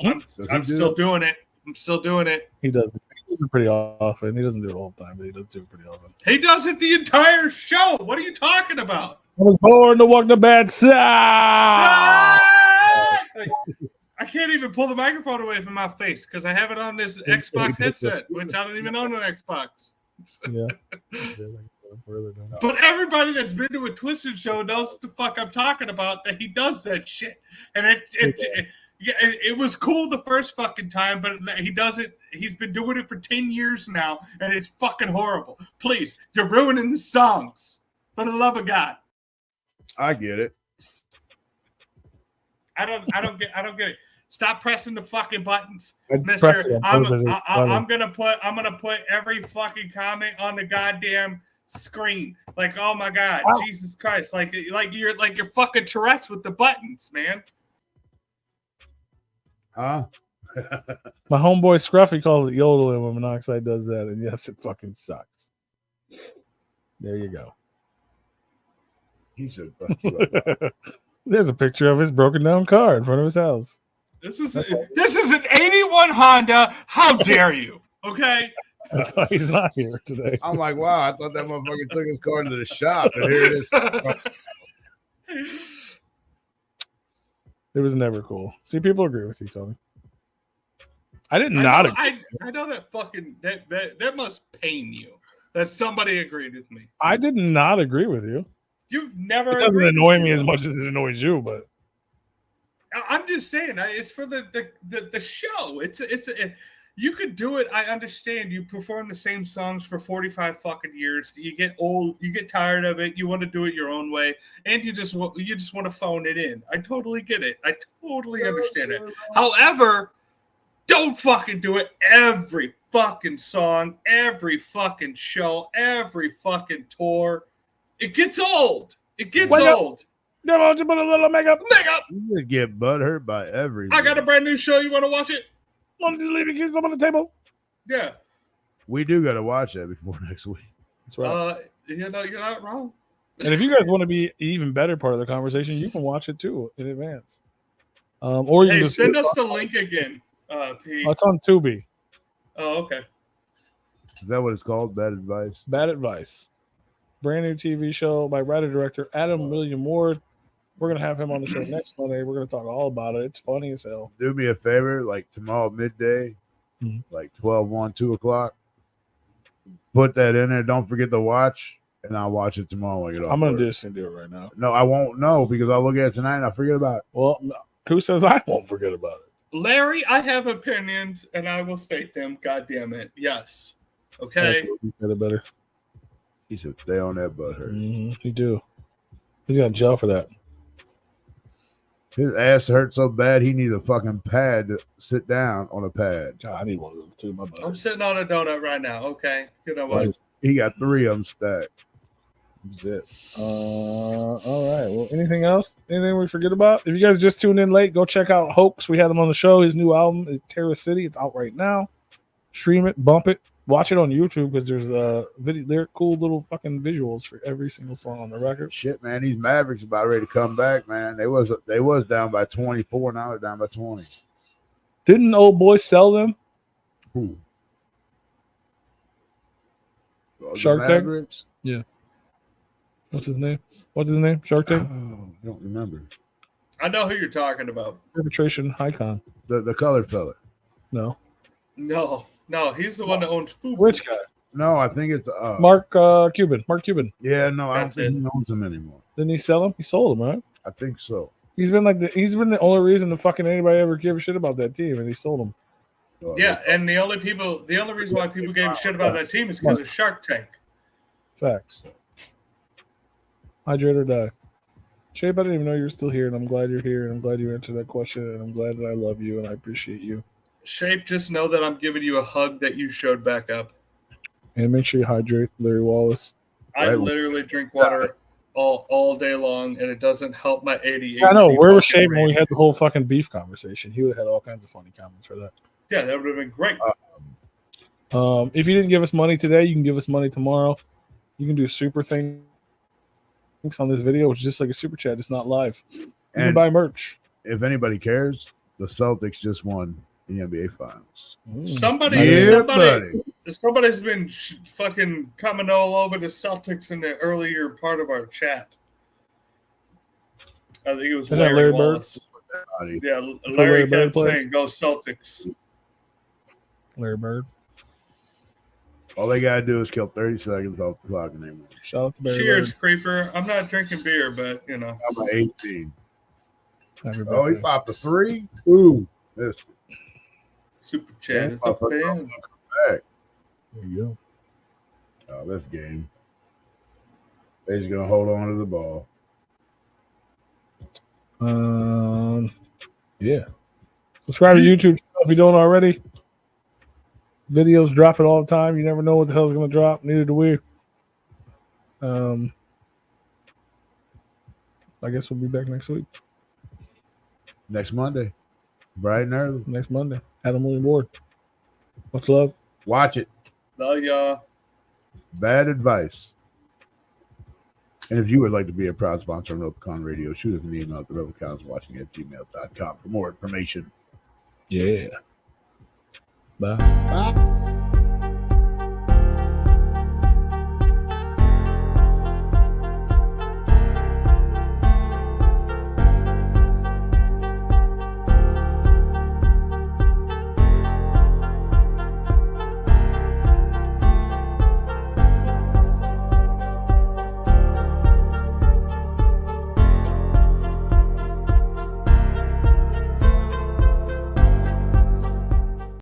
D: I'm still doing it. I'm still doing it.
B: He does. He does it pretty often. He doesn't do it all the time, but he does do it pretty often.
D: He does it the entire show. What are you talking about?
B: I was born to walk the bad side.
D: I can't even pull the microphone away from my face because I have it on this Xbox headset, which I don't even own an Xbox.
B: Yeah.
D: But everybody that's been to a Twisted show knows what the fuck I'm talking about, that he does that shit. And it was cool the first fucking time, but he does it. He's been doing it for 10 years now, and it's fucking horrible. Please, you're ruining the songs. For the love of God.
C: I get it.
D: I don't get it. Stop pressing the fucking buttons, Mister. I'm gonna put every fucking comment on the goddamn screen. Like, oh my God, wow. Jesus Christ! Like you're fucking Tourette's with the buttons, man.
C: Huh?
B: My homeboy Scruffy calls it yodeling when Monoxide does that, and yes, it fucking sucks. There you go.
C: He said, fuck you up.
B: There's a picture of his broken down car in front of his house.
D: This is an 81 Honda. How dare you? Okay.
B: That's why he's not here today.
C: I'm like, wow, I thought that motherfucker took his car to the shop, and here it is.
B: It was never cool. See, people agree with you, Tony. I agree.
D: I know that fucking that must pain you that somebody agreed with me.
B: I did not agree with you.
D: You've never.
B: It doesn't annoy me as much as it annoys you, but
D: I'm just saying it's for the show. It's you could do it. I understand. You perform the same songs for 45 fucking years. You get old. You get tired of it. You want to do it your own way, and you just want to phone it in. I totally get it. I totally understand it. However, don't fucking do it every fucking song, every fucking show, every fucking tour. It gets old. It gets old.
B: Never to put a little makeup.
C: You get butthurt by everything.
D: I got a brand new show. You want to watch it?
B: I'm just leaving kids up on the table.
D: Yeah.
C: We do got to watch that before next week.
B: That's right.
D: You're not wrong.
B: And if you guys want to be an even better part of the conversation, you can watch it too in advance. Or you can just
D: send us the link again, Pete.
B: Oh, it's on Tubi.
D: Oh, okay.
C: Is that what it's called? Bad Advice?
B: Bad Advice. Brand new TV show by writer-director Adam William Ward. We're going to have him on the show next Monday. We're going to talk all about it. It's funny as hell.
C: Do me a favor, like tomorrow midday, like 12, 1, 2 o'clock. Put that in there. Don't forget to watch. and I'll watch it tomorrow when I get off.
B: I'm gonna
C: work.
B: do this and do it right now.
C: No, I won't know because I'll look at it tonight and I'll forget about it.
B: Well, who says I won't forget about it?
D: Larry, I have opinions, and I will state them. God damn it. Yes. Okay.
B: You said it better.
C: He said, "Stay on that butt hurt."
B: He do. He's got jail for that.
C: His ass hurt so bad he needs a fucking pad to sit down on a pad.
B: God, I need one of those too. My butt.
D: I'm sitting on a donut right now. Okay. You know what?
C: He got 3 of them stacked.
B: That's it. All right. Well, anything else? Anything we forget about? If you guys just tuned in late, go check out HOAX. We had him on the show. His new album is Terror City. It's out right now. Stream it, bump it, watch it on YouTube because there's video. They're cool little fucking visuals for every single song on the record.
C: Shit, man, these Mavericks about ready to come back, man. They was down by 24, now they're down by 20.
B: Didn't old boy sell them?
C: Who? The
B: Shark Tank?
C: Mavericks?
B: Yeah. What's his name? Shark Tank?
C: Oh, I don't remember.
D: I know who you're talking about.
B: Arbitration Icon.
C: The colored fella.
B: No.
D: No, he's the one that owns food.
B: Which guy?
C: No, I think it's
B: Mark Cuban. Mark Cuban.
C: Yeah, no, I don't
D: That's
C: think
D: it.
C: he owns them anymore.
B: Didn't he sell them? He sold them, right?
C: I think so.
B: He's been the only reason to fucking anybody ever give a shit about that team, and he sold them.
D: Yeah, and the only reason why people gave a shit about that team is because of Shark Tank.
B: Facts. Hydrate or die. Shape, I didn't even know you were still here, and I'm glad you're here, and I'm glad you answered that question, and I'm glad that I love you, and I appreciate you.
D: Shape, just know that I'm giving you a hug that you showed back up.
B: And make sure you hydrate, Larry Wallace.
D: I literally drink water all day long, and it doesn't help my ADHD.
B: I know. Where was
D: fucking
B: Shape when we
D: brain.
B: had the whole fucking beef conversation? He would have had all kinds of funny comments for that.
D: Yeah, that would have been great.
B: If you didn't give us money today, you can give us money tomorrow. You can do super things on this video, which is just like a super chat. It's not live. You can
C: And
B: buy merch.
C: if anybody cares, the Celtics just won the NBA Finals.
D: Somebody's been fucking coming all over the Celtics in the earlier part of our chat. I think it was
B: Is that
D: Larry
B: Larry Bird?
D: Wallace. Yeah, Larry
B: Bird
D: kept
B: plays?
D: saying, "Go Celtics."
B: Larry Bird.
C: All they gotta do is kill 30 seconds off the clock and they win.
B: Shout out to Barry
D: Cheers,
B: Bird.
D: creeper. I'm not drinking beer, but you know.
C: How about 18?
B: Happy
C: Oh, he
B: birthday.
C: popped a 3? Ooh, this.
D: Super chat is up there.
C: Back.
B: There you
C: Oh, this game. They're just gonna hold on to the ball.
B: go. Yeah. Subscribe to YouTube channel if you don't already. Videos dropping all the time. You never know what the hell's going to drop. Neither do we. I guess we'll be back next week.
C: Next Monday. Bright and early.
B: Next Monday. Adam William Ward. Much love.
C: Watch it.
D: Love y'all.
C: Bad advice. And if you would like to be a proud sponsor on Replicon Radio, shoot us an email at Repliconswatching@gmail.com for more information.
B: Yeah. Bye.
C: Bye.